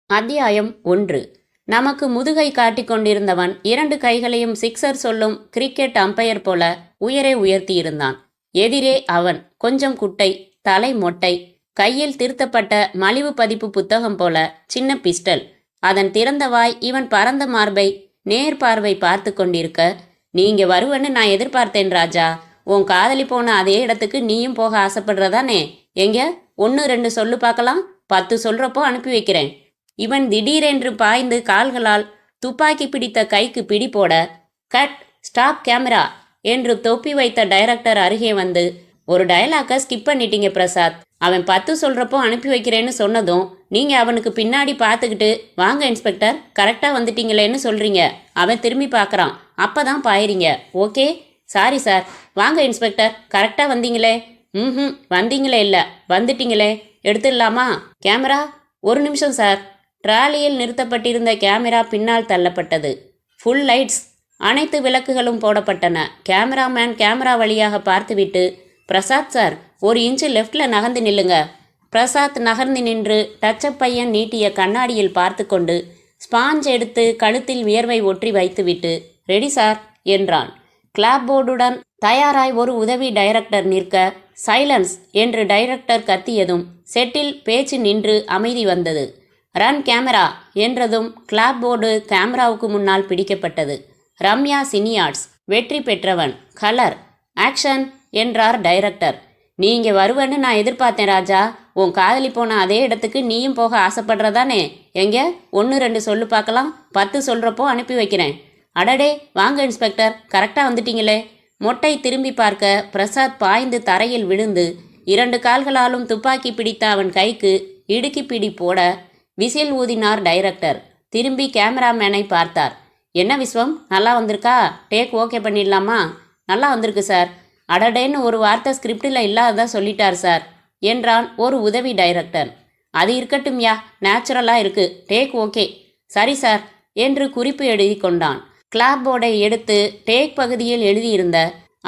அத்தியாயம் 1. நமக்கு முதுகை காட்டிக் கொண்டிருந்தவன் 2 கைகளையும் சிக்ஸர் சொல்லும் கிரிக்கெட் அம்பையர் போல உயரே உயர்த்தியிருந்தான். எதிரே அவன், கொஞ்சம் குட்டை, தலை மொட்டை, கையில் திருத்தப்பட்ட மலிவு பதிப்பு புத்தகம் போல சின்ன பிஸ்டல். அதன் திறந்த வாய் இவன் பரந்த மார்பை நேர்பார்வை பார்த்து கொண்டிருக்க, நீங்க வருவன்னு நான் எதிர்பார்த்தேன் ராஜா. உன் காதலி போன அதே இடத்துக்கு நீயும் போக ஆசைப்படுறதானே? எங்க 1 2 சொல்லு பார்க்கலாம். 10 சொல்றப்போ அனுப்பி வைக்கிறேன். இவன் திடீரென்று பாய்ந்து கால்களால் துப்பாக்கி பிடித்த கைக்கு பிடி போட, கட், ஸ்டாப் கேமரா என்று தொப்பி வைத்த டைரக்டர் அருகே வந்து, ஒரு டயலாக்கை ஸ்கிப் பண்ணிட்டீங்க பிரசாத். அவன் 10 சொல்றப்போ அனுப்பி வைக்கிறேன்னு சொன்னதும் நீங்க அவனுக்கு பின்னாடி பார்த்துக்கிட்டு, வாங்க இன்ஸ்பெக்டர் கரெக்டாக வந்துட்டீங்களேன்னு சொல்றீங்க. அவன் திரும்பி பார்க்குறான், அப்பதான் பாயிறீங்க. Okay, sorry sir. வாங்க இன்ஸ்பெக்டர் கரெக்டாக வந்தீங்களே. வந்தீங்களே இல்லை, வந்துட்டீங்களே. எடுத்துடலாமா கேமரா? 1 நிமிஷம் சார். ட்ராலியில் நிறுத்தப்பட்டிருந்த கேமரா பின்னால் தள்ளப்பட்டது. ஃபுல் லைட்ஸ், அனைத்து விளக்குகளும் போடப்பட்டன. கேமராமேன் கேமரா வழியாக பார்த்துவிட்டு, பிரசாத் சார் 1 இன்ச்சு லெஃப்டில் நகர்ந்து நில்லுங்க. பிரசாத் நகர்ந்து நின்று டச்சப் பையன் நீட்டிய கண்ணாடியில் பார்த்து கொண்டு ஸ்பாஞ்ச் எடுத்து கழுத்தில் வியர்வை ஒற்றி வைத்துவிட்டு, ரெடி சார் என்றான். கிளாப் போர்டுடன் தயாராய் ஒரு உதவி டைரக்டர் நிற்க, சைலன்ஸ் என்று டைரக்டர் கத்தியதும் செட்டில் பேச்சு நின்று அமைதி வந்தது. ரன் கேமரா என்றதும் கிளாப் போர்டு கேமராவுக்கு முன்னால் பிடிக்கப்பட்டது. ரம்யா சினியார்ட்ஸ், வெற்றி பெற்றவன், கலர், ஆக்ஷன் என்றார் டைரக்டர். நீங்க வருவன்னு நான் எதிர்பார்த்தேன் ராஜா. உன் காதலி போன அதே இடத்துக்கு நீயும் போக ஆசைப்படுறதானே? எங்க 1 2 சொல்லு பார்க்கலாம். 10 சொல்றப்போ அனுப்பி வைக்கிறேன். அடடே, வாங்க இன்ஸ்பெக்டர் கரெக்டாக வந்துட்டீங்களே. மொட்டை திரும்பி பார்க்க பிரசாத் பாய்ந்து தரையில் விழுந்து 2 கால்களாலும் துப்பாக்கி பிடித்த அவன் கைக்கு இடுக்கி பிடி போட, விசில் ஊதினார் டைரக்டர். திரும்பி கேமராமேனை பார்த்தார். என்ன விஸ்வம், நல்லா வந்திருக்கா? டேக் ஓகே பண்ணிடலாமா? நல்லா வந்திருக்கு சார். அடடேன்னு ஒரு வார்த்தை ஸ்கிரிப்டில் இல்லாததா சொல்லிட்டார் சார் என்றான் ஒரு உதவி டைரக்டர். அது இருக்கட்டும் யா, நேச்சுரலாக இருக்கு. Take okay. சரி சார் என்று குறிப்பு எழுதி கொண்டான். கிளாப் போர்டை எடுத்து டேக் பகுதியில் எழுதியிருந்த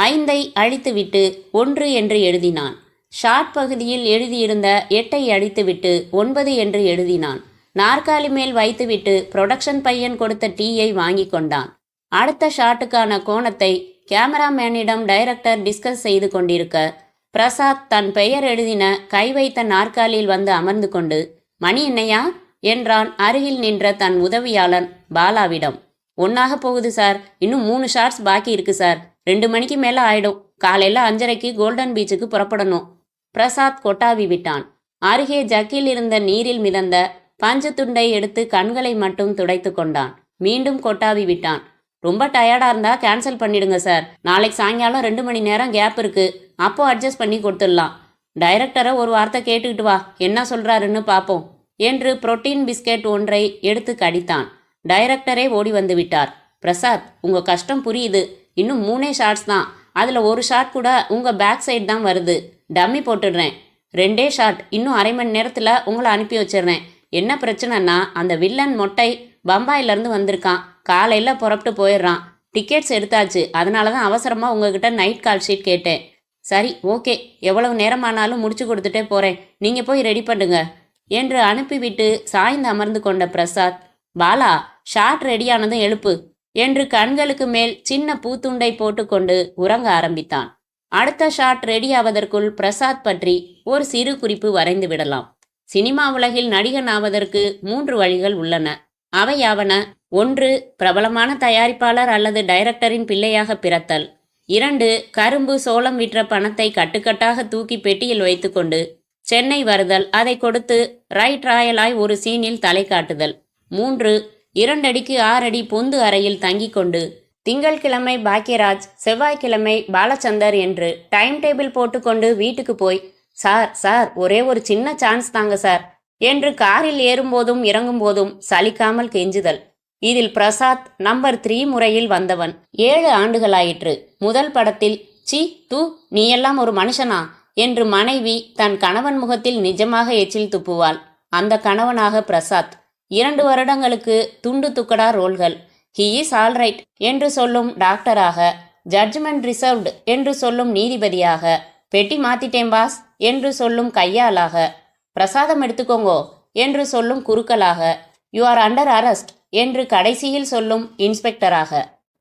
5ஐ அழித்துவிட்டு 1 என்று எழுதினான். ஷார்ட் பகுதியில் எழுதியிருந்த 8ஐ அழித்துவிட்டு 9 என்று எழுதினான். நாற்காலி மேல் வைத்துவிட்டு புரொடக்ஷன் பையன் கொடுத்த டீயை வாங்கி கொண்டான். அடுத்த ஷாட்டுக்கான கோணத்தை கேமராமேனிடம் டைரக்டர் டிஸ்கஸ் செய்து கொண்டிருக்க, பிரசாத் தன் பெயர் எழுதின கை வைத்த நாற்காலியில் வந்து அமர்ந்து கொண்டு, மணி என்னையா என்றான் அருகில் நின்ற தன் உதவியாளன் பாலாவிடம். ஒன்றாக போகுது சார். இன்னும் 3 ஷாட்ஸ் பாக்கி இருக்கு சார். 2 மணிக்கு மேலே ஆயிடும். காலையில் 5:30க்கு கோல்டன் பீச்சுக்கு புறப்படணும். பிரசாத் கொட்டாவி விட்டான். அருகே ஜக்கில் இருந்த நீரில் மிதந்த பஞ்சு துண்டை எடுத்து கண்களை மட்டும் துடைத்து கொண்டான். மீண்டும் கொட்டாவி விட்டான். ரொம்ப டயர்டாக இருந்தா கேன்சல் பண்ணிடுங்க சார். நாளைக்கு சாயங்காலம் 2 மணி நேரம் கேப் இருக்கு. அப்போ அட்ஜஸ்ட் பண்ணி கொடுத்துடலாம். டைரக்டரை ஒரு வார்த்தை கேட்டுக்கிட்டு வா, என்ன சொல்றாருன்னு பார்ப்போம் என்று புரோட்டீன் பிஸ்கெட் ஒன்றை எடுத்து கடித்தான். டைரக்டரே ஓடி வந்து விட்டார். பிரசாத், உங்கள் கஷ்டம் புரியுது. இன்னும் 3 ஷாட்ஸ் தான். அதில் ஒரு ஷாட் கூட உங்கள் பேக் சைடு தான் வருது. டம்மி போட்டுடுறேன். 2 ஷாட். இன்னும் அரை மணி நேரத்தில் உங்களை அனுப்பி வச்சிடுறேன். என்ன பிரச்சனைன்னா, அந்த வில்லன் மொட்டை பம்பாயிலேருந்து வந்திருக்கான். காலையில் புறப்பட்டு போயிடுறான். டிக்கெட்ஸ் எடுத்தாச்சு. அதனால தான் அவசரமாக உங்ககிட்ட நைட் கால் ஷீட் கேட்டேன். சரி ஓகே, எவ்வளவு நேரமானாலும் முடிச்சு கொடுத்துட்டே போகிறேன். நீங்கள் போய் ரெடி பண்ணுங்க என்று அனுப்பிவிட்டு சாய்ந்து அமர்ந்து கொண்ட பிரசாத், பாலா ஷாட் ரெடியானதும் எழுப்பு என்று கண்களுக்கு மேல் சின்ன பூத்துண்டை போட்டுக்கொண்டு உறங்க ஆரம்பித்தான். அடுத்த ஷாட் ரெடியாவதற்குள் பிரசாத் பற்றி ஒரு சிறு குறிப்பு வரைந்து விடலாம். சினிமா உலகில் நடிகன் ஆவதற்கு 3 வழிகள் உள்ளன. அவையாவன: 1 பிரபலமான தயாரிப்பாளர் அல்லது டைரக்டரின் பிள்ளையாக பிறத்தல். 2 கரும்பு சோளம் விற்ற பணத்தை கட்டுக்கட்டாக தூக்கி பெட்டியில் வைத்துக்கொண்டு சென்னை வருதல், அதை கொடுத்து ரைட் ராயலாய் ஒரு சீனில் தலை காட்டுதல். 3 2 அடிக்கு 6 அடி பொந்து அறையில் தங்கிக் கொண்டு திங்கள்கிழமை பாக்யராஜ், செவ்வாய்க்கிழமை பாலச்சந்தர் என்று டைம் டேபிள் போட்டுக்கொண்டு வீட்டுக்கு போய், சார் ஒரே ஒரு சின்ன சான்ஸ் தாங்க சார் என்று காரில் ஏறும்போதும் இறங்கும்போதும் சலிக்காமல் கெஞ்சுதல். இதில் பிரசாத் நம்பர் 3 முறையில் வந்தவன். 7 ஆண்டுகளாயிற்று. முதல் படத்தில் சி தூ நீ எல்லாம் ஒரு மனுஷனா என்று மனைவி தன் கணவன் முகத்தில் நிஜமாக எச்சில் துப்புவாள். அந்த கணவனாக பிரசாத். 2 வருடங்களுக்கு துண்டு துக்கடா ரோல்கள். ஹீ இஸ் ஆல் ரைட் என்று சொல்லும் டாக்டராக, ஜட்ஜ்மெண்ட் ரிசர்வ்டு என்று சொல்லும் நீதிபதியாக, பெட்டி மாத்திட்டேன் பாஸ் என்று சொல்லும் கையாளாக, பிரசாதம் எடுத்துக்கோங்கோ என்று சொல்லும் குறுக்களாக, யூ ஆர் அண்டர் அரெஸ்ட் என்று கடைசியில் சொல்லும் இன்ஸ்பெக்டராக.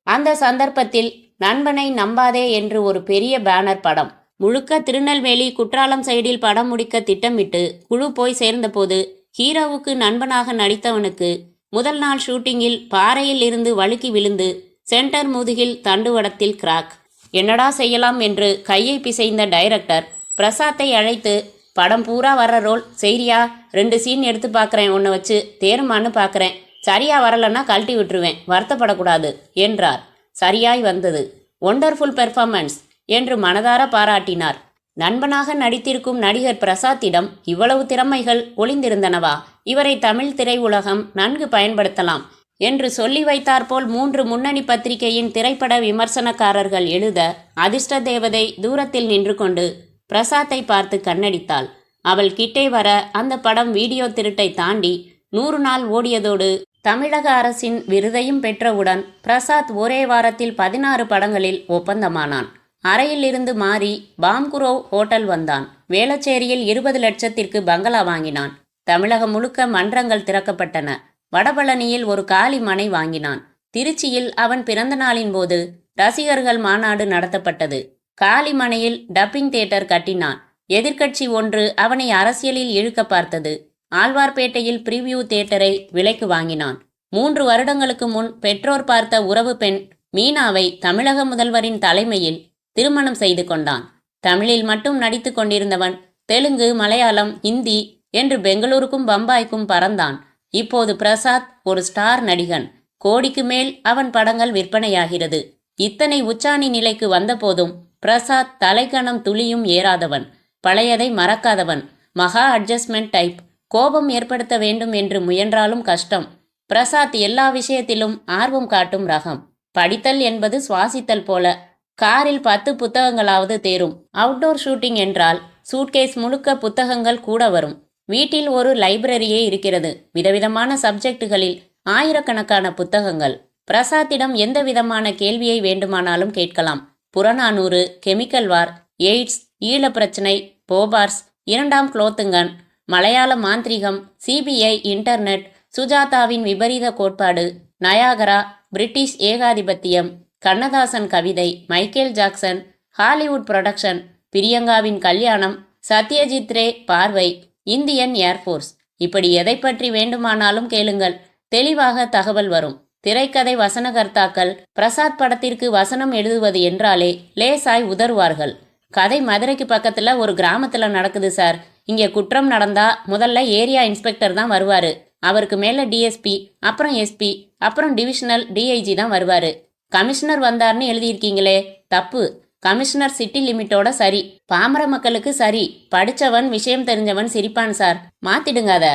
அந்த சந்தர்ப்பத்தில் நண்பனை நம்பாதே என்று ஒரு பெரிய பேனர் படம். முழுக்க திருநெல்வேலி குற்றாலம் சைடில் படம் முடிக்க திட்டமிட்டு குழு போய் சேர்ந்தபோது ஹீரோவுக்கு நண்பனாக நடித்தவனுக்கு முதல் நாள் ஷூட்டிங்கில் பாறையில் இருந்து வழுக்கி விழுந்து சென்டர் முதுகில் தண்டுவடத்தில் கிராக். என்னடா செய்யலாம் என்று கையை பிசைந்த டைரக்டர் பிரசாத்தை அழைத்து, படம் பூரா வர்ற ரோல் செய்றியா, 2 சீன் எடுத்து பார்க்குறேன், உன்னை வச்சு தேருமான்னு பார்க்குறேன், சரியா வரலன்னா கழட்டி விட்டுருவேன், வருத்தப்படக்கூடாது என்றார். சரியாய் வந்தது. ஒண்டர்ஃபுல் பெர்ஃபார்மன்ஸ் என்று மனதார பாராட்டினார். நண்பனாக நடித்திருக்கும் நடிகர் பிரசாத்திடம் இவ்வளவு திறமைகள் ஒளிந்திருந்தனவா, இவரை தமிழ் திரையுலகம் நன்கு பயன்படுத்தலாம் என்று சொல்லி வைத்தாற்போல் 3 முன்னணி பத்திரிகையின் திரைப்பட விமர்சனக்காரர்கள் எழுத அதிர்ஷ்ட தேவதை தூரத்தில் நின்று கொண்டு பிரசாத்தை பார்த்து கண்ணடித்தாள். அவள் கிட்டே வர அந்த படம் வீடியோ திருட்டை தாண்டி 100 நாள் ஓடியதோடு தமிழக அரசின் விருதையும் பெற்றவுடன் பிரசாத் ஒரே வாரத்தில் 16 படங்களில் ஒப்பந்தமானான். அறையில் இருந்து மாறி பாம்குரோவ் ஹோட்டல் வந்தான். வேளச்சேரியில் 20 லட்சத்திற்கு பங்களா வாங்கினான். தமிழகம் முழுக்க மன்றங்கள் திறக்கப்பட்டன. வடபழனியில் ஒரு காலி மனை வாங்கினான். திருச்சியில் அவன் பிறந்த நாளின் போது ரசிகர்கள் மாநாடு நடத்தப்பட்டது. காலிமனையில் டப்பிங் தியேட்டர் கட்டினான். எதிர்க்கட்சி ஒன்று அவனை அரசியலில் இழுக்க பார்த்தது. ஆழ்வார்பேட்டையில் பிரிவியூ தியேட்டரை விலைக்கு வாங்கினான். 3 வருடங்களுக்கு முன் பெற்றோர் பார்த்த உறவு பெண் மீனாவை தமிழக முதல்வரின் தலைமையில் திருமணம் செய்து கொண்டான். தமிழில் மட்டும் நடித்து கொண்டிருந்தவன் தெலுங்கு, மலையாளம், ஹிந்தி என்று பெங்களூருக்கும் பம்பாய்க்கும் பறந்தான். இப்போது பிரசாத் ஒரு ஸ்டார் நடிகன். கோடிக்கு மேல் அவன் படங்கள் விற்பனையாகிறது. இத்தனை உச்சாணி நிலைக்கு வந்தபோதும் பிரசாத் தலைக்கணம் துளியும் ஏறாதவன், பழையதை மறக்காதவன், மகா அட்ஜஸ்ட்மெண்ட் டைப். கோபம் ஏற்படுத்த வேண்டும் என்று முயன்றாலும் கஷ்டம். பிரசாத் எல்லா விஷயத்திலும் ஆர்வம் காட்டும் ரகம். படித்தல் என்பது சுவாசித்தல் போல. காரில் 10 புத்தகங்களாவது தேரும். அவுட்டோர் ஷூட்டிங் என்றால் சூட்கேஸ் முழுக்க புத்தகங்கள் கூட வரும். வீட்டில் ஒரு லைப்ரரியே இருக்கிறது. விதவிதமான சப்ஜெக்டுகளில் ஆயிரக்கணக்கான புத்தகங்கள். பிரசாத்திடம் எந்த விதமான கேள்வியை வேண்டுமானாலும் கேட்கலாம். புறநானூறு, கெமிக்கல் வார், எய்ட்ஸ், ஈழ பிரச்சனை, போபார்ஸ், 2ஆம் குலோத்துங்கன், மலையாள மாந்திரிகம், சிபிஐ, இன்டர்நெட், சுஜாதாவின் விபரீத கோட்பாடு, நயாகரா, பிரிட்டிஷ் ஏகாதிபத்தியம், கண்ணதாசன் கவிதை, மைக்கேல் ஜாக்சன், ஹாலிவுட் புரொடக்ஷன், பிரியங்காவின் கல்யாணம், சத்யஜித் ரே பார்வை, இந்தியன் ஏர்ஃபோர்ஸ். இப்படி எதை பற்றி வேண்டுமானாலும் கேளுங்கள், தெளிவாக தகவல் வரும். திரைக்கதை வசனகர்த்தாக்கள் பிரசாத் படத்திற்கு வசனம் எழுதுவது என்றாலே லேசாய் உதறுவார்கள். கதை மதுரைக்கு பக்கத்துல ஒரு கிராமத்துல நடக்குது சார். இங்கே குற்றம் நடந்தா முதல்ல ஏரியா இன்ஸ்பெக்டர் தான் வருவாரு. அவருக்கு மேல டிஎஸ்பி, அப்புறம் எஸ்பி, அப்புறம் டிவிஷனல் டிஐஜி தான் வருவாரு. கமிஷனர் வந்தார்னு எழுதியிருக்கீங்களே, தப்பு. கமிஷனர் சிட்டி லிமிட்டோட சரி, பாமர மக்களுக்கு சரி. படிச்சவன், விஷயம் தெரிஞ்சவன் சிரிப்பான் சார், மாத்திடுங்க அத.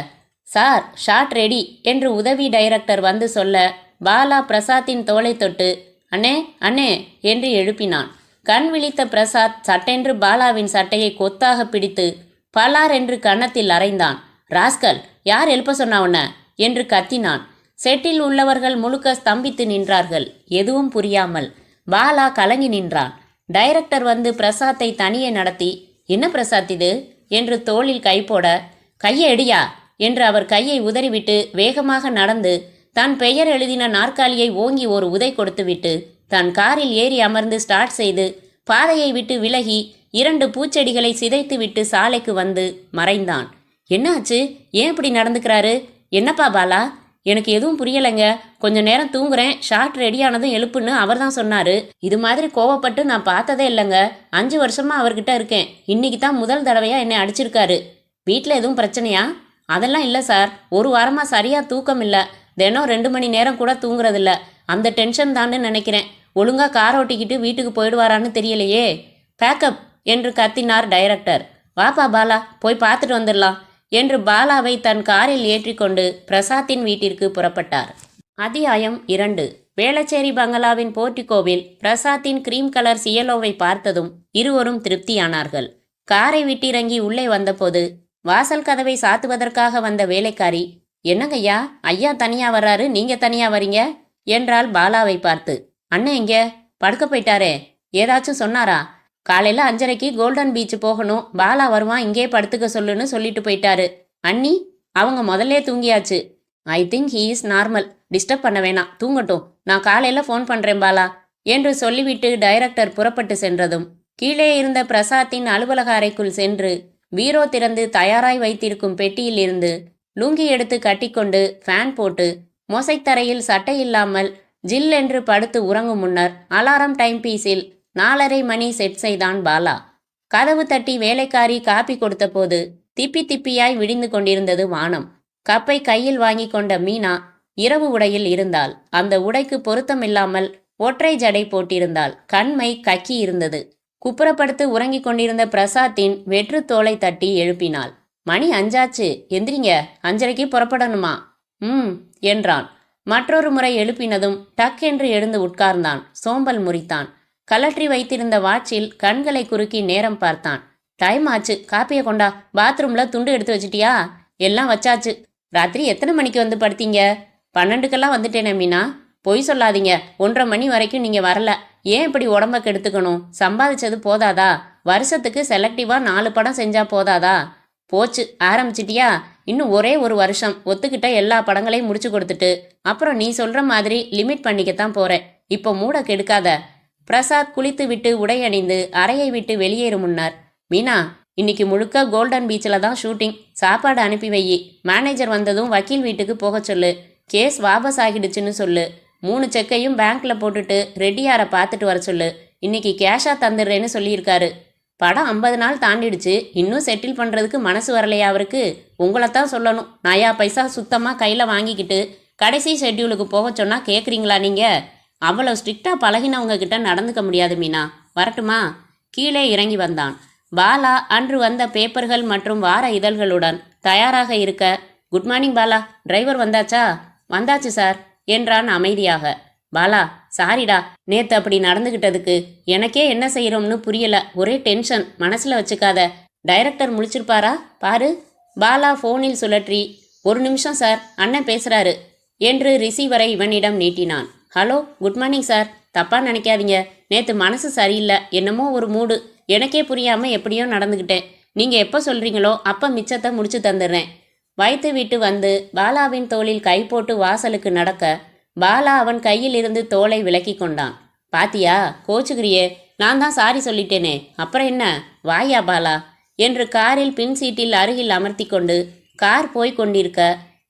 சார், ஷாட் ரெடி என்று உதவி டைரக்டர் வந்து சொல்ல பாலா பிரசாத்தின் தோளை தொட்டு அண்ணே அண்ணே என்று எழுப்பினான். கண் விழித்த பிரசாத் சட்டென்று பாலாவின் சட்டையை கொத்தாக பிடித்து பலார் என்று கன்னத்தில் அறைந்தான். ராஸ்கல், யார் எழுப்ப சொன்னா உன்ன என்று கத்தினான். செட்டில் உள்ளவர்கள் முழுக்க ஸ்தம்பித்து நின்றார்கள், எதுவும் புரியாமல். பாலா கலங்கி நின்றான். டைரக்டர் வந்து பிரசாத்தை தனியே நடத்தி, என்ன பிரசாத் இது என்று தோளில் கை போட, கையை எடியா என்று அவர் கையை உதறிவிட்டு வேகமாக நடந்து தன் பெயர் எழுதின நாற்காலியை ஓங்கி ஒரு உதை கொடுத்துவிட்டு தன் காரில் ஏறி அமர்ந்து ஸ்டார்ட் செய்து பாதையை விட்டு விலகி 2 பூச்செடிகளை சிதைத்து விட்டு சாலைக்கு வந்து மறைந்தான். என்னாச்சு, ஏன் இப்படி நடந்துக்கிறாரு? என்னப்பா பாலா, எனக்கு எதுவும் புரியலைங்க. கொஞ்ச நேரம் தூங்குறேன், ஷாட் ரெடியானதும் எழுப்புன்னு அவர் தான் சொன்னாரு. இது மாதிரி கோவப்பட்டு நான் பார்த்ததே இல்லைங்க. 5 வருஷமா அவர்கிட்ட இருக்கேன். இன்னைக்கு தான் முதல் தடவையா என்னை அடிச்சிருக்காரு. வீட்டில் எதுவும் பிரச்சனையா? அதெல்லாம் இல்லை சார், 1 வாரமாக சரியாக தூக்கம் இல்லை. தினம் 2 மணி நேரம் கூட தூங்குறதில்ல. அந்த டென்ஷன் தான்னு நினைக்கிறேன். ஒழுங்காக கார் ஓட்டிக்கிட்டு வீட்டுக்கு போயிடுவாரான்னு தெரியலையே. பேக்கப் என்று கத்தினார் டைரக்டர். வாப்பா பாலா, போய் பார்த்துட்டு வந்துடலாம் என்று பாலாவை தன் காரில் ஏற்றிக்கொண்டு பிரசாத்தின் வீட்டிற்கு புறப்பட்டார். அத்தியாயம் 2. வேளச்சேரி பங்களாவின் போர்ட்டிகோவில் பிரசாத்தின் கிரீம் கலர் சியலோவை பார்த்ததும் இருவரும் திருப்தியானார்கள். காரை விட்டிறங்கி உள்ளே வந்தபோது வாசல் கதவை சாத்துவதற்காக வந்த வேலைக்காரி, என்னங்கய்யா, ஐயா தனியா வர்றாரு, நீங்க தனியா வரீங்க என்றாள் பாலாவை பார்த்து. அண்ணன் எங்க? படுக்க போயிட்டாரே, ஏதாச்சும் சொன்னாரா? காலையில் 5:30க்கு கோல்டன் பீச் போகணும், பாலா வருவான், இங்கே படுத்துக்க சொல்லுன்னு சொல்லிட்டு போயிட்டாரு. அண்ணி அவங்க முதல்லே தூங்கியாச்சு. I think he is normal. Disturb பண்ண வேணாம், தூங்கட்டும். நான் காலையில ஃபோன் பண்றேன் பாலா என்று சொல்லிவிட்டு டைரக்டர் புறப்பட்டு சென்றதும் கீழே இருந்த பிரசாத்தின் அலுவலக அறைக்குள் சென்று பீரோ திறந்து தயாராய் வைத்திருக்கும் பெட்டியில் இருந்து லுங்கி எடுத்து கட்டிக்கொண்டு ஃபேன் போட்டு மொசைத்தரையில் சட்டை இல்லாமல் ஜில் என்று படுத்து உறங்கும் முன்னர் அலாரம் டைம் பீஸில் 4:30 மணி செட் செய்தான் பாலா. கதவு தட்டி வேலைக்காரி காப்பி கொடுத்த போது திப்பி திப்பியாய் விடிந்து கொண்டிருந்தது வானம். கப்பை கையில் வாங்கி கொண்ட மீனா இரவு உடையில் இருந்தாள். அந்த உடைக்கு பொருத்தமில்லாமல் ஒற்றை ஜடை போட்டிருந்தாள். கண்மை கக்கி இருந்தது. குப்புறப்படுத்து உறங்கிக் கொண்டிருந்த பிரசாத்தின் வெற்று தோலை தட்டி எழுப்பினாள். மணி 5 எந்திரிங்க, 5:30 புறப்படணுமா? என்றான். மற்றொரு முறை எழுப்பினதும் டக் என்று எழுந்து உட்கார்ந்தான். சோம்பல் முறித்தான். கலற்றி வைத்திருந்த வாட்சில் கண்களை குறுக்கி நேரம் பார்த்தான். டைம் ஆச்சு, காப்பியை கொண்டா. பாத்ரூம்ல துண்டு எடுத்து வச்சிட்டியா? எல்லாம் வச்சாச்சு. ராத்திரி எத்தனை மணிக்கு வந்து படுத்தீங்க? 12க்கெல்லாம் வந்துட்டேனே மீனா. பொய் சொல்லாதீங்க, 1:30 மணி வரைக்கும் நீங்க வரல. ஏன் இப்படி உடம்ப கெடுத்துக்கணும்? சம்பாதிச்சது போதாதா? வருஷத்துக்கு செலக்டிவா 4 படம் செஞ்சா போதாதா? போச்சு, ஆரம்பிச்சிட்டியா? இன்னும் ஒரே ஒரு வருஷம் ஒத்துக்கிட்ட எல்லா படங்களையும் முடிச்சு கொடுத்துட்டு அப்புறம் நீ சொல்ற மாதிரி லிமிட் பண்ணிக்கத்தான் போறேன். இப்போ மூட கெடுக்காத. பிரசாத் குளித்து விட்டு உடையணிந்து அறையை விட்டு வெளியேறும் முன்னர், மீனா, இன்னைக்கு முழுக்க கோல்டன் பீச்சில் தான் ஷூட்டிங். சாப்பாடு அனுப்பி வையி. மேனேஜர் வந்ததும் வக்கீல் வீட்டுக்கு போக சொல்லு. கேஸ் வாபஸ் ஆகிடுச்சுன்னு சொல்லு. 3 செக்கையும் பேங்க்ல போட்டுட்டு ரெட்டியாரை பார்த்துட்டு வர சொல்லு. இன்னைக்கு கேஷா தந்துடுறேன்னு சொல்லியிருக்காரு. படம் 50 நாள் தாண்டிடுச்சு. இன்னும் செட்டில் பண்ணுறதுக்கு மனசு வரலையா அவருக்கு? உங்களைத்தான் சொல்லணும். நயா பைசா சுத்தமாக கையில் வாங்கிக்கிட்டு கடைசி ஷெட்யூலுக்கு போக சொன்னால் கேட்குறீங்களா நீங்கள்? அவ்வளோ ஸ்ட்ரிக்டாக பழகினவங்க கிட்ட நடந்துக்க முடியாது மீனா. வரட்டுமா? கீழே இறங்கி வந்தான். பாலா அன்று வந்த பேப்பர்கள் மற்றும் வார இதழ்களுடன் தயாராக இருக்க, குட் மார்னிங் பாலா, டிரைவர் வந்தாச்சா? வந்தாச்சு சார் என்றான் அமைதியாக. பாலா, சாரிடா, நேத்து அப்படி நடந்துகிட்டதுக்கு. எனக்கே என்ன செய்யறோம்னு புரியல. ஒரே டென்ஷன். மனசுல வச்சுக்காத. டைரக்டர் முழிச்சிருப்பாரா பாரு. பாலா போனில் சுழற்றி, 1 நிமிஷம் சார், அண்ணன் பேசுறாரு என்று ரிசீவரை இவனிடம் நீட்டினான். Hello, good morning sir. தப்பா நினைக்காதீங்க, நேத்து மனசு சரியில்லை. என்னமோ ஒரு மூடு. எனக்கே புரியாம எப்படியோ நடந்துக்கிட்டேன். நீங்க எப்போ சொல்றீங்களோ அப்ப மிச்சத்தை முடிச்சு தந்துடுறேன். வைத்து விட்டு வந்து பாலாவின் தோளில் கை போட்டு வாசலுக்கு நடக்க, பாலா அவன் கையில் இருந்து தோலை விலக்கி கொண்டான். பாத்தியா, கோச்சுக்கிறியே? நான் தான் சாரி சொல்லிட்டேனே, அப்புறம் என்ன? வாயா பாலா என்று காரில் பின் சீட்டில் அருகில் அமர்த்தி கொண்டு கார் போய் கொண்டிருக்க,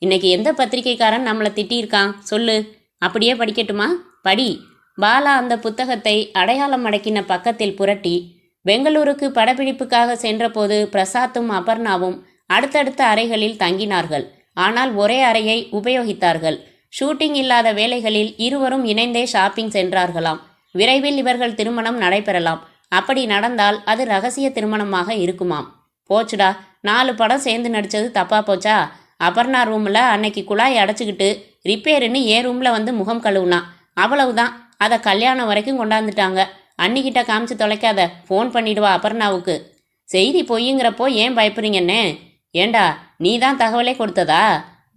இன்னைக்கு எந்த பத்திரிகைக்காரன் நம்மளை திட்டியிருக்கான் சொல்லு. அப்படியே படிக்கட்டுமா? படி. பாலா அந்த புத்தகத்தை அடையாளம் அடக்கின பக்கத்தில் புரட்டி, பெங்களூருக்கு படப்பிடிப்புக்காக சென்றபோது பிரசாத்தும் அபர்ணாவும் அடுத்தடுத்த அறைகளில் தங்கினார்கள். ஆனால் ஒரே அறையை உபயோகித்தார்கள். ஷூட்டிங் இல்லாத வேளைகளில் இருவரும் இணைந்தே ஷாப்பிங் சென்றார்களாம். விரைவில் இவர்கள் திருமணம் நடைபெறலாம். அப்படி நடந்தால் அது ரகசிய திருமணமாக இருக்குமாம். போச்சுடா, 4 படம் சேர்ந்து நடிச்சது தப்பா போச்சா? அபர்ணா ரூம்ல அன்னைக்கு குழாய் அடைச்சிக்கிட்டு ரிப்பேருன்னு ரூம்ல வந்து முகம் கழுவுனா. அவ்வளவுதான். அதை கல்யாணம் வரைக்கும் கொண்டாந்துட்டாங்க. அன்னிக்கிட்ட காமிச்சு தொலைக்காத. ஃபோன் பண்ணிடுவா அபர்ணாவுக்கு. செய்தி பொய்யுங்கிறப்போ ஏன் பயப்படுறீங்கன்னே? ஏண்டா, நீ தான் தகவலே கொடுத்ததா?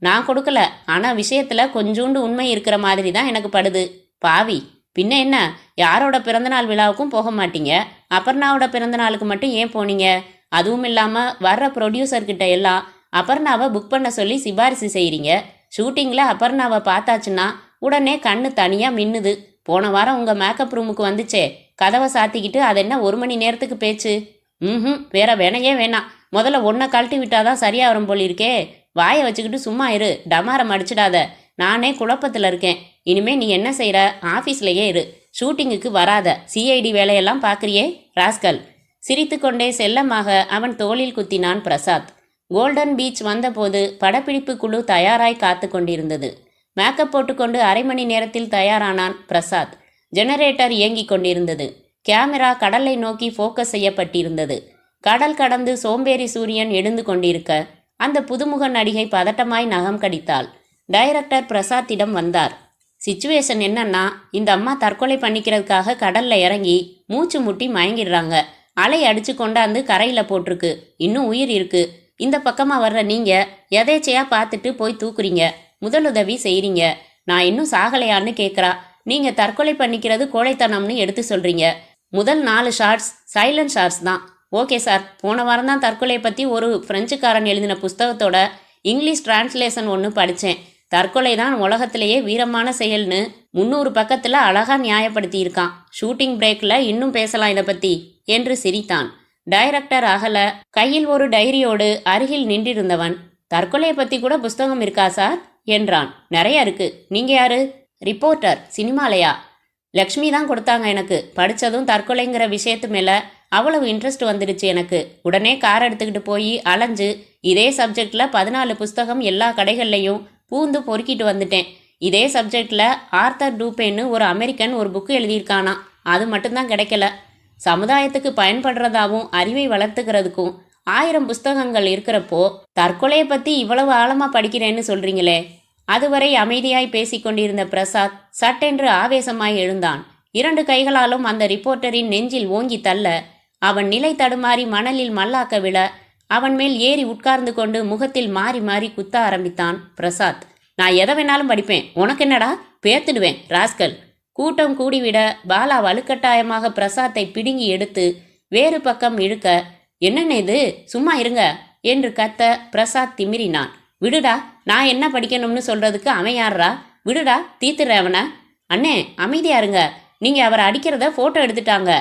நான் கொடுக்கல. ஆனால் விஷயத்தில் கொஞ்சோண்டு உண்மை இருக்கிற மாதிரி தான் எனக்கு படுது. பாவி, பின்ன என்ன? யாரோட பிறந்தநாள் விழாவுக்கும் போக மாட்டீங்க. அபர்ணாவோட பிறந்தநாளுக்கு மட்டும் ஏன் போனீங்க? அதுவும் இல்லாமல் வர்ற ப்ரொடியூசர்கிட்ட எல்லாம் அபர்ணாவை புக் பண்ண சொல்லி சிபாரிசு செய்கிறீங்க. ஷூட்டிங்கில் அபர்ணாவை பார்த்தாச்சுன்னா உடனே கண்ணு தனியாக மின்னுது. போன வாரம் உங்கள் மேக்கப் ரூமுக்கு வந்துச்சே, கதவை சாத்திக்கிட்டு அது என்ன 1 மணி நேரத்துக்கு பேச்சு? வேற வேணையே வேணாம். முதல்ல ஒன்றை கழட்டி விட்டாதான் சரியா வரும் போலிருக்கே. வாயை வச்சுக்கிட்டு சும்மா இரு. டமாரம் அடிச்சிடாத. நானே குழப்பத்தில் இருக்கேன். இனிமே நீ என்ன செய்கிற? ஆஃபீஸ்லேயே இரு. ஷூட்டிங்குக்கு வராத. சிஐடி வேலையெல்லாம் பார்க்குறியே ராஸ்கல். சிரித்து கொண்டே செல்லமாக அவன் தோளில் குத்தினான் பிரசாத். கோல்டன் பீச் வந்தபோது படப்பிடிப்பு குழு தயாராய் காத்து கொண்டிருந்தது. மேக்கப் போட்டுக்கொண்டு 1/2 மணி நேரத்தில் தயாரானான் பிரசாத். ஜெனரேட்டர் இயங்கிக் கொண்டிருந்தது. கேமரா கடலை நோக்கி ஃபோக்கஸ் செய்யப்பட்டிருந்தது. கடல் கடந்து சோம்பேறி சூரியன் எழுந்து கொண்டிருக்க அந்த புதுமுக நடிகை பதட்டமாய் நகம் கடித்தாள். டைரக்டர் பிரசாத்திடம் வந்தார். சிச்சுவேஷன் என்னன்னா, இந்த அம்மா தற்கொலை பண்ணிக்கிறதுக்காக கடல்ல இறங்கி மூச்சு முட்டி மயங்கிடுறாங்க. அலை அடிச்சு கொண்டாந்து கரையில் போட்டிருக்கு. இன்னும் உயிர் இருக்கு. இந்த பக்கமாக வர்ற நீங்க எதேச்சையா பார்த்துட்டு போய் தூக்குறீங்க. முதலுதவி செய்கிறீங்க. நான் இன்னும் சாகலையான்னு கேட்குறா. நீங்கள் தற்கொலை பண்ணிக்கிறது கோழைத்தனம்னு எடுத்து சொல்கிறீங்க. முதல் 4 ஷார்ட்ஸ் சைலண்ட் ஷார்ட்ஸ் தான். ஓகே சார், போன வாரம் தான் தற்கொலையை பற்றி ஒரு ஃப்ரெஞ்சுக்காரன் எழுதின புஸ்தகத்தோட இங்கிலீஷ் டிரான்ஸ்லேஷன் ஒன்று படித்தேன். தற்கொலை தான் உலகத்திலேயே வீரமான செயல்னு 300 பக்கத்துல அழகா நியாயப்படுத்தி இருக்கான். ஷூட்டிங் பிரேக்ல இன்னும் பேசலாம் இதை பத்தி என்று சிரித்தான். டைரக்டர் அகல கையில் ஒரு டைரியோடு அருகில் நின்றிருந்தவன், தற்கொலையை பத்தி கூட புஸ்தகம் இருக்கா சார் என்றான். நிறைய இருக்கு. நீங்க யாரு? ரிப்போர்ட்டர். சினிமாலையா? லக்ஷ்மி தான் கொடுத்தாங்க எனக்கு. படித்ததும் தற்கொலைங்கிற விஷயத்து மேலே அவ்வளவு இன்ட்ரெஸ்ட் வந்துடுச்சு எனக்கு. உடனே கார் எடுத்துக்கிட்டு போய் அலைஞ்சு இதே சப்ஜெக்டில் 14 புஸ்தகம் எல்லா கடைகள்லையும் பூந்து பொறுக்கிட்டு வந்துட்டேன். இதே சப்ஜெக்டில் ஆர்த்தர் டூபேன்னு ஒரு அமெரிக்கன் ஒரு புக்கு எழுதியிருக்கானா. அது மட்டும்தான் கிடைக்கல. சமுதாயத்துக்கு பயன்படுறதாவும் அறிவை வளர்த்துக்கிறதுக்கும் 1000 புஸ்தகங்கள் இருக்கிறப்போ தற்கொலையை பற்றி இவ்வளவு ஆழமாக படிக்கிறேன்னு சொல்கிறீங்களே. அதுவரை அமைதியாய் பேசிக்கொண்டிருந்த பிரசாத் சட்டென்று ஆவேசமாய் எழுந்தான். 2 கைகளாலும் அந்த ரிப்போர்ட்டரின் நெஞ்சில் ஓங்கி தள்ள அவன் நிலை தடுமாறி மணலில் மல்லாக்க விழ அவன் மேல் ஏறி உட்கார்ந்து கொண்டு முகத்தில் மாறி மாறி குத்த ஆரம்பித்தான் பிரசாத். நான் எதை வேணாலும் படிப்பேன், உனக்கு என்னடா? பேத்துடுவேன் ராஸ்கல். கூட்டம் கூடிவிட பாலா வலுக்கட்டாயமாக பிரசாத்தை பிடுங்கி எடுத்து வேறு பக்கம் இழுக்க, என்னென்ன இது, சும்மா இருங்க என்று கத்த பிரசாத் திமிரினான். விடுடா, நான் என்ன படிக்கணும்னு சொல்றதுக்கு அவன் யாரா? விடுடா, தீத்துற அவனை. அண்ணே அமைதியா இருங்க, நீங்க அவரை அடிக்கிறத போட்டோ எடுத்துட்டாங்க.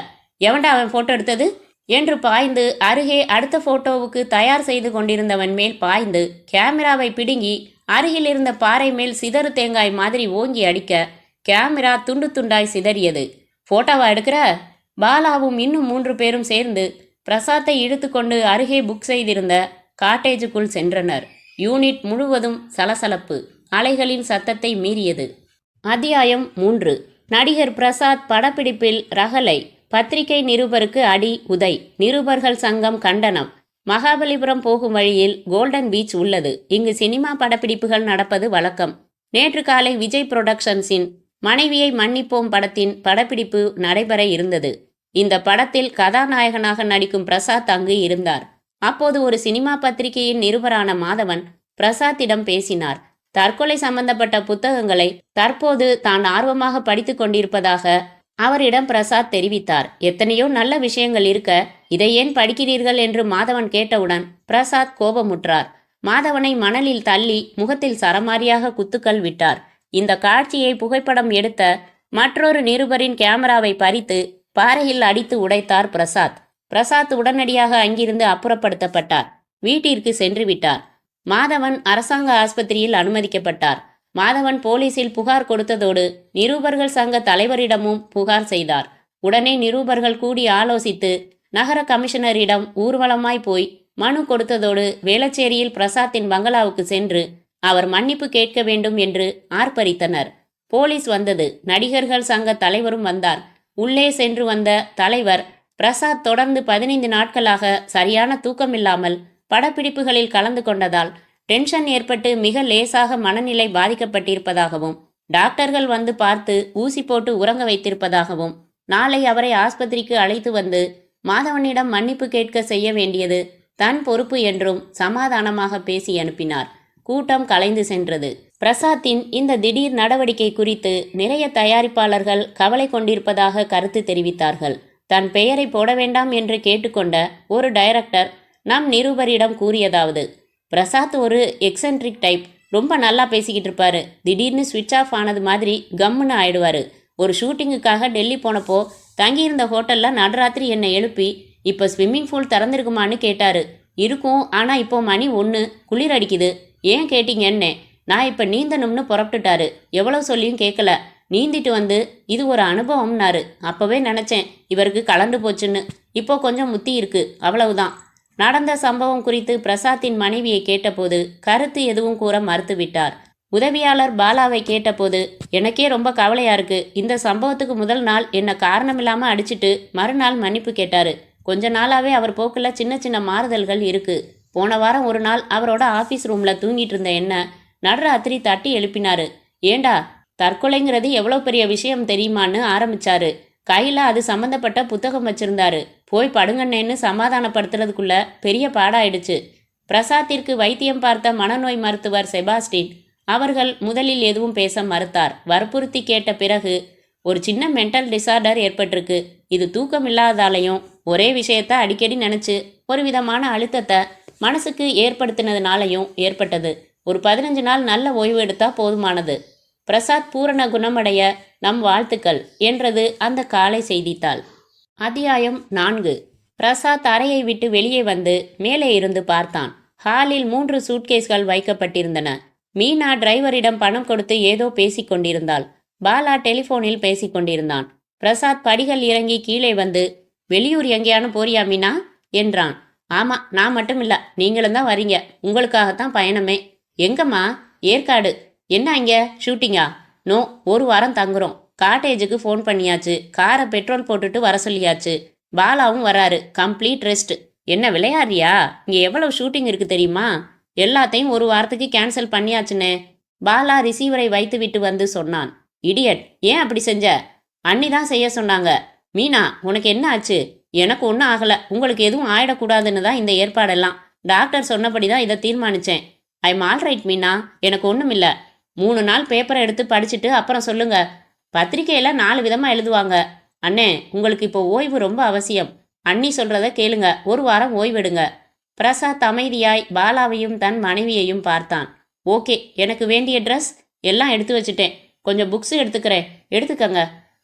எவன்டா அவன் போட்டோ எடுத்தது என்று பாய்ந்து அருகே அடுத்த போட்டோவுக்கு தயார் செய்து கொண்டிருந்தவன் மேல் பாய்ந்து கேமராவை பிடுங்கி அருகில் இருந்த பாறை மேல் சிதறு தேங்காய் மாதிரி ஓங்கி அடிக்க கேமரா துண்டு துண்டாய் சிதறியது. போட்டோவா எடுக்கிற? பாலாவும் இன்னும் 3 பேரும் சேர்ந்து பிரசாத்தை இழுத்து கொண்டு அருகே புக் செய்திருந்த காட்டேஜுக்குள் சென்றனர். யூனிட் முழுவதும் சலசலப்பு அலைகளின் சத்தத்தை மீறியது. அத்தியாயம் 3. நடிகர் பிரசாத் படப்பிடிப்பில் ரகளை. பத்திரிகை நிருபருக்கு அடி உதை. நிருபர்கள் சங்கம் கண்டனம். மகாபலிபுரம் போகும் வழியில் கோல்டன் பீச் உள்ளது. இங்கு சினிமா படப்பிடிப்புகள் நடப்பது வழக்கம். நேற்று காலை விஜய் புரொடக்ஷன்ஸின் மனைவியை மன்னிப்போம் படத்தின் படப்பிடிப்பு நடைபெற இருந்தது. இந்த படத்தில் கதாநாயகனாக நடிக்கும் பிரசாத் அங்கு இருந்தார். அப்போது ஒரு சினிமா பத்திரிகையின் நிருபரான மாதவன் பிரசாத்திடம் பேசினார். தற்கொலை சம்பந்தப்பட்ட புத்தகங்களை தற்போது தான் ஆர்வமாக படித்து கொண்டிருப்பதாக அவரிடம் பிரசாத் தெரிவித்தார். எத்தனையோ நல்ல விஷயங்கள் இருக்க இதை ஏன் படிக்கிறீர்கள் என்று மாதவன் கேட்டவுடன் பிரசாத் கோபமுற்றார். மாதவனை மணலில் தள்ளி முகத்தில் சரமாரியாக குத்துக்கள் விட்டார். இந்த காட்சியை புகைப்படம் எடுத்த மற்றொரு நிருபரின் கேமராவை பறித்து பாறையில் அடித்து உடைத்தார் பிரசாத். பிரசாத் உடனடியாக அங்கிருந்து அப்புறப்படுத்தப்பட்டார். வீட்டிற்கு சென்று விட்டார். மாதவன் அரசாங்க ஆஸ்பத்திரியில் அனுமதிக்கப்பட்டார். மாதவன் போலீசில் புகார் கொடுத்ததோடு நிருபர்கள் சங்க தலைவரிடமும் புகார் செய்தார். உடனே நிருபர்கள் கூடி ஆலோசித்து நகர கமிஷனரிடம் ஊர்வலமாய் போய் மனு கொடுத்ததோடு வேளச்சேரியில் பிரசாத்தின் பங்களாவுக்கு சென்று அவர் மன்னிப்பு கேட்க வேண்டும் என்று ஆர்ப்பரித்தனர். போலீஸ் வந்தது. நடிகர்கள் சங்க தலைவரும் வந்தார். உள்ளே சென்று வந்த தலைவர், பிரசாத் தொடர்ந்து 15 நாட்களாக சரியான தூக்கமில்லாமல் படப்பிடிப்புகளில் கலந்து கொண்டதால் டென்ஷன் ஏற்பட்டு மிக லேசாக மனநிலை பாதிக்கப்பட்டிருப்பதாகவும் டாக்டர்கள் வந்து பார்த்து ஊசி போட்டு உறங்க வைத்திருப்பதாகவும் நாளை அவரை ஆஸ்பத்திரிக்கு அழைத்து வந்து மாதவனிடம் மன்னிப்பு கேட்க செய்ய வேண்டியது தன் பொறுப்பு என்றும் சமாதானமாக பேசி அனுப்பினார். கூட்டம் கலைந்து சென்றது. பிரசாத்தின் இந்த திடீர் நடவடிக்கை குறித்து நிறைய தயாரிப்பாளர்கள் கவலை கொண்டிருப்பதாக கருத்து தெரிவித்தார்கள். தன் பெயரை போட வேண்டாம் என்று கேட்டுக்கொண்ட ஒரு டைரக்டர் நம் நிருபரிடம் கூறியதாவது, பிரசாத் ஒரு எக்ஸென்ட்ரிக் டைப், ரொம்ப நல்லா பேசிக்கிட்டு இருப்பாரு. திடீர்னு ஸ்விட்ச் ஆஃப் ஆனது மாதிரி கம்முன்னு ஆயிடுவாரு. ஒரு ஷூட்டிங்குக்காக டெல்லி போனப்போ தங்கியிருந்த ஹோட்டலில் நடுராத்திரி என்னை எழுப்பி இப்போ ஸ்விம்மிங் பூல் திறந்திருக்குமான்னு கேட்டாரு. இருக்கும், ஆனால் இப்போ மணி 1, குளிர் அடிக்குது, ஏன் கேட்டீங்கன்னே. நான் இப்போ நீந்தணும்னு புறப்பட்டுட்டாரு. எவ்வளவு சொல்லியும் கேட்கல. நீந்திட்டு வந்து இது ஒரு அனுபவம்னாரு. அப்போவே நினச்சேன் இவருக்கு கலந்து போச்சுன்னு. இப்போ கொஞ்சம் முத்தி இருக்கு, அவ்வளவுதான். நடந்த சம்பவம் குறித்து பிரசாத்தின் மனைவியை கேட்டபோது கருத்து எதுவும் கூற மறுத்துவிட்டார். உதவியாளர் பாலாவை கேட்டபோது, எனக்கே ரொம்ப கவலையா இருக்கு. இந்த சம்பவத்துக்கு முதல் நாள் என்ன காரணமில்லாமல் அடிச்சிட்டு மறுநாள் மன்னிப்பு கேட்டாரு. கொஞ்ச நாளாவே அவர் போக்குல சின்ன சின்ன மாறுதல்கள் இருக்கு. போன வாரம் ஒரு நாள் அவரோட ஆஃபீஸ் ரூம்ல தூங்கிட்டு இருந்த என்ன நடுராத்திரி தட்டி எழுப்பினாரு. ஏண்டா, தற்கொலைங்கிறது எவ்வளோ பெரிய விஷயம் தெரியுமான்னு ஆரம்பிச்சாரு. கையில் அது சம்மந்தப்பட்ட புத்தகம் வச்சிருந்தாரு. போய் படுங்கண்ணேன்னு சமாதானப்படுத்துறதுக்குள்ள பெரிய பாடாயிடுச்சு. பிரசாத்திற்கு வைத்தியம் பார்த்த மனநோய் மருத்துவர் செபாஸ்டின் அவர்கள் முதலில் எதுவும் பேச மறுத்தார். வற்புறுத்தி கேட்ட பிறகு, ஒரு சின்ன மென்டல் டிசார்டர் ஏற்பட்டிருக்கு. இது தூக்கம் இல்லாதாலையும் ஒரே விஷயத்த அடிக்கடி நினச்சி ஒரு விதமான அழுத்தத்தை மனசுக்கு ஏற்படுத்தினதுனாலையும் ஏற்பட்டது. ஒரு 15 நாள் நல்ல ஓய்வு எடுத்தா போதுமானது. பிரசாத் பூரண குணமடைய நம் வாழ்த்துக்கள் என்றது அந்த காலை செய்தித்தாள். அத்தியாயம் 4. பிரசாத் அறையை விட்டு வெளியே வந்து மேலே இருந்து பார்த்தான். ஹாலில் 3 சூட்கேஸ்கள் வைக்கப்பட்டிருந்தன. மீனா டிரைவரிடம் பணம் கொடுத்து ஏதோ பேசிக் கொண்டிருந்தாள். பாலா டெலிபோனில் பேசிக் கொண்டிருந்தான். பிரசாத் படிகள் இறங்கி கீழே வந்து, வெளியூர் எங்கேயானு போறியா மீனா என்றான். ஆமா, நான் மட்டும் இல்ல, நீங்களும் தான் வரீங்க. உங்களுக்காகத்தான் பயணமே. எங்கம்மா? ஏற்காடு. என்ன இங்க ஷூட்டிங்கா? நோ, 1 வாரம் தங்குறோம். காட்டேஜுக்கு ஃபோன் பண்ணியாச்சு. காரை பெட்ரோல் போட்டுட்டு வர சொல்லியாச்சு. பாலாவும் வராரு. Complete rest. என்ன விளையாடுறியா? இங்க எவ்வளவு ஷூட்டிங் இருக்கு தெரியுமா? எல்லாத்தையும் 1 வாரத்துக்கு கேன்சல் பண்ணியாச்சுனே. பாலா ரிசீவரை வைத்து விட்டு வந்து சொன்னான். இடியட், ஏன் அப்படி செஞ்ச? அண்ணி தான் செய்ய சொன்னாங்க. மீனா, உனக்கு என்ன ஆச்சு? எனக்கு ஒன்றும் ஆகலை. உங்களுக்கு எதுவும் ஆயிடக்கூடாதுன்னு தான் இந்த ஏற்பாடெல்லாம். டாக்டர் சொன்னபடி தான் இதை தீர்மானித்தேன். ஐம் ஆல்ரைட் மீனா, எனக்கு ஒன்றும் இல்லை. 3 நாள் பேப்பரை எடுத்து படிச்சுட்டு அப்புறம் சொல்லுங்க. பத்திரிக்கையில் 4 விதமாக எழுதுவாங்க. அண்ணே, உங்களுக்கு இப்போ ஓய்வு ரொம்ப அவசியம். அண்ணி சொல்கிறத கேளுங்க. 1 வாரம் ஓய்வெடுங்க. பிரசாத் அமைதியாய் பாலாவையும் தன் மனைவியையும் பார்த்தான். ஓகே, எனக்கு வேண்டிய ட்ரெஸ் எல்லாம் எடுத்து வச்சுட்டேன். கொஞ்சம் புக்ஸு எடுத்துக்கிறேன், எடுத்துக்கங்க.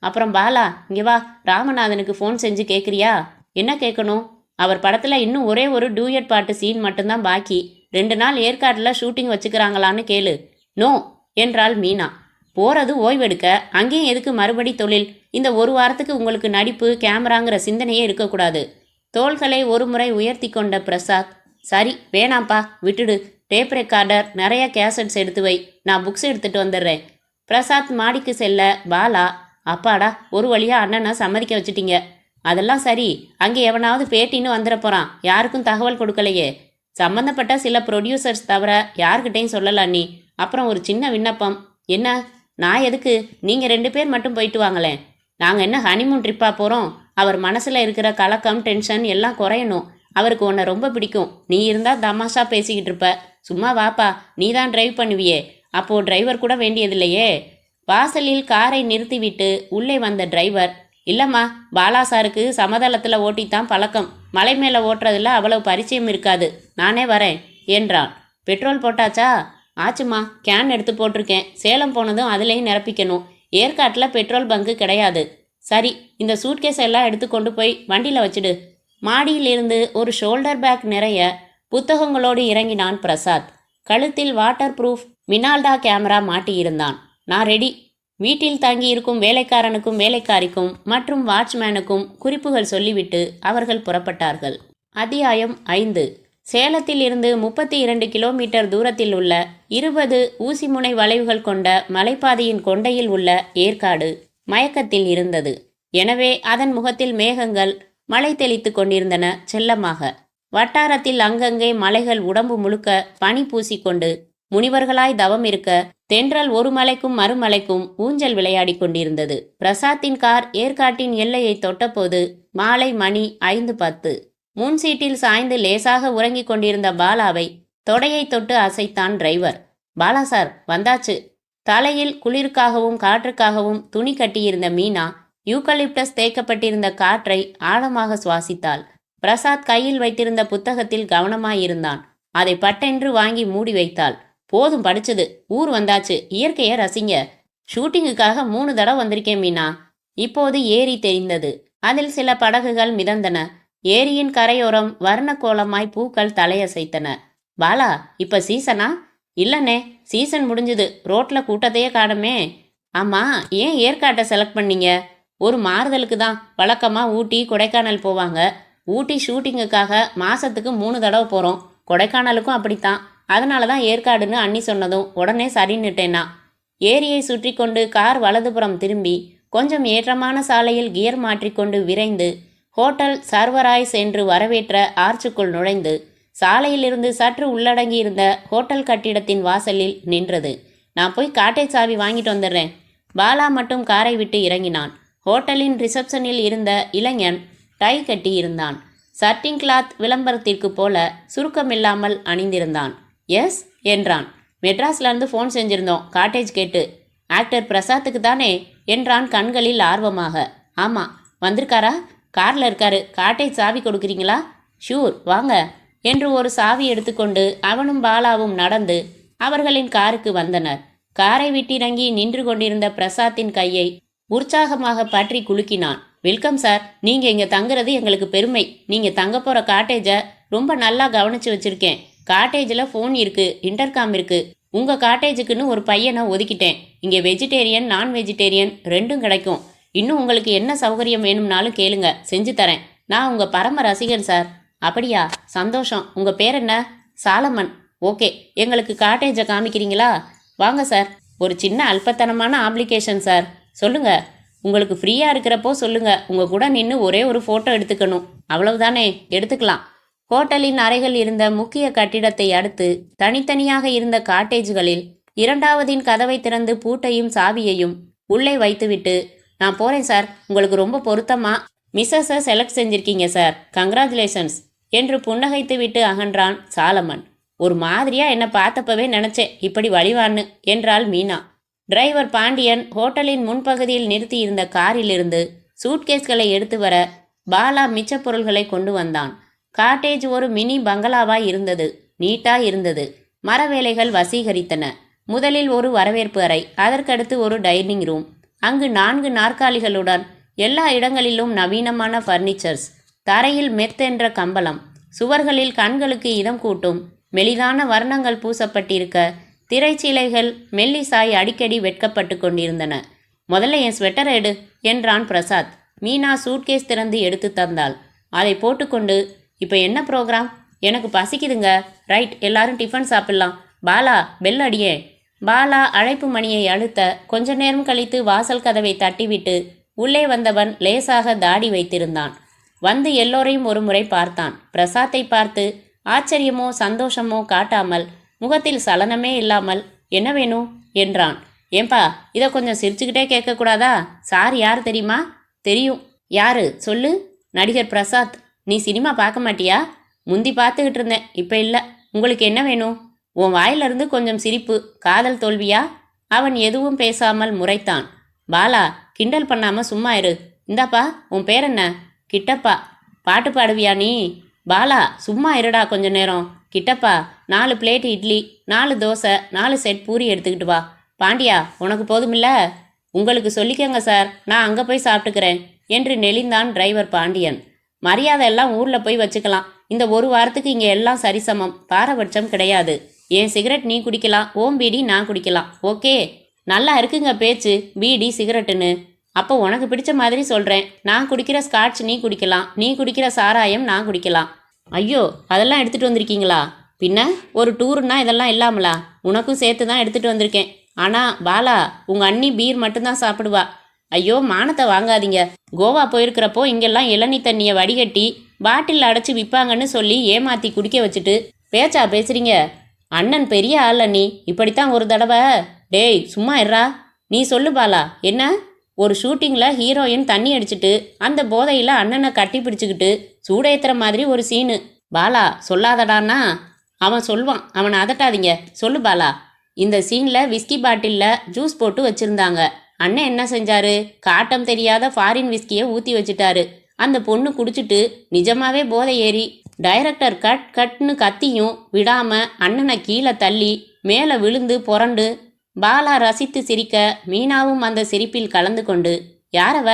அப்புறம் பாலா, இங்கே வா. ராமநாதனுக்கு ஃபோன் செஞ்சு கேட்குறியா? என்ன கேட்கணும்? அவர் படத்தில் இன்னும் ஒரே ஒரு டூயட் பாட்டு சீன் மட்டும்தான் பாக்கி. 2 நாள் ஏற்காட்டில் ஷூட்டிங் வச்சுக்கிறாங்களான்னு கேளு. நோ என்றாள் மீனா. போகிறது ஓய்வெடுக்க, அங்கேயும் எதுக்கு மறுபடி தொழில்? இந்த 1 வாரத்துக்கு உங்களுக்கு நடிப்பு கேமராங்கிற சிந்தனையே இருக்கக்கூடாது. தோள்களை ஒரு முறை உயர்த்தி கொண்ட பிரசாத், சரி வேணாம்ப்பா, விட்டுடு. டேப் ரெக்கார்டர், நிறைய கேசட்ஸ் எடுத்து வை. நான் புக்ஸ் எடுத்துகிட்டு வந்துடுறேன். பிரசாத் மாடிக்கு செல்ல பாலா, அப்பாடா, ஒரு வழியா அண்ணனை சம்மதிக்க வச்சுட்டீங்க. அதெல்லாம் சரி, அங்கே எவனாவது பேட்டின்னு வந்துட போகிறான். யாருக்கும் தகவல் கொடுக்கலையே. சம்மந்தப்பட்ட சில ப்ரொடியூசர்ஸ் தவிர யார்கிட்டையும் சொல்லல நீ. அப்புறம் ஒரு சின்ன விண்ணப்பம். என்ன? நான் எதுக்கு? நீங்கள் 2 பேர் மட்டும் போயிட்டு வாங்களேன். நாங்கள் என்ன ஹனிமூன் ட்ரிப்பாக போகிறோம்? அவர் மனசில் இருக்கிற கலக்கம், டென்ஷன் எல்லாம் குறையணும். அவருக்கு உன்னை ரொம்ப பிடிக்கும். நீ இருந்தால் தமாஷா பேசிக்கிட்டு இருப்ப. சும்மா வாப்பா, நீ தான் டிரைவ் பண்ணுவியே. அப்போது டிரைவர் கூட வேண்டியதில்லையே. வாசலில் காரை நிறுத்திவிட்டு உள்ளே வந்த டிரைவர், இல்லைம்மா, பாலா சாருக்கு சமதளத்தில் ஓட்டித்தான் பழக்கம். மலை மேலே ஓட்டுறதுல அவ்வளவு பரிச்சயம் இருக்காது. நானே வரேன் என்றான். பெட்ரோல் போட்டாச்சா? ஆச்சுமா, கேன் எடுத்து போட்டிருக்கேன். சேலம் போனதும் அதுலேயும் நிரப்பிக்கணும். ஏற்காட்டில் பெட்ரோல் பங்கு கிடையாது. சரி, இந்த சூட்கேஸ் எல்லாம் எடுத்து கொண்டு போய் வண்டியில் வச்சுடு. மாடியிலிருந்து ஒரு ஷோல்டர் பேக் நிறைய புத்தகங்களோடு இறங்கினான் பிரசாத். கழுத்தில் வாட்டர் ப்ரூஃப் மினால்டா கேமரா மாட்டியிருந்தான். நான் ரெடி. வீட்டில் தங்கியிருக்கும் வேலைக்காரனுக்கும் வேலைக்காரிக்கும் மற்றும் வாட்ச்மேனுக்கும் குறிப்புகள் சொல்லிவிட்டு அவர்கள் புறப்பட்டார்கள். அத்தியாயம் 5. சேலத்தில் இருந்து 32 கிலோமீட்டர் தூரத்தில் உள்ள 20 ஊசிமுனை வளைவுகள் கொண்ட மலைப்பாதையின் கொண்டையில் உள்ள ஏற்காடு மயக்கத்தில் இருந்தது. எனவே அதன் முகத்தில் மேகங்கள் மழை தெளித்து கொண்டிருந்தன செல்லமாக. வட்டாரத்தில் அங்கங்கே மலைகள் உடம்பு முழுக்க பனி பூசிக்கொண்டு முனிவர்களாய் தவம் இருக்க தென்றல் ஒரு மலைக்கும் மறுமலைக்கும் ஊஞ்சல் விளையாடி கொண்டிருந்தது. பிரசாத்தின் கார் ஏற்காட்டின் எல்லையை தொட்டபோது மாலை மணி 5:10. முன் சீட்டில் சாய்ந்து லேசாக உறங்கிக் கொண்டிருந்த பாலாவை தொடையை தொட்டு அசைத்தான் டிரைவர். பாலா சார், வந்தாச்சு. தலையில் குளிருக்காகவும் காற்றுக்காகவும் துணி கட்டியிருந்த மீனா யூக்கலிப்டஸ் தேய்க்கப்பட்டிருந்த காற்றை ஆழமாக சுவாசித்தாள். பிரசாத் கையில் வைத்திருந்த புத்தகத்தில் கவனமாயிருந்தான். அதை பட்டென்று வாங்கி மூடி வைத்தாள். போதும் படிச்சது, ஊர் வந்தாச்சு, இயற்கையை ரசிங்க. ஷூட்டிங்குக்காக 3 தடவை வந்திருக்கேன் மீனா. இப்போது ஏரி தெரிந்தது. அதில் சில படகுகள் மிதந்தன. ஏரியின் கரையோரம் வர்ண கோலமாய் பூக்கள் தலையசைத்தன. பாலா, இப்ப சீசனா? இல்லைண்ணே, சீசன் முடிஞ்சுது. ரோட்ல கூட்டத்தையே காணுமே. ஆமா, ஏன் ஏற்காட்டை செலக்ட் பண்ணீங்க? ஒரு மாறுதலுக்கு தான். வழக்கமாக ஊட்டி கொடைக்கானல் போவாங்க. ஊட்டி ஷூட்டிங்குக்காக மாசத்துக்கு 3 தடவை போகிறோம். கொடைக்கானலுக்கும் அப்படித்தான். அதனால தான் ஏற்காடுன்னு அண்ணி சொன்னதும் உடனே சரின்னுட்டேன்னா. ஏரியை சுற்றி கொண்டு கார் வலதுபுறம் திரும்பி கொஞ்சம் ஏற்றமான சாலையில் கியர் மாற்றிக்கொண்டு விரைந்து ஹோட்டல் சர்வராய்ஸ் என்று வரவேற்ற ஆர்ச்சுக்குள் நுழைந்து சாலையிலிருந்து சற்று உள்ளடங்கியிருந்த ஹோட்டல் கட்டிடத்தின் வாசலில் நின்றது. நான் போய் காட்டேஜ் சாவி வாங்கிட்டு வந்துடுறேன். பாலா மட்டும் காரை விட்டு இறங்கினான். ஹோட்டலின் ரிசப்ஷனில் இருந்த இளைஞன் டை கட்டி இருந்தான். சர்ட்டிங் கிளாத் விளம்பரத்திற்கு போல சுருக்கமில்லாமல் அணிந்திருந்தான். எஸ் என்றான். மெட்ராஸ்லேருந்து ஃபோன் செஞ்சிருந்தோம், காட்டேஜ் கேட்டு. ஆக்டர் பிரசாத்துக்கு தானே என்றான் கண்களில் ஆர்வமாக. ஆமாம். வந்திருக்காரா? காரில் இருக்காரு. காட்டேஜ் சாவி கொடுக்குறீங்களா? ஷூர், வாங்க என்று ஒரு சாவி எடுத்துக்கொண்டு அவனும் பாலாவும் நடந்து அவர்களின் காருக்கு வந்தனர். காரை விட்டிறங்கி நின்று கொண்டிருந்த பிரசாத்தின் கையை உற்சாகமாக பற்றி குலுக்கினான். வெல்கம் சார், நீங்க இங்க தங்குறது எங்களுக்கு பெருமை. நீங்க தங்க போற காட்டேஜை ரொம்ப நல்லா கவனிச்சு வச்சிருக்கேன். காட்டேஜில் ஃபோன் இருக்கு, இன்டர்காம் இருக்கு. உங்க காட்டேஜுக்குன்னு ஒரு பையனை ஒதுக்கிட்டேன். இங்கே வெஜிடேரியன் நான் வெஜிடேரியன் ரெண்டும் கிடைக்கும். இன்னும் உங்களுக்கு என்ன சௌகரியம் வேணும்னாலும் கேளுங்க, செஞ்சு தரேன். நான் உங்க பரம ரசிகன் சார். அப்படியா, சந்தோஷம். உங்க பேர் என்ன? சாலமன். ஓகே, எங்களுக்கு காட்டேஜை காமிக்கிறீங்களா? வாங்க சார். ஒரு சின்ன அல்பத்தனமான ஆப்ளிகேஷன் சார். சொல்லுங்க, உங்களுக்கு ஃப்ரீயாக இருக்கிறப்போ சொல்லுங்க. உங்கள் கூட நின்று ஒரே ஒரு ஃபோட்டோ எடுத்துக்கணும், அவ்வளவுதானே? எடுத்துக்கலாம். ஹோட்டலின் அறைகள் இருந்த முக்கிய கட்டிடத்தை அடுத்து தனித்தனியாக இருந்த காட்டேஜ்களில் இரண்டாவதின் கதவை திறந்து பூட்டையும் சாவியையும் உள்ளே வைத்துவிட்டு, நான் போகிறேன் சார், உங்களுக்கு ரொம்ப பொருத்தமாக மிஸ்ஸஸை செலக்ட் செஞ்சிருக்கீங்க சார், கங்க்ராச்சுலேஷன்ஸ் என்று புன்னகைத்து விட்டு அகன்றான் சாலமன். ஒரு மாதிரியா என்னை பார்த்தப்பவே நினச்சேன் இப்படி வழிவான்னு என்றாள் மீனா. டிரைவர் பாண்டியன் ஹோட்டலின் முன்பகுதியில் நிறுத்தியிருந்த காரிலிருந்து சூட்கேஸ்களை எடுத்து வர பாலா மிச்ச பொருள்களை கொண்டு வந்தான். காட்டேஜ் ஒரு மினி பங்களாவாய் இருந்தது. நீட்டா இருந்தது. மரவேலைகள் வசீகரித்தன. முதலில் ஒரு வரவேற்பு அறை, அதற்கடுத்து ஒரு டைனிங் ரூம். அங்கு 4 நாற்காலிகளுடன் எல்லா இடங்களிலும் நவீனமான ஃபர்னிச்சர்ஸ். தரையில் மெத்தென்ற கம்பளம். சுவர்களில் கண்களுக்கு இதம் கூட்டும் மெலிதான வர்ணங்கள் பூசப்பட்டிருக்க திரைச்சீலைகள் மெல்லிசாய் அடிக்கடி வெட்கப்பட்டு கொண்டிருந்தன. முதல்ல என் ஸ்வெட்டர் எடு என்றான் பிரசாத். மீனா சூட்கேஸ் திறந்து எடுத்து தந்தாள். அதை போட்டுக்கொண்டு, இப்போ என்ன ப்ரோக்ராம்? எனக்கு பசிக்குதுங்க. ரைட், எல்லாரும் டிஃபன் சாப்பிட்லாம். பாலா, பெல் அடியே. பாலா அழைப்பு மணியை அழுத்த கொஞ்ச நேரம் கழித்து வாசல் கதவை தட்டிவிட்டு உள்ளே வந்தவன் லேசாக தாடி வைத்திருந்தான். வந்து எல்லோரையும் ஒரு முறை பார்த்தான். பிரசாத்தை பார்த்து ஆச்சரியமோ சந்தோஷமோ காட்டாமல், முகத்தில் சலனமே இல்லாமல், என்ன வேணும் என்றான். ஏன்பா, இதை கொஞ்சம் சிரிச்சுக்கிட்டே கேட்கக்கூடாதா? சார் யார் தெரியுமா? தெரியும். யாரு சொல்லு? நடிகர் பிரசாத். நீ சினிமா பார்க்க மாட்டியா? முந்தி பார்த்துக்கிட்டு இருந்தேன், இப்போ இல்லை. உங்களுக்கு என்ன வேணும்? உன் வாயிலிருந்து கொஞ்சம் சிரிப்பு. காதல் தோல்வியா? அவன் எதுவும் பேசாமல் முறைத்தான். பாலா, கிண்டல் பண்ணாமல் சும்மா இரு. இந்தாப்பா, உன் பேர் என்ன? கிட்டப்பா. பாட்டு பாடுவியா நீ? பாலா, சும்மா இருடா கொஞ்ச நேரம். கிட்டப்பா, 4 பிளேட் இட்லி, 4 தோசை, 4 செட் பூரி எடுத்துக்கிட்டு வா. பாண்டியா, உனக்கு போதுமில்ல? உங்களுக்கு சொல்லிக்கங்க சார், நான் அங்கே போய் சாப்பிட்டுக்கிறேன் என்று நெளிந்தான் டிரைவர் பாண்டியன். மரியாதை எல்லாம் ஊரில் போய் வச்சுக்கலாம். இந்த ஒரு வாரத்துக்கு இங்கே எல்லாம் சரிசமம், பாரபட்சம் கிடையாது. என் சிகரெட் நீ குடிக்கலாம், ஓம் பீடி நான் குடிக்கலாம். ஓகே? நல்லா இருக்குங்க பேச்சு, பீடி சிகரெட்டுன்னு. அப்போ உனக்கு பிடிச்ச மாதிரி சொல்கிறேன். நான் குடிக்கிற ஸ்காட்ச் நீ குடிக்கலாம், நீ குடிக்கிற சாராயம் நான் குடிக்கலாம். ஐயோ, அதெல்லாம் எடுத்துகிட்டு வந்திருக்கீங்களா? பின்ன ஒரு டூருன்னா இதெல்லாம் இல்லாமலா? உனக்கும் சேர்த்து தான் எடுத்துகிட்டு வந்திருக்கேன். ஆனால் பாலா, உங்கள் அண்ணி பீர் மட்டும்தான் சாப்பிடுவா. ஐயோ, மானத்தை வாங்காதீங்க. கோவா போயிருக்கிறப்போ இங்கெல்லாம் இளநீ தண்ணியை வடிகட்டி பாட்டில் அடைச்சி விற்பாங்கன்னு சொல்லி ஏமாற்றி குடிக்க வச்சுட்டு பேச்சா பேசுகிறீங்க? அண்ணன் பெரிய ஆள் அண்ணி, இப்படித்தான் ஒரு தடவை. டேய் சும்மா இருறா. நீ சொல்லு பாலா, என்ன? ஒரு ஷூட்டிங்கில் ஹீரோயின் தண்ணி அடிச்சிட்டு அந்த போதையில் அண்ணனை கட்டி பிடிச்சிக்கிட்டு சூடேத்துற மாதிரி ஒரு சீனு. பாலா, சொல்லாதடான்னா அவன் சொல்வான், அவனை அதட்டாதீங்க. சொல்லு பாலா. இந்த சீனில் விஸ்கி பாட்டிலில் ஜூஸ் போட்டு வச்சுருந்தாங்க. அண்ணன் என்ன செஞ்சாரு? காட்டம் தெரியாத ஃபாரின் விஸ்கியை ஊற்றி வச்சுட்டாரு. அந்த பொண்ணு குடிச்சிட்டு நிஜமாவே போதை ஏறி டைரக்டர் கட் கட்னு கத்தியும் விடாம அண்ணனை கீழே தள்ளி மேலே விழுந்து புரண்டு. பாலா ரசித்து சிரிக்க மீனாவும் அந்த சிரிப்பில் கலந்து கொண்டு, யாரவ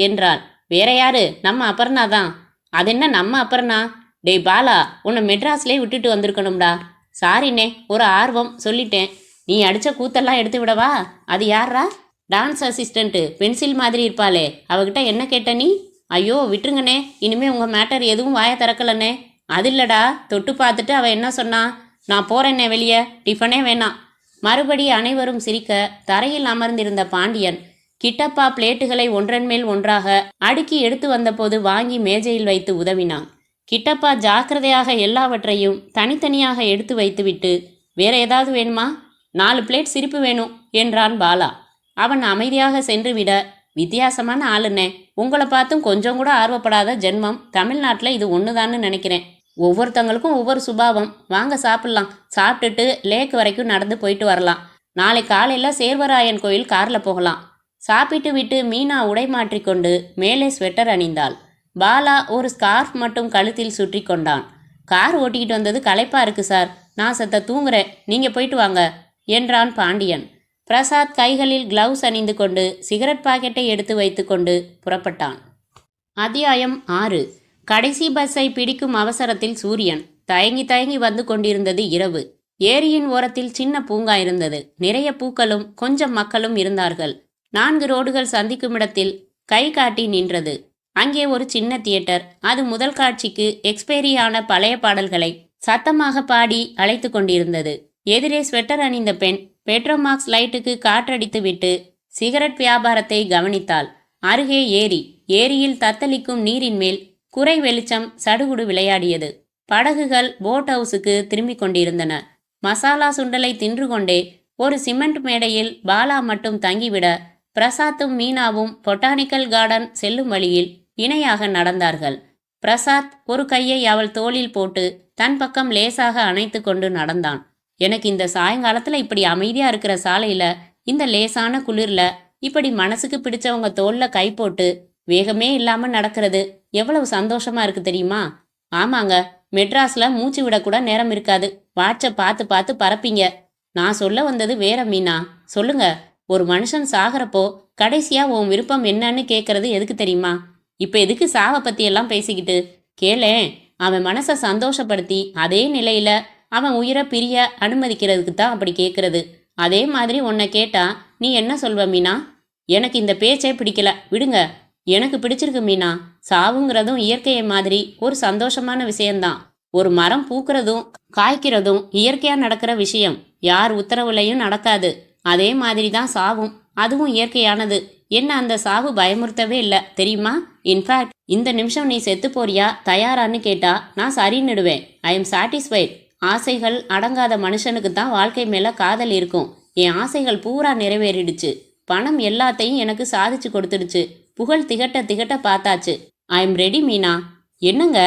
என்றாள். வேற யாரு, நம்ம அபர்ணா தான். அதென்ன நம்ம அபர்ணா? டேய் பாலா, உன்னை மெட்ராஸ்லேயே விட்டுட்டு வந்திருக்கணும்டா. சாரிண்ணே, ஒரு ஆர்வம் சொல்லிட்டேன். நீ அடித்த கூத்தெல்லாம் எடுத்து விடவா? அது யாரா? டான்ஸ் அசிஸ்டண்ட்டு, பென்சில் மாதிரி இருப்பாளே, அவகிட்ட என்ன கேட்ட நீ? ஐயோ விட்டுருங்கண்ணே, இனிமே உங்கள் மேட்டர் எதுவும் வாய திறக்கலண்ணே. அது இல்லடா, தொட்டு பார்த்துட்டு அவள் என்ன சொன்னா? நான் போகிறேன்னே வெளியே, டிஃபனே வேணாம். மறுபடி அனைவரும் சிரிக்க தரையில் அமர்ந்திருந்த பாண்டியன் கிட்டப்பா பிளேட்டுகளை ஒன்றன் மேல் ஒன்றாக அடுக்கி எடுத்து வந்தபோது வாங்கி மேஜையில் வைத்து உதவினான். கிட்டப்பா ஜாக்கிரதையாக எல்லாவற்றையும் தனித்தனியாக எடுத்து வைத்துவிட்டு, வேற ஏதாவது வேணுமா? 4 பிளேட் சிரிப்பு வேணும் என்றான் பாலா. அவன் அமைதியாக சென்று விட, வித்தியாசமான ஆளுண்ணே, உங்களை பார்த்தும் கொஞ்சம் கூட ஆர்வப்படாத ஜென்மம் தமிழ்நாட்டில் இது ஒன்றுதான்னு நினைக்கிறேன். ஒவ்வொருத்தங்களுக்கும் ஒவ்வொரு சுபாவம். வாங்க சாப்பிட்லாம். சாப்பிட்டுட்டு லேக் வரைக்கும் நடந்து போயிட்டு வரலாம். நாளை காலையில் சேர்வராயன் கோயில் காரில் போகலாம். சாப்பிட்டு விட்டு மீனா உடை மாற்றிக்கொண்டு மேலே ஸ்வெட்டர் அணிந்தாள். பாலா ஒரு ஸ்கார்ஃப் மட்டும் கழுத்தில் சுற்றி கொண்டான். கார் ஓட்டிக்கிட்டு வந்தது களைப்பா இருக்கு சார், நான் செத்த தூங்குறேன், நீங்க போயிட்டு வாங்க என்றான் பாண்டியன். பிரசாத் கைகளில் கிளவுஸ் அணிந்து கொண்டு சிகரெட் பாக்கெட்டை எடுத்து வைத்துக்கொண்டு புறப்பட்டான். அத்தியாயம் 6. கடைசி பஸ்ஸை பிடிக்கும் அவசரத்தில் சூரியன். தயங்கி தயங்கி வந்து கொண்டிருந்தது இரவு. ஏரியின் ஓரத்தில் சின்ன பூங்கா இருந்தது. நிறைய பூக்களும் கொஞ்சம் மக்களும் இருந்தார்கள். 4 ரோடுகள் சந்திக்கும் இடத்தில் கை காட்டி நின்றது. அங்கே ஒரு சின்ன தியேட்டர். அது முதல் காட்சிக்கு எக்ஸ்பைரியான பழைய பாடல்களை சத்தமாக பாடி அழைத்து கொண்டிருந்தது. எதிரே ஸ்வெட்டர் அணிந்த பெண் பெட்ரோமாக்ஸ் லைட்டுக்கு காற்றடித்து விட்டு சிகரெட் வியாபாரத்தை கவனித்தாள். அருகே ஏரி. ஏரியில் தத்தளிக்கும் நீரின் மேல் குறை வெளிச்சம் சடுகுடு விளையாடியது. படகுகள் போட் ஹவுஸுக்கு திரும்பிக் கொண்டிருந்தன. மசாலா சுண்டலை தின்று கொண்டே ஒரு சிமெண்ட் மேடையில் பாலா மட்டும் தங்கிவிட பிரசாத்தும் மீனாவும் பொட்டானிக்கல் கார்டன் செல்லும் வழியில் இணையாக நடந்தார்கள். பிரசாத் ஒரு கையை அவள் தோளில் போட்டு தன் பக்கம் லேசாக அணைத்து கொண்டு நடந்தான். எனக்கு இந்த சாயங்காலத்துல இப்படி அமைதியா இருக்கிற சாலையில இந்த லேசான குளிர்ல இப்படி மனசுக்கு பிடிச்சவங்க தோல்ல கை போட்டு வேகமே இல்லாம நடக்கிறது எவ்வளவு சந்தோஷமா இருக்கு தெரியுமா? ஆமாங்க, மெட்ராஸ்ல மூச்சு விடக்கூட நேரம் இருக்காது. வாட்சை பார்த்து பார்த்து பறப்பீங்க. நான் சொல்ல வந்தது வேற மீனா. சொல்லுங்க, ஒரு மனுஷன் சாகிறப்போ கடைசியா உன் விருப்பம் என்னன்னு கேட்கறது எதுக்கு தெரியுமா? இப்ப எதுக்கு சாவை பத்தி எல்லாம் பேசிக்கிட்டு? கேளேன், அவன் மனசை சந்தோஷப்படுத்தி அதே நிலையில அவன் உயிரை பிரிய அனுமதிக்கிறதுக்கு தான் அப்படி கேட்கறது. அதே மாதிரி உன்னை கேட்டா நீ என்ன சொல்வ மீனா? எனக்கு இந்த பேச்சே பிடிக்கல, விடுங்க. எனக்கு பிடிச்சிருக்கு மீனா. சாவுங்கிறதும் இயற்கையை மாதிரி ஒரு சந்தோஷமான விஷயம்தான். ஒரு மரம் பூக்கிறதும் காய்க்கிறதும் இயற்கையா நடக்கிற விஷயம். யார் உத்தரவுலையும் நடக்காது. அதே மாதிரி தான் சாவும். அதுவும் இயற்கையானது. என்ன அந்த சாவு பயமுறுத்தவே இல்லை தெரியுமா? இன்ஃபேக்ட் இந்த நிமிஷம் நீ செத்து போறியா தயாரான்னு கேட்டா நான் சரின்னுடுவேன். I am satisfied. ஆசைகள் அடங்காத மனுஷனுக்கு தான் வாழ்க்கை மேல காதல் இருக்கும். என் ஆசைகள் பூரா நிறைவேறிடுச்சு. பணம் எல்லாத்தையும் எனக்கு சாதிச்சு கொடுத்துடுச்சு. புகழ் திகட்ட திகட்ட பார்த்தாச்சு. I am ready Meena. என்னங்க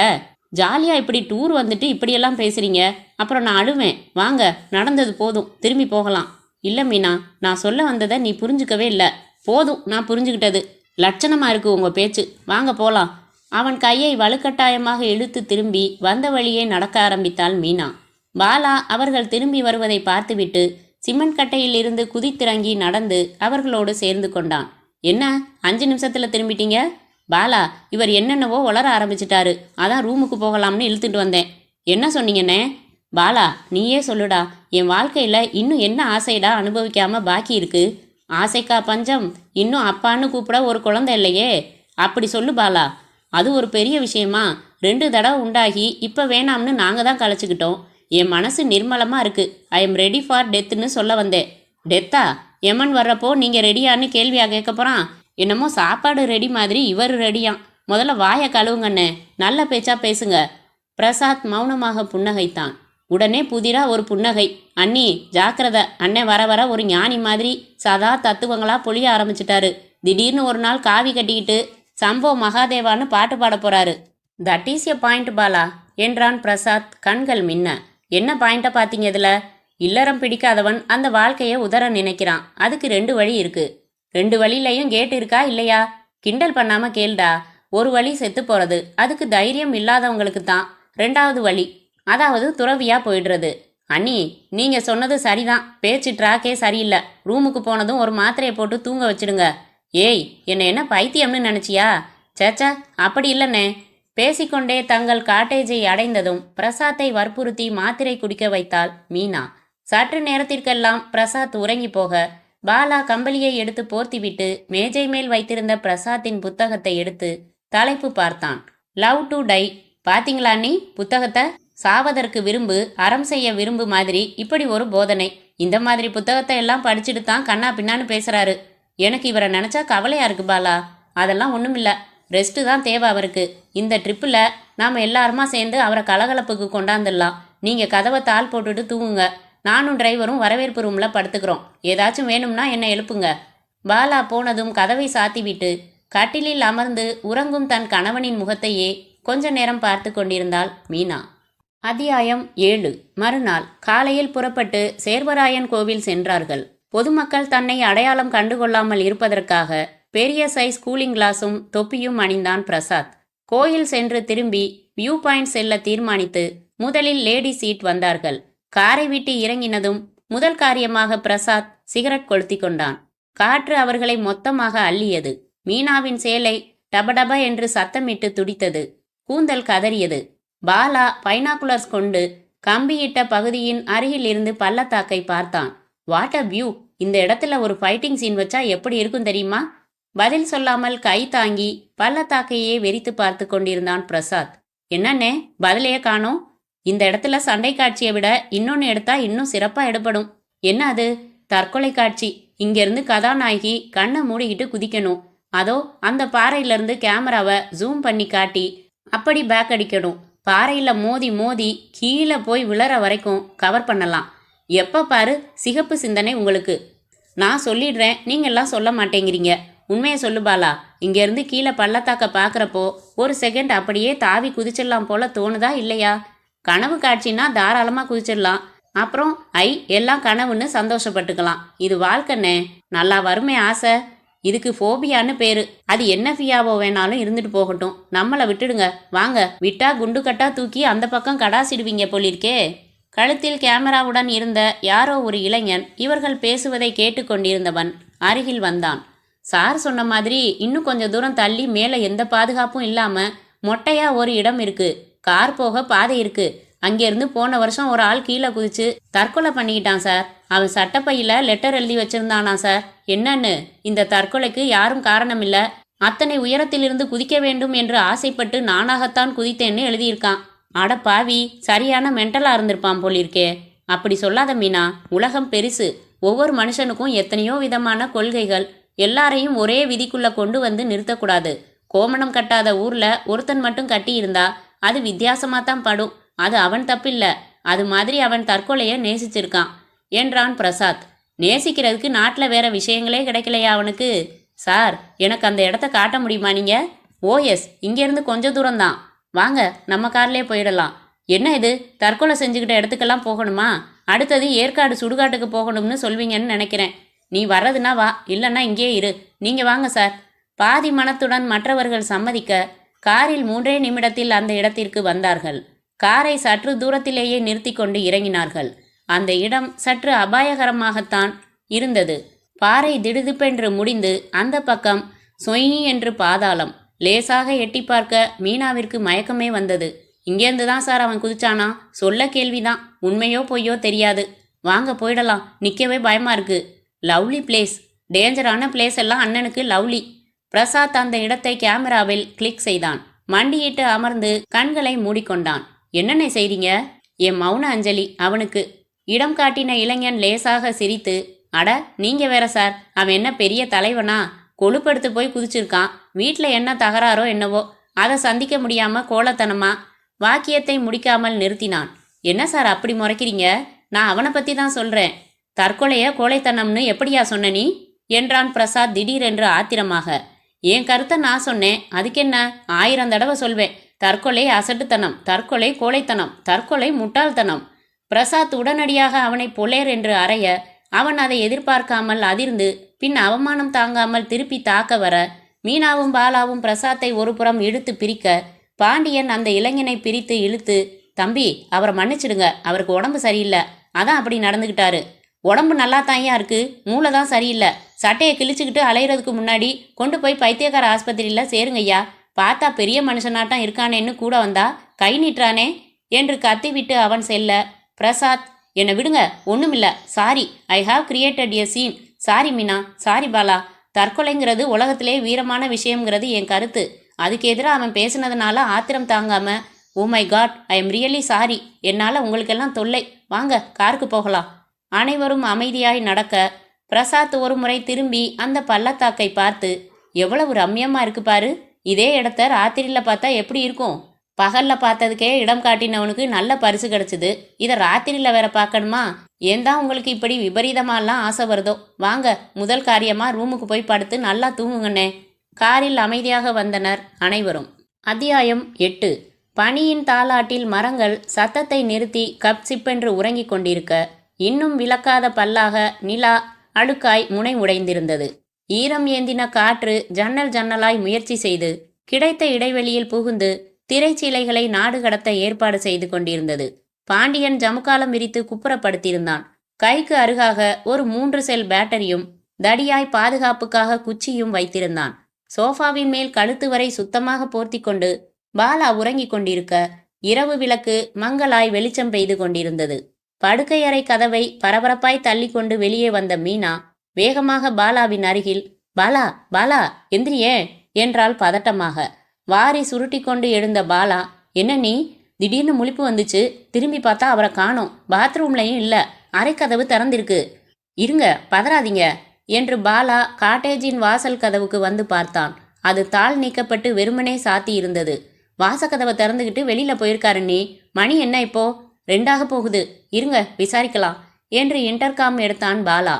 ஜாலியா இப்படி டூர் வந்துட்டு இப்படியெல்லாம் பேசுறீங்க? அப்புறம் நான் அழுவேன். வாங்க, நடந்தது போதும், திரும்பி போகலாம். இல்ல மீனா, நான் சொல்ல வந்ததை நீ புரிஞ்சுக்கவே இல்லை. போதும், நான் புரிஞ்சுக்கிட்டது. லட்சணமா இருக்கு உங்க பேச்சு. வாங்க போலாம். அவன் கையை வலுக்கட்டாயமாக இழுத்து திரும்பி வந்த வழியே நடக்க ஆரம்பித்தாள் மீனா. பாலா அவர்கள் திரும்பி வருவதை பார்த்துவிட்டு சிமெண்ட் கட்டையில் இருந்து குதித்திறங்கி நடந்து அவர்களோடு சேர்ந்து கொண்டான். என்ன 5 நிமிஷத்துல திரும்பிட்டீங்க? பாலா, இவர் என்னென்னவோ வளர ஆரம்பிச்சிட்டாரு. அதான் ரூமுக்கு போகலாம்னு இழுத்துட்டு வந்தேன். என்ன சொன்னீங்கண்ணே? பாலா, நீயே சொல்லுடா. என் வாழ்க்கையில இன்னும் என்ன ஆசைடா அனுபவிக்காம பாக்கி இருக்கு? ஆசைக்கா பஞ்சம்? இன்னும் அப்பான்னு கூப்பிட ஒரு குழந்தை இல்லையே. அப்படி சொல்லு பாலா. அது ஒரு பெரிய விஷயமா? 2 தடவை உண்டாகி இப்ப வேணாம்னு நாங்க தான் கழிச்சுக்கிட்டோம். என் மனசு நிர்மலமா இருக்கு. ஐ எம் ரெடி ஃபார் டெத்துன்னு சொல்ல வந்தேன். டெத்தா? எமன் வர்றப்போ நீங்க ரெடியான்னு கேள்வியா கேட்க போறான். என்னமோ சாப்பாடு ரெடி மாதிரி இவர் ரெடியாம். முதல்ல வாயை கழுவுங்கண்ணே. நல்ல பேச்சா பேசுங்க. பிரசாத் மௌனமாக புன்னகைத்தான். உடனே புதிரா ஒரு புன்னகை. அண்ணி ஜாக்கிரத, அண்ணே வர வர ஒரு ஞானி மாதிரி சதா தத்துவங்களா பொழிய ஆரம்பிச்சிட்டாரு. திடீர்னு ஒரு நாள் காவி கட்டிக்கிட்டு சம்போ மகாதேவான்னு பாட்டு பாட போறாரு. That is a point Bala என்றான் பிரசாத் கண்கள் மின்ன. என்ன பாயிண்ட்டை பார்த்தீங்க இதுல? இல்லறம் பிடிக்காதவன் அந்த வாழ்க்கையை உதற நினைக்கிறான். அதுக்கு 2 வழி இருக்கு. 2 வழியிலையும் கேட் இருக்கா இல்லையா? கிண்டல் பண்ணாம கேள்டா. ஒரு வழி செத்து போறது. அதுக்கு தைரியம் இல்லாதவங்களுக்கு தான் 2வது வழி. அதாவது துறவியா போயிடுறது. அண்ணி, நீங்க சொன்னது சரிதான். பேச்சு ட்ராக்கே சரியில்லை. ரூமுக்கு போனதும் ஒரு மாத்திரையை போட்டு தூங்க வச்சிடுங்க. ஏய், என்ன பைத்தியம்னு நினைச்சியா? சேச்சா, அப்படி இல்லைண்ணே. பேசிக்கொண்டே தங்கள் காட்டேஜை அடைந்ததும் பிரசாத்தை வற்புறுத்தி மாத்திரை குடிக்க வைத்தாள் மீனா. சற்று நேரத்திற்கெல்லாம் பிரசாத் உறங்கி போக பாலா கம்பளியை எடுத்து போர்த்திவிட்டு மேஜை மேல் வைத்திருந்த பிரசாத்தின் புத்தகத்தை எடுத்து தலைப்பு பார்த்தான். Love to tie. பாத்தீங்களா நீ புத்தகத்தை? சாவதற்கு விரும்பு, அறம் செய்ய விரும்பு மாதிரி இப்படி ஒரு போதனை. இந்த மாதிரி புத்தகத்தை எல்லாம் படிச்சுட்டு தான் கண்ணா பின்னான்னு பேசுறாரு. எனக்கு இவரை நினைச்சா கவலையா இருக்கு பாலா. அதெல்லாம் ஒண்ணுமில்ல. ரெஸ்ட்டு தான் தேவை அவருக்கு. இந்த ட்ரிப்பில் நாம் எல்லாருமா சேர்ந்து அவரை கலகலப்புக்கு கொண்டாந்துடலாம். நீங்கள் கதவை தாள் போட்டுட்டு தூங்குங்க. நானும் டிரைவரும் வரவேற்பு ரூமில் படுத்துக்கிறோம். ஏதாச்சும் வேணும்னா என்னை எழுப்புங்க. பாலா போனதும் கதவை சாத்திவிட்டு கட்டிலில் அமர்ந்து உறங்கும் தன் கணவனின் முகத்தையே கொஞ்ச நேரம் பார்த்து கொண்டிருந்தாள் மீனா. அத்தியாயம் 7. மறுநாள் காலையில் புறப்பட்டு சேர்வராயன் கோவில் சென்றார்கள். பொதுமக்கள் தன்னை அடையாளம் கண்டுகொள்ளாமல் இருப்பதற்காக பெரிய சைஸ் கூலிங் கிளாஸும் தொப்பியும் அணிந்தான் பிரசாத். கோயில் சென்று திரும்பி வியூ பாயிண்ட் செல்ல தீர்மானித்து முதலில் லேடி சீட் வந்தார்கள். காரை விட்டு இறங்கினதும் முதல் காரியமாக பிரசாத் சிகரெட் கொளுத்தி கொண்டான். காற்று அவர்களை மொத்தமாக அள்ளியது. மீனாவின் சேலை டபடப என்று சத்தமிட்டு துடித்தது. கூந்தல் கதறியது. பாலா பைனாகுலர்ஸ் கொண்டு கம்பியிட்ட பகுதியின் அருகில் இருந்து பள்ளத்தாக்கை பார்த்தான். What a view! இந்த இடத்துல ஒரு ஃபைட்டிங் சீன் வச்சா எப்படி இருக்கும் தெரியுமா? பதில் சொல்லாமல் கை தாங்கி பள்ளத்தாக்கையே வெறித்து பார்த்து கொண்டிருந்தான் பிரசாத். என்னண்ணே பதிலையே காணோம்? இந்த இடத்துல சண்டை காட்சியை விட இன்னொன்னு எடுத்தா இன்னும் சிறப்பா எடுப்படும். என்ன அது? தற்கொலை காட்சி. இங்கிருந்து கதாநாயகி கண்ணை மூடிக்கிட்டு குதிக்கணும். அதோ அந்த பாறையிலிருந்து கேமராவை ஜூம் பண்ணி காட்டி அப்படி பேக் அடிக்கணும். பாறையில மோதி மோதி கீழே போய் விழற வரைக்கும் கவர் பண்ணலாம். எப்ப பாரு சிகப்பு சிந்தனை உங்களுக்கு. நான் சொல்லிடுறேன், நீங்கெல்லாம் சொல்ல மாட்டேங்கிறீங்க. உண்மையை சொல்லு பாலா. இங்கேருந்து கீழே பள்ளத்தாக்க பார்க்குறப்போ ஒரு செகண்ட் அப்படியே தாவி குதிச்சிடலாம் போல தோணுதா இல்லையா? கனவு காட்சின்னா தாராளமாக குதிச்சிடலாம். அப்புறம் எல்லாம் கனவுன்னு சந்தோஷப்பட்டுக்கலாம். இது வாழ்க்கைண்ணே. நல்லா வருமே ஆசை. இதுக்கு ஃபோபியான்னு பேரு. அது என்ன ஃபியாவோ வேணாலும் இருந்துட்டு போகட்டும். நம்மளை விட்டுடுங்க. வாங்க. விட்டா குண்டு கட்டா தூக்கி அந்த பக்கம் கடாசிடுவீங்க போலிருக்கே. கழுத்தில் கேமராவுடன் இருந்த யாரோ ஒரு இளைஞன் இவர்கள் பேசுவதை கேட்டுக்கொண்டிருந்தவன் அருகில் வந்தான். சார் சொன்ன மாதிரி இன்னும் கொஞ்சம் தூரம் தள்ளி மேலே எந்த பாதுகாப்பும் இல்லாம மொட்டையா ஒரு இடம் இருக்கு. கார் போக பாதை இருக்கு. அங்கேருந்து போன வருஷம் ஒரு ஆள் கீழே குதிச்சு தற்கொலை பண்ணிக்கிட்டான் சார். அவன் சட்டப்பையில லெட்டர் எழுதி வச்சிருந்தானா சார். என்னன்னு? இந்த தற்கொலைக்கு யாரும் காரணம் இல்ல. அத்தனை உயரத்திலிருந்து குதிக்க வேண்டும் என்று ஆசைப்பட்டு நானாகத்தான் குதித்தேன்னு எழுதியிருக்கான். அட பாவி, சரியான மென்டலா இருந்திருப்பான் போலிருக்கே. அப்படி சொல்லாத மீனா. உலகம் பெருசு. ஒவ்வொரு மனுஷனுக்கும் எத்தனையோ விதமான கொள்கைகள். எல்லாரையும் ஒரே விதிக்குள்ள கொண்டு வந்து நிறுத்தக்கூடாது. கோமணம் கட்டாத ஊர்ல ஒருத்தன் மட்டும் கட்டி இருந்தா அது வித்தியாசமா தான் படும். அது அவன் தப்பில்ல. அது மாதிரி அவன் தற்கொலைய நேசிச்சிருக்கான் என்றான் பிரசாத். நேசிக்கிறதுக்கு நாட்டில் வேற விஷயங்களே கிடைக்கலையா அவனுக்கு? சார், எனக்கு அந்த இடத்த காட்ட முடியுமா நீங்க? ஓஎஸ், இங்கேருந்து கொஞ்சம் தூரம்தான். வாங்க, நம்ம கார்லேயே போயிடலாம். என்ன இது, தற்கொலை செஞ்சுக்கிட்ட இடத்துக்கெல்லாம் போகணுமா? அடுத்தது ஏற்காடு சுடுகாட்டுக்கு போகணும்னு சொல்வீங்கன்னு நினைக்கிறேன். நீ வர்றதுனா வா, இல்லைன்னா இங்கே இரு. நீங்கள் வாங்க சார். பாதி மனத்துடன் மற்றவர்கள் சம்மதிக்க காரில் 3 நிமிடத்தில் அந்த இடத்திற்கு வந்தார்கள். காரை சற்று தூரத்திலேயே நிறுத்தி கொண்டு இறங்கினார்கள். அந்த இடம் சற்று அபாயகரமாகத்தான் இருந்தது. பாறை திடுதிப்பென்று முடிந்து அந்த பக்கம் சொய் என்று பாதாளம். லேசாக எட்டி பார்க்க மீனாவிற்கு மயக்கமே வந்தது. இங்கேருந்து தான் சார் அவன் குதிச்சானா? சொல்ல கேள்விதான். உண்மையோ பொய்யோ தெரியாது. வாங்க போயிடலாம். நிற்கவே பயமா இருக்கு. Lovely place. டேஞ்சரான பிளேஸ் எல்லாம் அண்ணனுக்கு லவ்லி. பிரசாத் அந்த இடத்தை கேமராவில் கிளிக் செய்தான். மண்டியிட்டு அமர்ந்து கண்களை மூடிக்கொண்டான். என்னென்ன செய்றீங்க? என் மௌன அஞ்சலி அவனுக்கு. இடம் காட்டின இளைஞன் லேசாக சிரித்து, அட நீங்க வேற சார், அவன் என்ன பெரிய தலைவனா? கொழுப்படுத்து போய் குதிச்சிருக்கான். வீட்டில் என்ன தகராறோ என்னவோ, அதை சந்திக்க முடியாம கோலத்தனமா வாக்கியத்தை முடிக்காமல் நிறுத்தினான். என்ன சார் அப்படி முறைக்கிறீங்க? நான் அவனை பத்தி தான் சொல்றேன். தற்கொலைய கோழைத்தனம்னு எப்படியா சொன்ன நீ? என்றான் பிரசாத் திடீரென்று ஆத்திரமாக. என் கருத்தை நான் சொன்னேன். அதுக்கென்ன? 1000 தடவை சொல்வேன். தற்கொலை அசட்டுத்தனம், தற்கொலை கோழைத்தனம், தற்கொலை முட்டாள்தனம். பிரசாத் உடனடியாக அவனை பொலேர் என்று அறைய அவன் அதை எதிர்பார்க்காமல் அதிர்ந்து பின் அவமானம் தாங்காமல் திருப்பி தாக்க வர மீனாவும் பாலாவும் பிரசாத்தை ஒரு புறம் இழுத்து பிரிக்க பாண்டியன் அந்த இளைஞனை பிரித்து இழுத்து, தம்பி அவரை மன்னிச்சிடுங்க, அவருக்கு உடம்பு சரியில்லை, அதான் அப்படி நடந்துக்கிட்டாரு. உடம்பு நல்லா தாயா இருக்கு, மூளை தான் சரியில்லை. சட்டையை கிழிச்சுக்கிட்டு அலையிறதுக்கு முன்னாடி கொண்டு போய் பைத்தியக்கார ஆஸ்பத்திரியில் சேருங்கய்யா. பார்த்தா பெரிய மனுஷனாட்டம் இருக்கானேன்னு கூட வந்தா கை நீட்டுறானே என்று கத்திவிட்டு அவன் செல்ல, பிரசாத் என்னை விடுங்க, ஒன்றுமில்ல, sorry, I have created a scene. Sorry Meena, sorry Bala. தற்கொலைங்கிறது உலகத்திலே வீரமான விஷயங்கிறது என் கருத்து. அதுக்கு எதிராக அவன் பேசுனதுனால ஆத்திரம் தாங்காம, oh my god, I am really sorry. என்னால் உங்களுக்கெல்லாம் தொல்லை. வாங்க காருக்கு போகலாம். அனைவரும் அமைதியாய் நடக்க பிரசாத் ஒரு முறை திரும்பி அந்த பள்ளத்தாக்கை பார்த்து, எவ்வளவு ரம்யமா இருக்கு பாரு. இதே இடத்த ராத்திரியில் பார்த்தா எப்படி இருக்கும்? பகல்ல பார்த்ததுக்கே இடம் காட்டினவனுக்கு நல்ல பரிசு கிடைச்சிது. இதை ராத்திரியில் வேற பார்க்கணுமா? ஏன் தான் உங்களுக்கு இப்படி விபரீதமாலாம் ஆசை வருதோ? வாங்க, முதல் காரியமா ரூமுக்கு போய் படுத்து நல்லா தூங்குங்கண்ணே. காரில் அமைதியாக வந்தனர் அனைவரும். அத்தியாயம் 8. பனியின் தாலாட்டில் மரங்கள் சத்தத்தை நிறுத்தி கப் சிப்பென்று உறங்கிக் கொண்டிருக்க இன்னும் விளக்காத பல்லாக நிலா அழுக்காய் முனை உடைந்திருந்தது. ஈரம் ஏந்தின காற்று ஜன்னல் ஜன்னலாய் முயற்சி செய்து கிடைத்த இடைவெளியில் புகுந்து திரைச்சீலைகளை நாடு கடத்த ஏற்பாடு செய்து கொண்டிருந்தது. பாண்டியன் ஜமுக்காலம் விரித்து குப்புறப்படுத்தியிருந்தான். கைக்கு அருகாக ஒரு 3 செல் பேட்டரியும் தடியாய் பாதுகாப்புக்காக குச்சியும் வைத்திருந்தான். சோஃபாவின் மேல் கழுத்து வரை சுத்தமாக போர்த்தி கொண்டு பாலா உறங்கிக் கொண்டிருக்க இரவு விளக்கு மங்கலாய் வெளிச்சம் பெய்து கொண்டிருந்தது. படுக்கையறை கதவை பரபரப்பாய் தள்ளி கொண்டு வெளியே வந்த மீனா வேகமாக பாலாவின் அருகில், பாலா பாலா எந்திரியே என்றாள் பதட்டமாக. வாரி சுருட்டி கொண்டு எழுந்த பாலா, என்ன நீ? திடீர்னு முழிப்பு வந்துச்சு. திரும்பி பார்த்தா அவரை காணோம். பாத்ரூம்லையும் இல்ல. அறைக்கதவு திறந்திருக்கு. இருங்க, பதறாதீங்க என்று பாலா காட்டேஜின் வாசல் கதவுக்கு வந்து பார்த்தான். அது தாள் நீக்கப்பட்டு வெறுமனே சாத்தி இருந்தது. வாசக்கதவை திறந்துக்கிட்டு வெளியில போயிருக்காரு நீ. மணி என்ன இப்போ? 2 போகுது. இருங்க விசாரிக்கலாம் என்று இன்டர்காம் எடுத்தான் பாலா.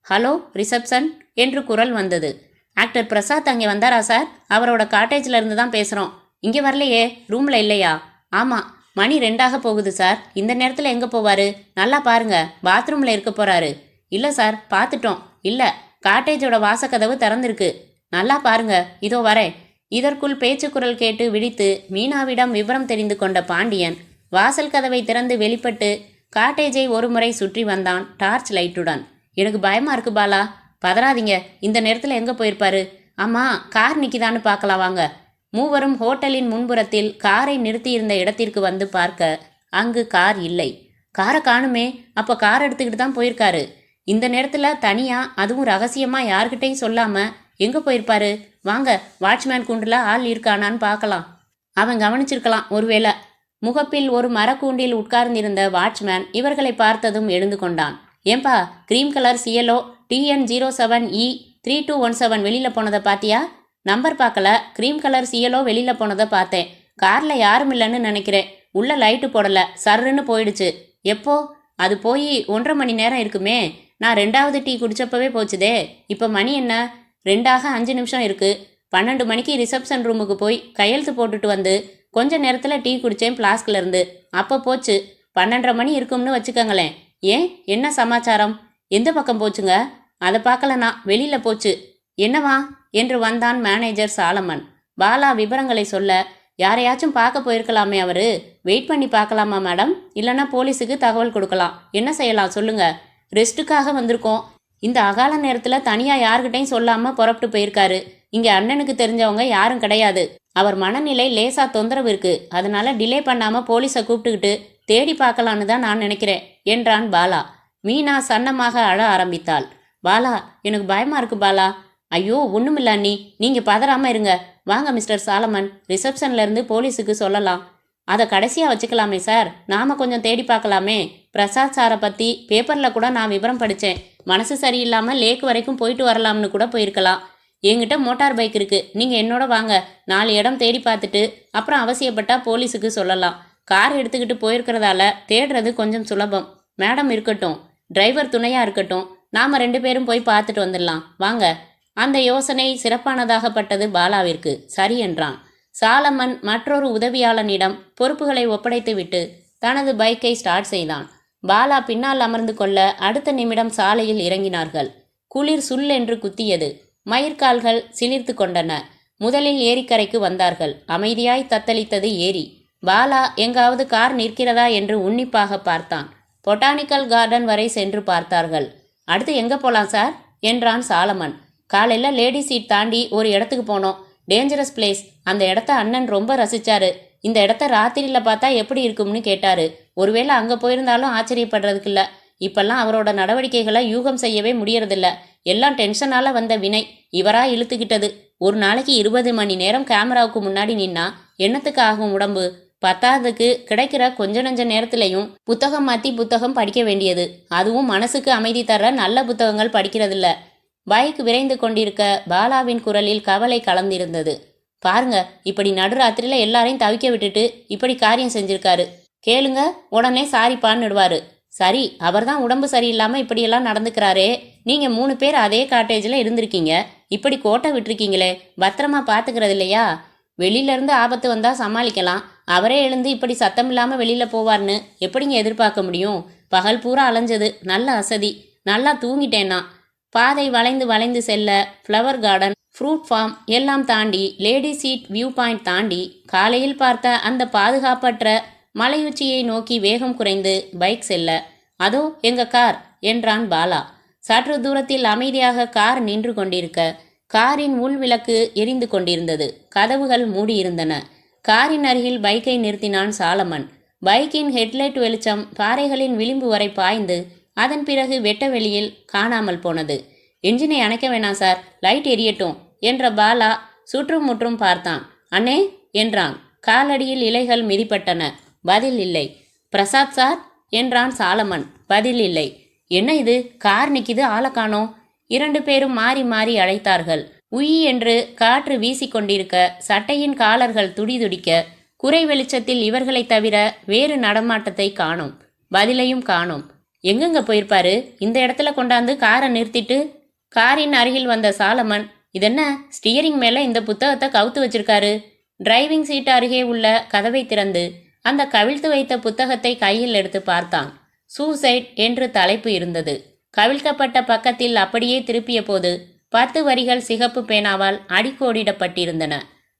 ஹலோ ரிசப்ஷன் என்று குரல் வந்தது. ஆக்டர் பிரசாத் அங்கே வந்தாரா சார்? அவரோட காட்டேஜில் இருந்து தான் பேசுகிறோம். இங்கே வரலையே. ரூமில் இல்லையா? ஆமாம், மணி 2 போகுது சார். இந்த நேரத்தில் எங்கே போவார்? நல்லா பாருங்க, பாத்ரூமில் இருக்க போகிறாரு. இல்லை சார், பார்த்துட்டோம். இல்லை, காட்டேஜோட வாசக்கதவு திறந்திருக்கு. நல்லா பாருங்க, இதோ வரேன். இதற்குள் பேச்சுக்குரல் கேட்டு விழித்து மீனாவிடம் விவரம் தெரிந்து கொண்ட பாண்டியன் வாசல் கதவை திறந்து வெளிப்பட்டு காட்டேஜை ஒரு முறை சுற்றி வந்தான் டார்ச் லைட்டுடன். எனக்கு பயமா இருக்கு பாலா. பதறாதீங்க. இந்த நேரத்தில் எங்கே போயிருப்பாரு? ஆமாம், கார் நிற்கிதான்னு பார்க்கலாம் வாங்க. மூவரும் ஹோட்டலின் முன்புறத்தில் காரை நிறுத்தியிருந்த இடத்திற்கு வந்து பார்க்க அங்கு கார் இல்லை. காரை காணுமே. அப்போ கார் எடுத்துக்கிட்டு தான் போயிருக்காரு. இந்த நேரத்தில் தனியாக, அதுவும் ரகசியமாக யார்கிட்டையும் சொல்லாமல் எங்கே போயிருப்பாரு? வாங்க, வாட்ச்மேன் கூண்டில் ஆள் இருக்கானான்னு பார்க்கலாம். அவன் கவனிச்சிருக்கலாம் ஒருவேளை. முகப்பில் ஒரு மரக்கூண்டில் உட்கார்ந்திருந்த வாட்ச்மேன் இவர்களை பார்த்ததும் எழுந்து கொண்டான். ஏன்பா, கிரீம் கலர் சிஎல்ஓ TN07E 3217 வெளியில் போனதை பார்த்தியா? நம்பர் பார்க்கல. கிரீம் கலர் சிஎல்ஓ வெளியில் போனதை பார்த்தேன். காரில் யாரும் இல்லைன்னு நினைக்கிறேன். உள்ள லைட்டு போடலை, சர்ருன்னு போயிடுச்சு. எப்போ? அது போய் 1.5 மணி நேரம் இருக்குமே. நான் 2வது டீ குடிச்சப்பவே போச்சுதே. இப்போ மணி என்ன? 2:05 இருக்கு. 12 மணிக்கு ரிசப்ஷன் ரூமுக்கு போய் கையெழுத்து போட்டுட்டு வந்து கொஞ்ச நேரத்தில் டீ குடித்தேன் ஃப்ளாஸ்கில் இருந்து. அப்போ போச்சு. 12:30 மணி இருக்கும்னு வச்சுக்கோங்களேன். ஏன், என்ன சமாச்சாரம்? எந்த பக்கம் போச்சுங்க? அதை பார்க்கலனா, வெளியில் போச்சு. என்னவா என்று வந்தான் மேனேஜர் சாலமன். பாலா விவரங்களை சொல்ல, யாரையாச்சும் பார்க்க போயிருக்கலாமே அவரு. வெயிட் பண்ணி பார்க்கலாமா மேடம்? இல்லைன்னா போலீஸுக்கு தகவல் கொடுக்கலாம். என்ன செய்யலாம் சொல்லுங்க? ரெஸ்ட்டுக்காக வந்திருக்கோம். இந்த அகால நேரத்தில் தனியாக யார்கிட்டையும் சொல்லாமல் புறப்பட்டு போயிருக்காரு. இங்கே அண்ணனுக்கு தெரிஞ்சவங்க யாரும் கிடையாது. அவர் மனநிலை லேசா தொந்தரவு இருக்கு. அதனால டிலே பண்ணாமல் போலீஸை கூப்பிட்டுக்கிட்டு தேடி பார்க்கலான்னு தான் நான் நினைக்கிறேன் என்றான் பாலா. மீனா சன்னமாக அழ ஆரம்பித்தாள். பாலா, எனக்கு பயமா இருக்கு பாலா. ஐயோ, ஒன்றுமில்ல அண்ணி, நீங்கள் பதறாமல் இருங்க. வாங்க மிஸ்டர் சாலமன், ரிசப்ஷன்லேருந்து போலீஸுக்கு சொல்லலாம். அதை கடைசியாக வச்சுக்கலாமே சார். நாம் கொஞ்சம் தேடி பார்க்கலாமே. பிரசாத் சாரை பற்றி பேப்பரில் கூட நான் விவரம் படித்தேன். மனசு சரியில்லாமல் லேக் வரைக்கும் போயிட்டு வரலாம்னு கூட போயிருக்கலாம். என்கிட்ட மோட்டார் பைக் இருக்குது. நீங்கள் என்னோட வாங்க. 4 இடம் தேடி பார்த்துட்டு அப்புறம் அவசியப்பட்டால் போலீஸுக்கு சொல்லலாம். கார் எடுத்துக்கிட்டு போயிருக்கிறதால தேடுறது கொஞ்சம் சுலபம். மேடம் இருக்கட்டும், டிரைவர் துணையாக இருக்கட்டும். நாம் 2 பேரும் போய் பார்த்துட்டு வந்துடலாம் வாங்க. அந்த யோசனை சிறப்பானதாகப்பட்டது பாலாவிற்கு. சரி என்றான். சாலமன் மற்றொரு உதவியாளனிடம் பொறுப்புகளை ஒப்படைத்துவிட்டு தனது பைக்கை ஸ்டார்ட் செய்தான். பாலா பின்னால் அமர்ந்து கொள்ள அடுத்த நிமிடம் சாலையில் இறங்கினார்கள். குளிர் சுல் என்று குத்தியது. மயிர்கால்கள் சிலிர்த்து கொண்டன. முதலில் ஏரிக்கரைக்கு வந்தார்கள். அமைதியாய் தத்தளித்தது ஏரி. பாலா எங்காவது கார் நிற்கிறதா என்று உன்னிப்பாக பார்த்தான். பொட்டானிக்கல் கார்டன் வரை சென்று பார்த்தார்கள். அடுத்து எங்கே போகலாம் சார் என்றான் சாலமன். காலையில் லேடி சீட் தாண்டி ஒரு இடத்துக்கு போனோம். Dangerous place. அந்த இடத்த அண்ணன் ரொம்ப ரசிச்சாரு. இந்த இடத்த ராத்திரியில் பார்த்தா எப்படி இருக்கும்னு கேட்டாரு. ஒருவேளை அங்கே போயிருந்தாலும் ஆச்சரியப்படுறதுக்கு இல்லை. இப்பெல்லாம் அவரோட நடவடிக்கைகளை யூகம் செய்யவே முடியறதில்ல. எல்லாம் டென்ஷனால வந்த வினை. இவரா இழுத்துக்கிட்டது. ஒரு நாளைக்கு 20 மணி நேரம் கேமராவுக்கு முன்னாடி நின்னா என்னத்துக்கு ஆகும் உடம்பு? பத்தாவதுக்கு கிடைக்கிற கொஞ்ச நஞ்ச நேரத்திலையும் புத்தகம் மாற்றி புத்தகம் படிக்க வேண்டியது. அதுவும் மனசுக்கு அமைதி தர நல்ல புத்தகங்கள் படிக்கிறதில்ல. பைக் விரைந்து கொண்டிருக்க பாலாவின் குரலில் கவலை கலந்திருந்தது. பாருங்க, இப்படி நடுராத்திரியில் எல்லாரையும் தவிக்க விட்டுட்டு இப்படி காரியம் செஞ்சிருக்காரு. கேளுங்க, உடனே சாரி பான்னுடுவாரு. சரி, அவர் தான் உடம்பு சரியில்லாமல் இப்படியெல்லாம் நடந்துக்கிறாரே. நீங்கள் 3 பேர் அதே காட்டேஜில் இருந்திருக்கீங்க. இப்படி கோட்டை விட்டுருக்கீங்களே, பத்திரமா பார்த்துக்கிறது இல்லையா? வெளியிலேருந்து ஆபத்து வந்தால் சமாளிக்கலாம். அவரே எழுந்து இப்படி சத்தம் இல்லாமல் வெளியில் போவார்னு எப்படிங்க எதிர்பார்க்க முடியும்? பகல் பூரா அலைஞ்சது. நல்ல அசதி. நல்லா தூங்கிட்டேன்னா. பாதை வளைந்து வளைந்து செல்ல ஃப்ளவர் கார்டன், ஃப்ரூட் ஃபார்ம் எல்லாம் தாண்டி லேடி சீட் வியூ பாயிண்ட் தாண்டி காலையில் பார்த்த அந்த பாதுகாப்பற்ற மலையுச்சியை நோக்கி வேகம் குறைந்து பைக் செல்ல, அதோ எங்க கார் என்றான் பாலா. சற்று தூரத்தில் அமைதியாக கார் நின்று கொண்டிருக்க, காரின் உள் விளக்கு எரிந்து கொண்டிருந்தது. கதவுகள் மூடியிருந்தன. காரின் அருகில் பைக்கை நிறுத்தினான் சாலமன். பைக்கின் ஹெட்லைட் வெளிச்சம் பாறைகளின் விளிம்பு வரை பாய்ந்து அதன் பிறகு வெட்ட வெளியில் காணாமல் போனது. என்ஜினை அணைக்க வேணாம் சார், லைட் எரியட்டும் என்ற பாலா சுற்றும் முற்றும் பார்த்தான். அண்ணே என்றான். காலடியில் இலைகள் மிதிப்பட்டன. பதில் இல்லை. பிரசாத் சார் என்றான் சாலமன். பதில் இல்லை. என்ன இது, கார் நிக்குது, ஆளை காணோம். 2 பேரும் மாறி மாறி அழைத்தார்கள். உயி என்று காற்று வீசிக்கொண்டிருக்க, சட்டையின் காலர்கள் துடிதுடிக்க, குறை வெளிச்சத்தில் இவர்களைத் தவிர வேறு நடமாட்டத்தை காணோம். பதிலையும் காணோம். எங்கெங்க போயிருப்பாரு? இந்த இடத்துல கொண்டாந்து காரை நிறுத்திட்டு. காரின் அருகில் வந்த சாலமன், இதென்ன ஸ்டியரிங் மேல இந்த புத்தகத்தை கவுத்து வச்சிருக்காரு? டிரைவிங் சீட் அருகே உள்ள கதவை திறந்து அந்த கவிழ்த்து வைத்த புத்தகத்தை கையில் எடுத்து பார்த்தான். சூசைட் என்று தலைப்பு இருந்தது. கவிழ்க்கப்பட்ட பக்கத்தில் அப்படியே திருப்பிய போது 10 வரிகள் சிகப்பு பேனாவால் அடிக்கோடிடப்பட்டிருந்தன.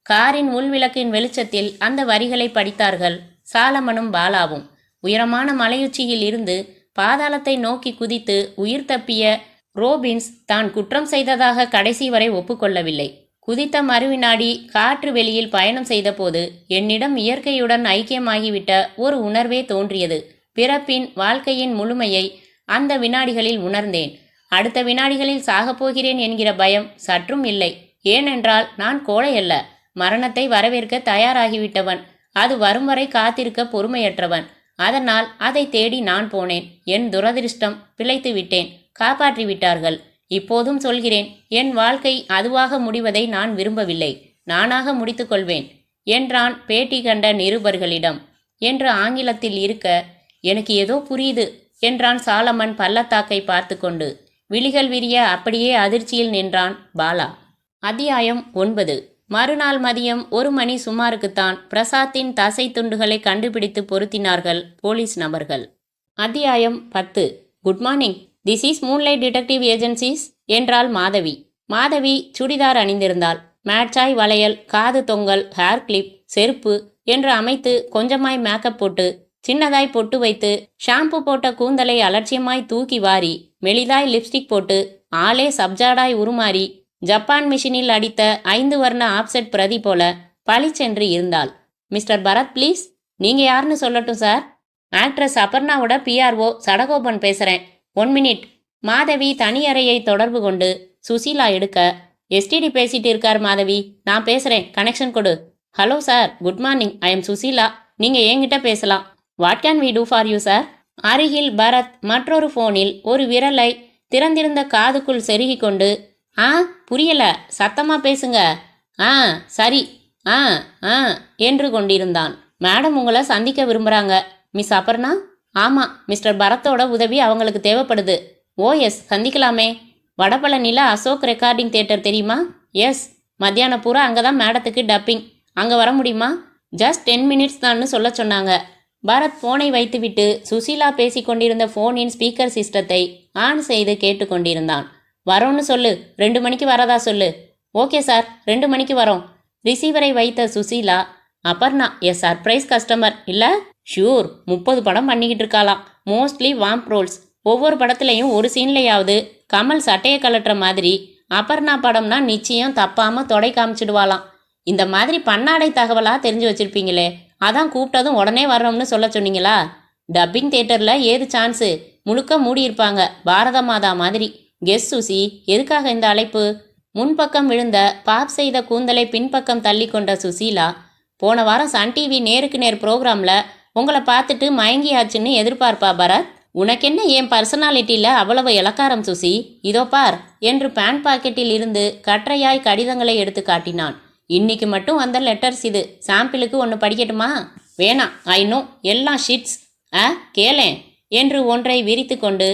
காரின் உள்விளக்கின் வெளிச்சத்தில் அந்த வரிகளை படித்தார்கள் சாலமனும் பாலாவும். உயரமான மலையுச்சியில் இருந்து பாதாளத்தை நோக்கி குதித்து உயிர் தப்பிய ரோபின்ஸ் தான் குற்றம் செய்ததாக கடைசி வரை ஒப்புக்கொள்ளவில்லை. குதித்த மறுவினாடி காற்று வெளியில் பயணம் செய்தபோது என்னிடம் இயற்கையுடன் ஐக்கியமாகிவிட்ட ஒரு உணர்வே தோன்றியது. பிறப்பின் வாழ்க்கையின் முழுமையை அந்த வினாடிகளில் உணர்ந்தேன். அடுத்த வினாடிகளில் சாகப்போகிறேன் என்கிற பயம் சற்றும் இல்லை. ஏனென்றால் நான் கோழை அல்ல. மரணத்தை வரவேற்க தயாராகிவிட்டவன். அது வரும் வரை காத்திருக்க பொறுமையற்றவன். அதனால் அதை தேடி நான் போனேன். என் துரதிருஷ்டம், பிழைத்து விட்டேன். காப்பாற்றி விட்டார்கள். இப்போதும் சொல்கிறேன், என் வாழ்க்கை அதுவாக முடிவதை நான் விரும்பவில்லை. நானாக முடித்து கொள்வேன் என்றான் பேட்டி கண்ட நிருபர்களிடம். என்று ஆங்கிலத்தில் இருக்க, எனக்கு ஏதோ புரியுது என்றான் சாலமன் பள்ளத்தாக்கை பார்த்து கொண்டு. விழிகள் விரிய அப்படியே அதிர்ச்சியில் நின்றான் பாலா. அத்தியாயம் 9. மறுநாள் மதியம் 1 மணி சுமாருக்குத்தான் பிரசாத்தின் தசை துண்டுகளை கண்டுபிடித்து பொருத்தினார்கள் போலீஸ் நபர்கள். அத்தியாயம் 10. Good morning, this is moonlight detective agencies என்றாள் மாதவி. மாதவி சுடிதார் அணிந்திருந்தாள். மேட்சாய் வளையல், காது தொங்கல், ஹேர் கிளிப், செருப்பு என்று அமைத்து கொஞ்சமாய் மேக்கப் போட்டு, சின்னதாய் பொட்டு வைத்து, ஷாம்பு போட்ட கூந்தலை அலட்சியமாய் தூக்கி வாரி, மெலிதாய் லிப்ஸ்டிக் போட்டு, ஆளே சப்ஜாடாய் உருமாறி, ஜப்பான் மிஷினில் அடித்த 5 வர்ண ஆப்செட் பிரதி போல பளிச்சென்று இருந்தாள். Mister Bharat please. நீங்க யாருன்னு சொல்லட்டும் சார். ஆக்ட்ரஸ் அபர்ணாவோட பிஆர்ஓ சடகோபன் பேசுறேன். 1 மினிட். மாதவி தனி அறையை தொடர்பு கொண்டு சுசீலா எடுக்க, எஸ்டிடி பேசிட்டு இருக்கார் மாதவி, நான் பேசுறேன், கனெக்ஷன் கொடு. Hello sir, good morning, I am Susheela. நீங்க என்கிட்ட பேசலாம். What can we do for you sir? அருகில் பரத் மற்றொரு போனில் ஒரு விரலை திறந்திருந்த காதுக்குள் செருகி கொண்டு, புரியல, சத்தமா பேசுங்க. சரி, என்று கொண்டிருந்தான். மேடம் உங்களை சந்திக்க விரும்புகிறாங்க. மிஸ் அபர்ணா? ஆமாம், மிஸ்டர் பரத்தோட உதவி அவங்களுக்கு தேவைப்படுது. எஸ், சந்திக்கலாமே. வடபழனியில் அசோக் ரெக்கார்டிங் தியேட்டர் தெரியுமா? எஸ், மத்தியானம் பூரா அங்கே தான் மேடத்துக்கு டப்பிங். அங்கே வர முடியுமா? ஜஸ்ட் 10 மினிட்ஸ் தான்னு சொல்ல சொன்னாங்க. பரத் ஃபோனை வைத்துவிட்டு சுசீலா பேசி கொண்டிருந்த ஃபோனின் ஸ்பீக்கர் சிஸ்டத்தை ஆன் செய்து கேட்டுக்கொண்டிருந்தான். வரோன்னு சொல்லு, 2 மணிக்கு வரதா சொல்லு. ஓகே சார், 2 மணிக்கு வரோம். ரிசீவரை வைத்த சுசீலா, அபர்ணா சர்ப்ரைஸ் கஸ்டமர் இல்லை? ஷூர், 30 படம் பண்ணிக்கிட்டு இருக்காளாம். Mostly vamp roles. ஒவ்வொரு படத்துலையும் ஒரு சீன்லையாவது கமல் சட்டையை கலட்டுற மாதிரி. அபர்ணா படம்னா நிச்சயம் தப்பாமல் தொடை காமிச்சிடுவாளாம். இந்த மாதிரி பன்னாடை தகவலாக தெரிஞ்சு வச்சிருப்பீங்களே, அதான் கூப்பிட்டதும் உடனே வர்றோம்னு சொல்ல சொன்னீங்களா? டப்பிங் தியேட்டரில் ஏது சான்ஸு? முழுக்க மூடியிருப்பாங்க, பாரத மாதா மாதிரி. கெஸ் சுசி, எதுக்காக இந்த அழைப்பு? முன்பக்கம் விழுந்த பாப் செய்த கூந்தலை பின்பக்கம் தள்ளி கொண்ட சுசீலா, போன வாரம் சன் டிவி நேருக்கு நேர் ப்ரோக்ராமில் உங்களை பார்த்துட்டு மயங்கியாச்சுன்னு எதிர்பார்ப்பா பரத். உனக்கென்ன என் பர்சனாலிட்டியில் அவ்வளவு இலக்காரம் சுசி? இதோ பார் என்று பேண்ட் பாக்கெட்டில் இருந்து கற்றையாய் கடிதங்களை எடுத்து காட்டினான். இன்னைக்கு மட்டும் வந்த லெட்டர்ஸ் இது. சாம்பிளுக்கு ஒன்று படிக்கட்டுமா? வேணாம், ஐ நோ, எல்லாம் ஷிட்ஸ். கேளேன் என்று ஒன்றை விரித்து கொண்டு,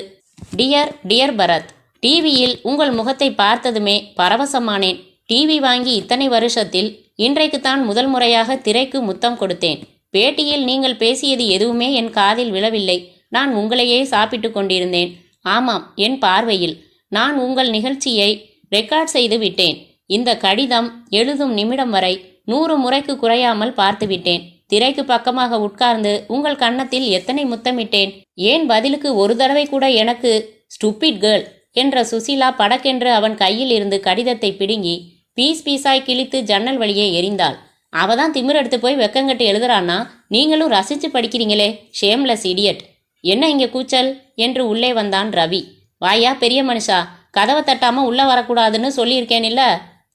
டியர் பரத், டிவியில் உங்கள் முகத்தை பார்த்ததுமே பரவசமானேன். டிவி வாங்கி இத்தனை வருஷத்தில் இன்றைக்குத்தான் முதல் முறையாக திரைக்கு முத்தம் கொடுத்தேன். பேட்டியில் நீங்கள் பேசியது எதுவுமே என் காதில் விழவில்லை. நான் உங்களையே சாப்பிட்டு கொண்டிருந்தேன். ஆமாம், என் பார்வையில். நான் உங்கள் நிகழ்ச்சியை ரெக்கார்ட் செய்து விட்டேன். இந்த கடிதம் எழுதும் நிமிடம் வரை 100 முறைக்கு குறையாமல் பார்த்துவிட்டேன். திரைக்கு பக்கமாக உட்கார்ந்து உங்கள் கன்னத்தில் எத்தனை முத்தமிட்டேன். ஏன் பதிலுக்கு ஒரு தடவை கூட எனக்கு ஸ்டூபிட் கேர்ள் என்ற சுசீலா படக்கென்று அவன் கையில் இருந்து கடிதத்தை பிடுங்கி பீஸ் பீஸாய் கிழித்து ஜன்னல் வழியே எறிந்தாள். அவதான் திமிரெடுத்து போய் வெக்கங்கட்டு எழுதுறான்னா நீங்களும் ரசிச்சு படிக்கிறீங்களே, ஷேம்லெஸ் இடியட். என்ன இங்கே கூச்சல் என்று உள்ளே வந்தான் ரவி. வாயா பெரிய மனுஷா, கதவை தட்டாம உள்ள வரக்கூடாதுன்னு சொல்லியிருக்கேன் இல்ல.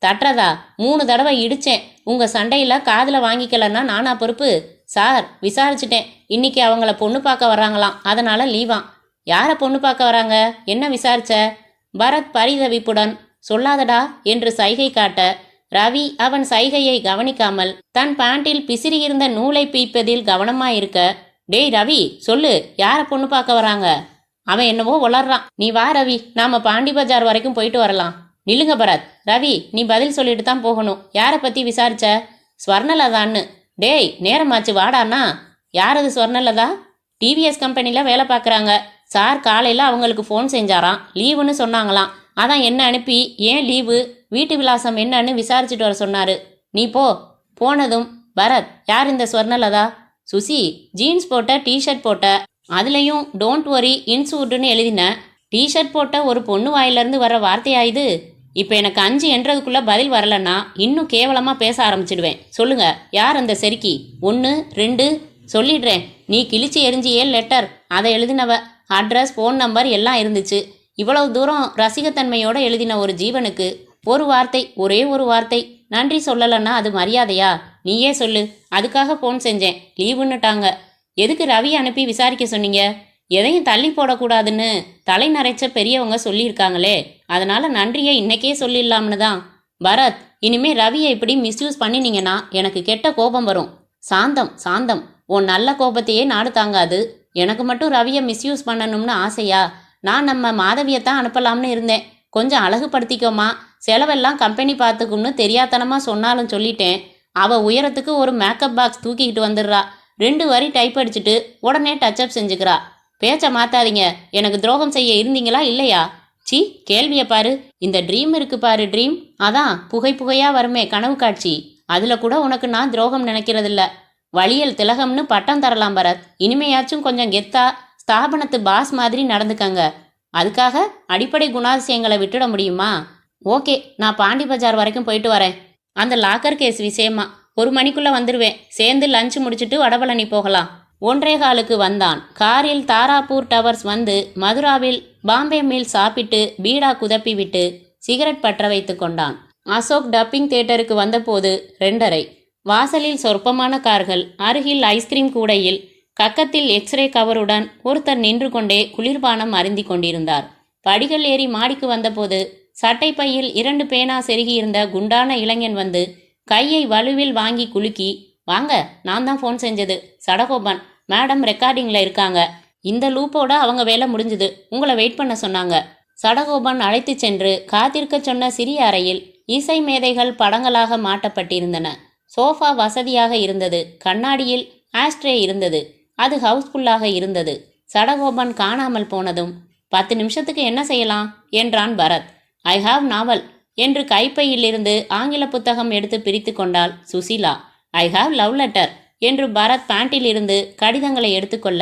தட்டுறதா 3 தடவை இடிச்சேன். உங்க சண்டையில காதுல வாங்கிக்கலன்னா நானா பொறுப்பு? சார் விசாரிச்சுட்டேன், இன்னைக்கு அவங்கள பொண்ணு பார்க்க வர்றாங்களாம், அதனால லீவாம். யாரை பொண்ணு பார்க்க வராங்க, என்ன விசாரிச்ச? பரத் பரிதவிப்புடன் சொல்லாதடா என்று சைகை காட்ட ரவி அவன் சைகையை கவனிக்காமல் தன் பேண்டில் பிசிறியிருந்த நூலை பீய்ப்பதில் கவனமாயிருக்க, டேய் ரவி சொல்லு, யாரை பொண்ணு பார்க்க வராங்க? அவன் என்னவோ உளறான். நீ வா ரவி, நாம பாண்டி பஜார் வரைக்கும் போயிட்டு வரலாம். நில்லுங்க பரத். ரவி நீ பதில் சொல்லிட்டு தான் போகணும். யாரை பத்தி விசாரிச்ச? ஸ்வர்ணலதான்னு. டேய் நேரமாச்சு வாடாண்ணா. யார் அது ஸ்வர்ணலதா? டிவிஎஸ் கம்பெனியில் வேலை பார்க்குறாங்க. சார் காலையில் அவங்களுக்கு ஃபோன் செஞ்சாராம், லீவுன்னு சொன்னாங்களாம். அதான் என்ன அனுப்பி ஏன் லீவு, வீட்டு விலாசம் என்னன்னு விசாரிச்சுட்டு வர சொன்னார். நீ போ. போனதும் பரத், யார் இந்த ஸ்வர்ணலதா? சுசி, ஜீன்ஸ் போட்ட டிஷர்ட் போட்ட, அதுலேயும் டோன்ட் வரி இன்சூர்டுன்னு எழுதின டிஷர்ட் போட்ட ஒரு பொண்ணு வாயிலிருந்து வர வார்த்தையாயுது. இப்போ எனக்கு 5 என்றதுக்குள்ளே பதில் வரலன்னா இன்னும் கேவலமாக பேச ஆரம்பிச்சிடுவேன். சொல்லுங்க, யார் அந்த செருக்கி? 1 2 சொல்லிடுறேன். நீ கிழிச்சு எரிஞ்சியே லெட்டர், அதை எழுதினவ. அட்ரஸ் ஃபோன் நம்பர் எல்லாம் இருந்துச்சு. இவ்வளவு தூரம் ரசிகத்தன்மையோடு எழுதின ஒரு ஜீவனுக்கு ஒரு வார்த்தை, ஒரே ஒரு வார்த்தை நன்றி சொல்லலைன்னா அது மரியாதையா? நீயே சொல்லு. அதுக்காக ஃபோன் செஞ்சேன், லீவுன்னுட்டாங்க. எதுக்கு ரவி அனுப்பி விசாரிக்க சொன்னீங்க? எதையும் தள்ளி போடக்கூடாதுன்னு தலை நரைச்ச பெரியவங்க சொல்லியிருக்காங்களே, அதனால நன்றியை இன்னைக்கே சொல்லிடலாம்னு தான். பரத், இனிமே ரவியை இப்படி மிஸ்யூஸ் பண்ணினீங்கன்னா எனக்கு கெட்ட கோபம் வரும். சாந்தம் சாந்தம், உன் நல்ல கோபத்தையே நாடு தாங்காது. எனக்கு மட்டும் ரவியை மிஸ்யூஸ் பண்ணணும்னு ஆசையா? நான் நம்ம மாதவியத்தான் அனுப்பலாம்னு இருந்தேன். கொஞ்சம் அழகுபடுத்திக்கோமா, செலவெல்லாம் கம்பெனி பார்த்துக்கும்னு தெரியாதனமா சொன்னாலும் சொல்லிட்டேன். அவ உயரத்துக்கு ஒரு மேக்கப் பாக்ஸ் தூக்கிக்கிட்டு வந்துடுறா. 2 வரி டைப் அடிச்சுட்டு உடனே டச்சப் செஞ்சுக்கிறா. பேச்ச மாத்தாதீங்க. எனக்கு துரோகம் செய்ய இருந்தீங்களா இல்லையா? சி, கேள்வியை பாரு. இந்த ட்ரீம் இருக்கு பாரு, ட்ரீம், அதான் புகை புகையா வருமே கனவு காட்சி, அதுல கூட உனக்கு நான் துரோகம் நினைக்கிறதில்ல. வழியல் திலகம்னு பட்டம் தரலாம் பரத். இனிமையாச்சும் கொஞ்சம் கெத்தா ஸ்தாபனத்து பாஸ் மாதிரி நடந்துக்கங்க. அதுக்காக அடிப்படை குணாதிசயங்களை விட்டுட முடியுமா? ஓகே, நான் பாண்டி பஜார் வரைக்கும் போயிட்டு வரேன். அந்த லாக்கர் கேஸ் விஷயமா 1 மணிக்குள்ள வந்துடுவேன். சேர்ந்து லஞ்ச் முடிச்சுட்டு வடபழனி போகலாம். 1:15க்கு வந்தான். காரில் தாராப்பூர் டவர்ஸ் வந்து மதுராவில் பாம்பே மீல் சாப்பிட்டு பீடா குதப்பி விட்டு சிகரெட் பற்ற வைத்து கொண்டான். அசோக் டப்பிங் தியேட்டருக்கு வந்தபோது 2:30. வாசலில் சொற்பமான கார்கள், அருகில் ஐஸ்கிரீம் கூடையில் கக்கத்தில் எக்ஸ்ரே கவருடன் ஒருத்தர் நின்று கொண்டே குளிர்பானம் அருந்தி கொண்டிருந்தார். படிகள் ஏறி மாடிக்கு வந்தபோது சட்டை பையில் 2 பேனா செருகியிருந்த குண்டான இளைஞன் வந்து கையை வலுவில் வாங்கி குலுக்கி, வாங்க, நான் தான் ஃபோன் செஞ்சது, சடகோபன் மேடம் ரெக்கார்டிங்கில் இருக்காங்க. இந்த லூப்போட அவங்க வேலை முடிஞ்சுது, உங்களை வெயிட் பண்ண சொன்னாங்க. சடகோபன் அழைத்து சென்று காத்திருக்க சொன்ன சிறிய அறையில் இசை மேதைகள் படங்களாக மாட்டப்பட்டிருந்தன. சோஃபா வசதியாக இருந்தது. கண்ணாடியில் ஆஸ்ட்ரே இருந்தது. அது ஹவுஸ்ஃபுல்லாக இருந்தது. சடகோபன் காணாமல் போனதும் 10 நிமிஷத்துக்கு என்ன செய்யலாம் என்றான் பரத். ஐ ஹாவ் நாவல் என்று கைப்பையிலிருந்து ஆங்கில புத்தகம் எடுத்து பிரித்து கொண்டாள் Susheela. I have love letter என்று பரத் பேண்டில் இருந்து கடிதங்களை எடுத்துக்கொள்ள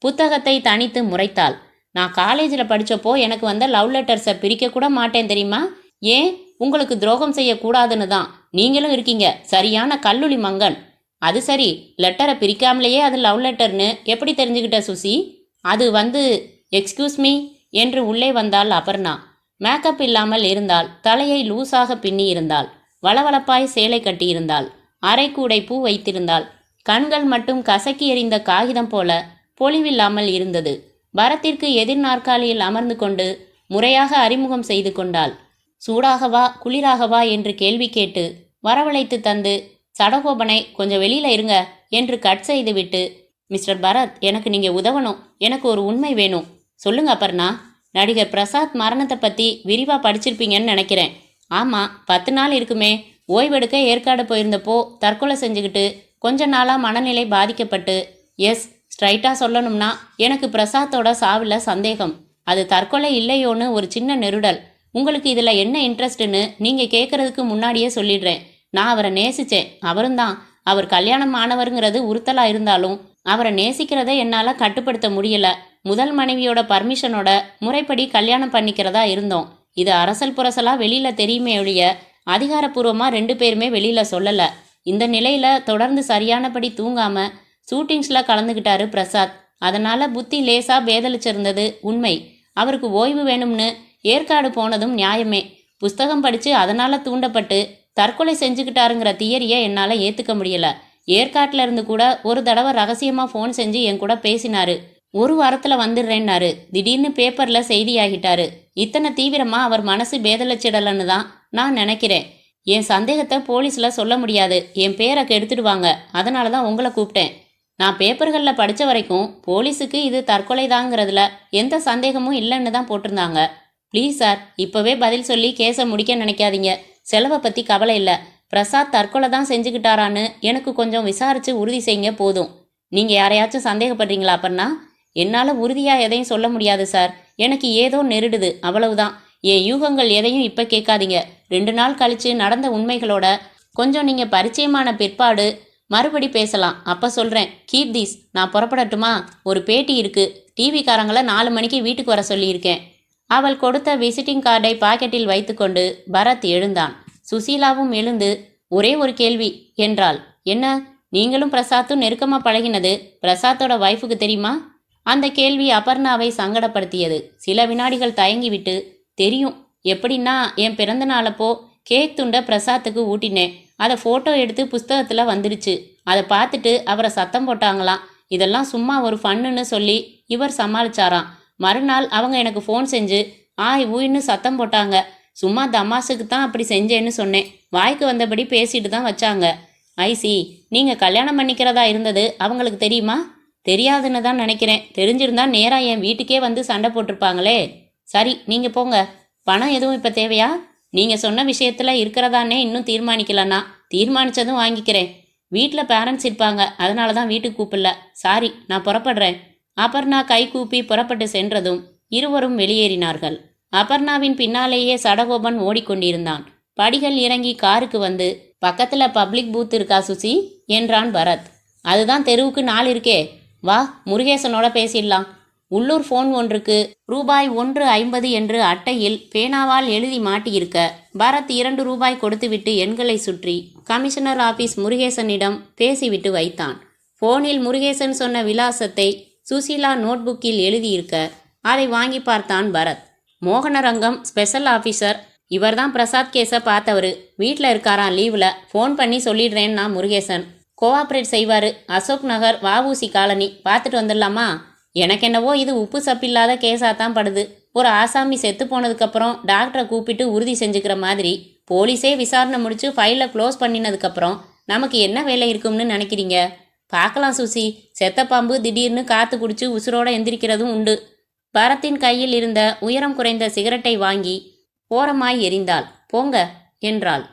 புத்தகத்தை தனித்து முறைத்தாள். நான் காலேஜில் படித்தப்போ எனக்கு வந்த லவ் லெட்டர்ஸை பிரிக்க கூட மாட்டேன் தெரியுமா? ஏன், உங்களுக்கு துரோகம் செய்யக்கூடாதுன்னு தான். நீங்களும் இருக்கீங்க சரியான கல்லுளி மங்கன். அது சரி, லெட்டரை பிரிக்காமலேயே அது லவ் லெட்டர்னு எப்படி தெரிஞ்சுக்கிட்ட சுசி? அது எக்ஸ்கியூஸ் மீ என்று உள்ளே வந்தாள் அபர்ணா. மேக்கப் இல்லாமல் இருந்தால், தலையை லூசாக பின்னி இருந்தாள், வளவளப்பாய் சேலை கட்டியிருந்தாள், அரைக்கூடை பூ வைத்திருந்தாள். கண்கள் மட்டும் கசக்கி எறிந்த காகிதம் போல பொலிவில்லாமல் இருந்தது. பரத்திற்கு எதிர் நாற்காலியில் அமர்ந்து கொண்டு முறையாக அறிமுகம் செய்து கொண்டாள். சூடாகவா குளிராகவா என்று கேள்வி கேட்டு வரவழைத்து தந்து சடகோபனை கொஞ்சம் வெளியில இருங்க என்று கட் செய்துவிட்டு, மிஸ்டர் பரத், எனக்கு நீங்க உதவணும். எனக்கு ஒரு உண்மை வேணும். சொல்லுங்க அபர்ணா. நடிகர் பிரசாத் மரணத்தை பற்றி விரிவாக படிச்சிருப்பீங்கன்னு நினைக்கிறேன். ஆமாம், 10 நாள் இருக்குமே. ஓய்வெடுக்க ஏற்காடு போயிருந்தப்போ தற்கொலை செஞ்சுக்கிட்டு கொஞ்ச நாளாக மனநிலை பாதிக்கப்பட்டு. எஸ், ஸ்ட்ரைட்டாக சொல்லணும்னா எனக்கு பிரசாத்தோட சாவில் சந்தேகம். அது தற்கொலை இல்லையோன்னு ஒரு சின்ன நெருடல். உங்களுக்கு இதில் என்ன இன்ட்ரெஸ்ட்டுன்னு நீங்கள் கேட்குறதுக்கு முன்னாடியே சொல்லிடுறேன். நான் அவரை நேசித்தேன், அவரும் தான். அவர் கல்யாணம் ஆனவருங்கிறது உறுத்தலா இருந்தாலும் அவரை நேசிக்கிறத என்னால கட்டுப்படுத்த முடியல. முதல் மனைவியோட பர்மிஷனோட முறைப்படி கல்யாணம் பண்ணிக்கிறதா இருந்தோம். இது அரசல் புரசலா வெளியில தெரியுமே ஒழிய அதிகாரப்பூர்வமா 2 பேருமே வெளியில சொல்லல. இந்த நிலையில தொடர்ந்து சரியானபடி தூங்காம ஷூட்டிங்ஸ்ல கலந்துக்கிட்டாரு பிரசாத். அதனால புத்தி லேசா பேதலிச்சிருந்தது உண்மை. அவருக்கு ஓய்வு வேணும்னு ஏற்காடு போனதும் நியாயமே. புஸ்தகம் படிச்சு அதனால தூண்டப்பட்டு தற்கொலை செஞ்சுக்கிட்டாருங்கிற தியரியை என்னால் ஏற்றுக்க முடியல. ஏற்காட்டில் இருந்து கூட ஒரு தடவை ரகசியமாக ஃபோன் செஞ்சு என் கூட பேசினாரு. 1 வாரத்தில் வந்துடுறேன்னாரு. திடீர்னு பேப்பரில் செய்தியாகிட்டாரு. இத்தனை தீவிரமாக அவர் மனசு பேதலிச்சிடலன்னு தான் நான் நினைக்கிறேன். என் சந்தேகத்தை போலீஸில் சொல்ல முடியாது. என் பேரை கெடுத்துடுவாங்க. அதனால தான் உங்களை கூப்பிட்டேன். நான் பேப்பர்களில் படித்த வரைக்கும் போலீஸுக்கு இது தற்கொலை தாங்கிறதுல எந்த சந்தேகமும் இல்லைன்னு தான் போட்டிருந்தாங்க. ப்ளீஸ் சார், இப்போவே பதில் சொல்லி கேஸை முடிக்க நினைக்காதீங்க. செலவை பற்றி கவலை இல்லை. பிரசாத் தற்கொலை தான் செஞ்சுக்கிட்டாரான்னு எனக்கு கொஞ்சம் விசாரித்து உறுதி செய்யுங்க போதும். நீங்கள் யாரையாச்சும் சந்தேகப்படுறீங்களா? அப்பன்னா என்னால் உறுதியாக எதையும் சொல்ல முடியாது சார். எனக்கு ஏதோ நெருடுது, அவ்வளவுதான். என் யூகங்கள் எதையும் இப்போ கேட்காதீங்க. 2 நாள் கழித்து நடந்த உண்மைகளோட கொஞ்சம் நீங்கள் பரிச்சயமான பிற்பாடு மறுபடி பேசலாம். அப்போ சொல்கிறேன். Keep these. நான் புறப்படட்டுமா? ஒரு பேட்டி இருக்குது. டிவிக்காரங்களை 4 மணிக்கு வீட்டுக்கு வர சொல்லியிருக்கேன். அவள் கொடுத்த விசிட்டிங் கார்டை பாக்கெட்டில் வைத்துக்கொண்டு பரத் எழுந்தான். சுசீலாவும் எழுந்து ஒரே ஒரு கேள்வி என்றாள். என்ன? நீங்களும் பிரசாத்தும் நெருக்கமாக பழகினது பிரசாத்தோட வைஃபுக்கு தெரியுமா? அந்த கேள்வி அபர்ணாவை சங்கடப்படுத்தியது. சில வினாடிகள் தயங்கிவிட்டு, தெரியும். எப்படின்னா, என் பிறந்த நாளப்போ கேக் துண்டை பிரசாத்துக்கு ஊட்டினேன். அதை ஃபோட்டோ எடுத்து புஸ்தகத்தில் வந்துடுச்சு. அதை பார்த்துட்டு அவரை சத்தம் போட்டாங்களாம். இதெல்லாம் சும்மா ஒரு ஃபன்னுன்னு சொல்லி இவர் சமாளிச்சாராம். மறுநாள் அவங்க எனக்கு ஃபோன் செஞ்சு ஆய் ஊயின்னு சத்தம் போட்டாங்க. சும்மா தமாசுக்கு தான் அப்படி செஞ்சேன்னு சொன்னேன். வாய்க்கு வந்தபடி பேசிட்டு தான் வச்சாங்க. ஐசி, நீங்கள் கல்யாணம் பண்ணிக்கிறதா இருந்தது அவங்களுக்கு தெரியுமா? தெரியாதுன்னு தான் நினைக்கிறேன். தெரிஞ்சிருந்தா நேராக என் வீட்டுக்கே வந்து சண்டை போட்டிருப்பாங்களே. சரி, நீங்கள் போங்க. பணம் எதுவும் இப்போ தேவையா? நீங்கள் சொன்ன விஷயத்தில் இருக்கிறதானே இன்னும் தீர்மானிக்கலன்னா. தீர்மானித்ததும் வாங்கிக்கிறேன். வீட்டில் பேரண்ட்ஸ் இருப்பாங்க, அதனால தான் வீட்டுக்கு கூப்பிடல. சாரி, நான் புறப்படுறேன். அபர்ணா கை கூப்பி புறப்பட்டு சென்றதும் இருவரும் வெளியேறினார்கள். அபர்ணாவின் பின்னாலேயே சடகோபன் ஓடிக்கொண்டிருந்தான். படிகள் இறங்கி காருக்கு வந்து, பக்கத்தில் பப்ளிக் பூத் இருக்கா சுசி என்றான் பரத். அதுதான் தெருவுக்கு 4 இருக்கே. வா, முருகேசனோட பேசிடலாம். உள்ளூர் ஃபோன் ஒன்றுக்கு ரூபாய் 1.50 என்று அட்டையில் பேனாவால் எழுதி மாட்டியிருக்க பரத் 2 ரூபாய் கொடுத்துவிட்டு எண்களை சுற்றி கமிஷனர் ஆபீஸ் முருகேசனிடம் பேசிவிட்டு வைத்தான். ஃபோனில் முருகேசன் சொன்ன விலாசத்தை சுசீலா நோட்புக்கில் எழுதியிருக்க அதை வாங்கி பார்த்தான் பரத். Mohanarangam special officer. இவர்தான் பிரசாத் கேஸை பார்த்தவர். வீட்டில் இருக்காராம் லீவில். ஃபோன் பண்ணி சொல்லிடுறேன்னா முருகேசன். கோஆப்ரேட் செய்வார். அசோக் நகர் வஉசி காலனி. பார்த்துட்டு வந்துடலாமா? எனக்கு என்னவோ இது உப்பு சப்பில்லாத கேஸாக தான் படுது. ஒரு ஆசாமி செத்து போனதுக்கப்புறம் டாக்டரை கூப்பிட்டு உறுதி செஞ்சுக்கிற மாதிரி போலீஸே விசாரணை முடித்து ஃபைலை க்ளோஸ் பண்ணினதுக்கப்புறம் நமக்கு என்ன வேலை இருக்கும்னு நினைக்கிறீங்க? பார்க்கலாம் சுசி. செத்த பாம்பு திடீர்னு காற்று குடிச்சு உசுரோட எந்திரிக்கிறதும் உண்டு. பரத்தின் கையில் இருந்த உயரம் குறைந்த சிகரெட்டை வாங்கி ஓரமாய் எறிந்தாள். போங்க என்றாள்.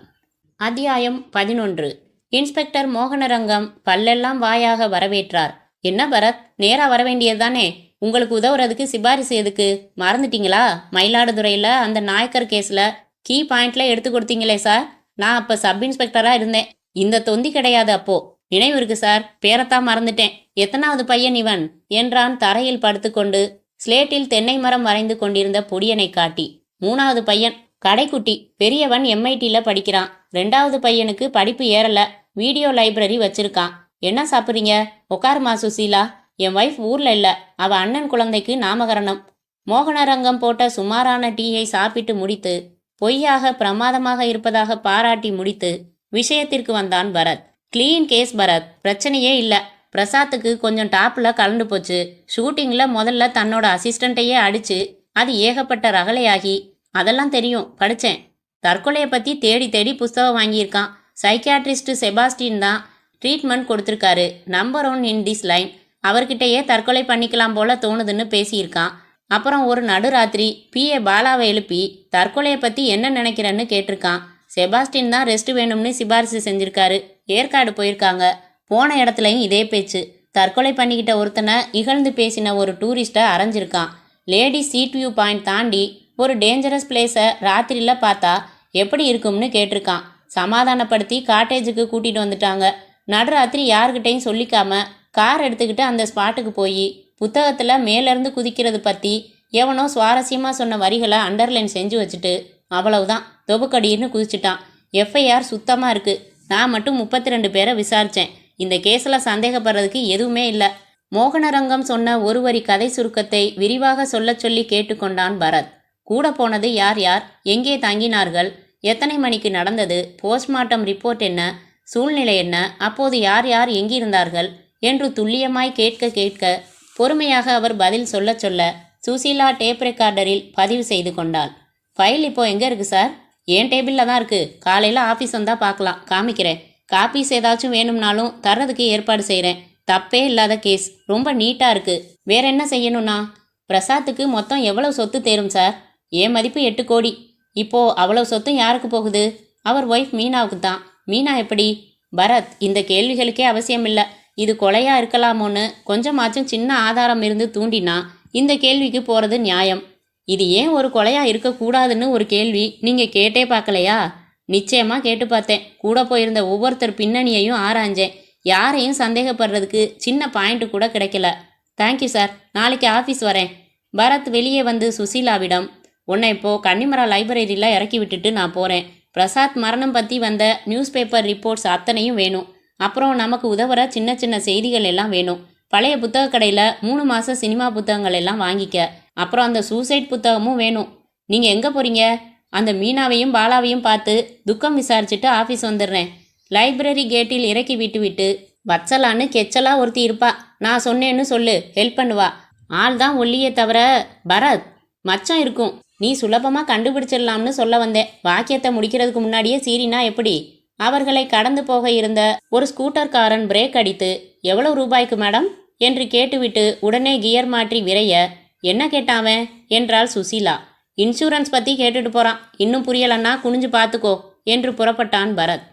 அத்தியாயம் 11. இன்ஸ்பெக்டர் மோகனரங்கம் பல்லெல்லாம் வாயாக வரவேற்றார். என்ன பரத், நேரா வர வேண்டியதுதானே? உங்களுக்கு உதவுறதுக்கு சிபாரிசு எதுக்கு? மறந்துட்டீங்களா? மயிலாடுதுறையில் அந்த நாயக்கர் கேஸில் கீ பாயிண்ட்ல எடுத்து கொடுத்தீங்களே சார். நான் அப்போ சப் இன்ஸ்பெக்டராக இருந்தேன். இந்த தொந்தி கிடையாது அப்போ. நினைவு இருக்கு சார், பேரத்தான் மறந்துட்டேன். எத்தனாவது பையன் இவன் என்றான் தரையில் படுத்துக்கொண்டு ஸ்லேட்டில் தென்னை மரம் வரைந்து கொண்டிருந்த பொடியனை காட்டி. 3வது பையன் கடைக்குட்டி. பெரியவன் MITயில் படிக்கிறான். 2வது பையனுக்கு படிப்பு ஏறல. வீடியோ லைப்ரரி வச்சிருக்கான். என்ன சாப்பிட்றீங்க? உட்காருமா சுசீலா. என் வைஃப் ஊரில் இல்லை. அவள் அண்ணன் குழந்தைக்கு நாமகரணம். மோகனரங்கம் போட்ட சுமாரான டீயை சாப்பிட்டு முடித்து பொய்யாக பிரமாதமாக இருப்பதாக பாராட்டி முடித்து விஷயத்திற்கு வந்தான் பரத். கிளீன் கேஸ் பரத், பிரச்சனையே இல்லை. பிரசாத்துக்கு கொஞ்சம் டாப்பில் கலந்து போச்சு. ஷூட்டிங்கில் முதல்ல தன்னோட அசிஸ்டண்ட்டையே அடித்து அது ஏகப்பட்ட ரகலையாகி. அதெல்லாம் தெரியும், படித்தேன். தற்கொலையை பற்றி தேடி தேடி புஸ்தகம் வாங்கியிருக்கான். சைக்கியாட்ரிஸ்ட் செபாஸ்டின் தான் ட்ரீட்மெண்ட் கொடுத்துருக்காரு. Number 1 in this line. அவர்கிட்டயே தற்கொலை பண்ணிக்கலாம் போல தோணுதுன்னு பேசியிருக்கான். அப்புறம் ஒரு நடுராத்திரி PA பாலாவை எழுப்பி தற்கொலையை பற்றி என்ன நினைக்கிறேன்னு கேட்டிருக்கான். செபாஸ்டின் தான் ரெஸ்ட் வேணும்னு சிபாரிசு செஞ்சுருக்காரு. ஏற்காடு போயிருக்காங்க. போன இடத்துலையும் இதே பேச்சு. தற்கொலை பண்ணிக்கிட்ட ஒருத்தனை இகழ்ந்து பேசின ஒரு டூரிஸ்ட்டை அரைஞ்சிருக்கான். லேடி சீட் வியூ பாயிண்ட் தாண்டி ஒரு டேஞ்சரஸ் பிளேஸை ராத்திரியில் பார்த்தா எப்படி இருக்கும்னு கேட்டிருக்கான். சமாதானப்படுத்தி காட்டேஜுக்கு கூட்டிகிட்டு வந்துட்டாங்க. நடுராத்திரி யாருக்கிட்டையும் சொல்லிக்காம கார் எடுத்துக்கிட்டு அந்த ஸ்பாட்டுக்கு போய் புத்தகத்தில் மேலேருந்து குதிக்கிறது பற்றி எவனோ சுவாரஸ்யமாக சொன்ன வரிகளை அண்டர்லைன் செஞ்சு வச்சுட்டு அவ்வளவுதான் தொபுக்கடின்னு குதிச்சிட்டான். எஃப்ஐஆர் சுத்தமாக இருக்குது. நான் மட்டும் 32 பேரை விசாரித்தேன். இந்த கேஸில் சந்தேகப்படுறதுக்கு எதுவுமே இல்லை. மோகனரங்கம் சொன்ன ஒரு வரி கதை சுருக்கத்தை விரிவாக சொல்லச் சொல்லி கேட்டுக்கொண்டான் பரத். கூட போனது யார் யார், எங்கே தங்கினார்கள், எத்தனை மணிக்கு நடந்தது, போஸ்ட்மார்ட்டம் ரிப்போர்ட் என்ன, சூழ்நிலை என்ன, அப்போது யார் யார் எங்கிருந்தார்கள் என்று துல்லியமாய் கேட்க கேட்க பொறுமையாக அவர் பதில் சொல்ல சொல்ல சுசீலா டேப் ரெக்கார்டரில் பதிவு செய்து கொண்டாள். ஃபைல் இப்போ எங்கே இருக்குது சார்? என் டேபிளில் தான் இருக்குது. காலையில் ஆஃபீஸ் வந்தால் பார்க்கலாம், காமிக்கிறேன். காப்பீஸ் ஏதாச்சும் வேணும்னாலும் தர்றதுக்கு ஏற்பாடு செய்கிறேன். தப்பே இல்லாத கேஸ், ரொம்ப நீட்டாக இருக்குது. வேற என்ன செய்யணும்னா? பிரசாத்துக்கு மொத்தம் எவ்வளவு சொத்து தேரும் சார்? என் மதிப்பு 8 கோடி. இப்போது அவ்வளவு சொத்தும் யாருக்கு போகுது? அவர் ஒய்ஃப் மீனாவுக்கு தான். மீனா எப்படி? பரத், இந்த கேள்விகளுக்கே அவசியம் இல்லை. இது கொலையாக இருக்கலாமோன்னு கொஞ்சமாச்சும் சின்ன ஆதாரம் இருந்து தூண்டினா இந்த கேள்விக்கு போகிறது நியாயம். இது ஏன் ஒரு கொலையாக இருக்கக்கூடாதுன்னு ஒரு கேள்வி நீங்கள் கேட்டே பார்க்கலையா? நிச்சயமாக கேட்டு பார்த்தேன். கூட போயிருந்த ஒவ்வொருத்தர் பின்னணியையும் ஆராய்ஞ்சேன். யாரையும் சந்தேகப்படுறதுக்கு சின்ன பாயிண்ட் கூட கிடைக்கல. தேங்க்யூ சார், நாளைக்கு ஆஃபீஸ் வரேன். பரத் வெளியே வந்து சுசீலாவிடம், உன்னை இப்போது கன்னிமரா லைப்ரரியில் இறக்கி விட்டுட்டு நான் போகிறேன். பிரசாத் மரணம் பற்றி வந்த நியூஸ் பேப்பர் ரிப்போர்ட்ஸ் அத்தனையும் வேணும். அப்புறம் நமக்கு உதவுற சின்ன சின்ன செய்திகள் எல்லாம் வேணும். பழைய புத்தக கடையில் 3 மாத சினிமா புத்தகங்கள் எல்லாம் வாங்கிக்க. அப்புறம் அந்த சூசைட் புத்தகமும் வேணும். நீங்கள் எங்கே போகிறீங்க? அந்த மீனாவையும் பாலாவையும் பார்த்து துக்கம் விசாரிச்சுட்டு ஆஃபீஸ் வந்துடுறேன். லைப்ரரி கேட்டில் இறக்கி விட்டு வத்சலான்னு கெச்சலா ஒருத்தி இருப்பா. நான் சொன்னேன்னு சொல்லு, ஹெல்ப் பண்ணுவா. ஆள் தான் ஒல்லியே தவிர பரத் மச்சம் இருக்கும். நீ சுலபமாக கண்டுபிடிச்சிடலாம்னு சொல்ல வந்தேன். வாக்கியத்தை முடிக்கிறதுக்கு முன்னாடியே சீரினா எப்படி? அவர்களை கடந்து போக இருந்த ஒரு ஸ்கூட்டர்காரன் பிரேக் அடித்து, எவ்வளவு ரூபாய்க்கு மேடம் என்று கேட்டுவிட்டு உடனே கியர் மாற்றி விரைய, என்ன கேட்டாவன் என்றாள் சுசீலா. இன்சூரன்ஸ் பற்றி கேட்டுட்டு போகிறான். இன்னும் புரியலன்னா குனிஞ்சு பார்த்துக்கோ என்று புறப்பட்டான் பரத்.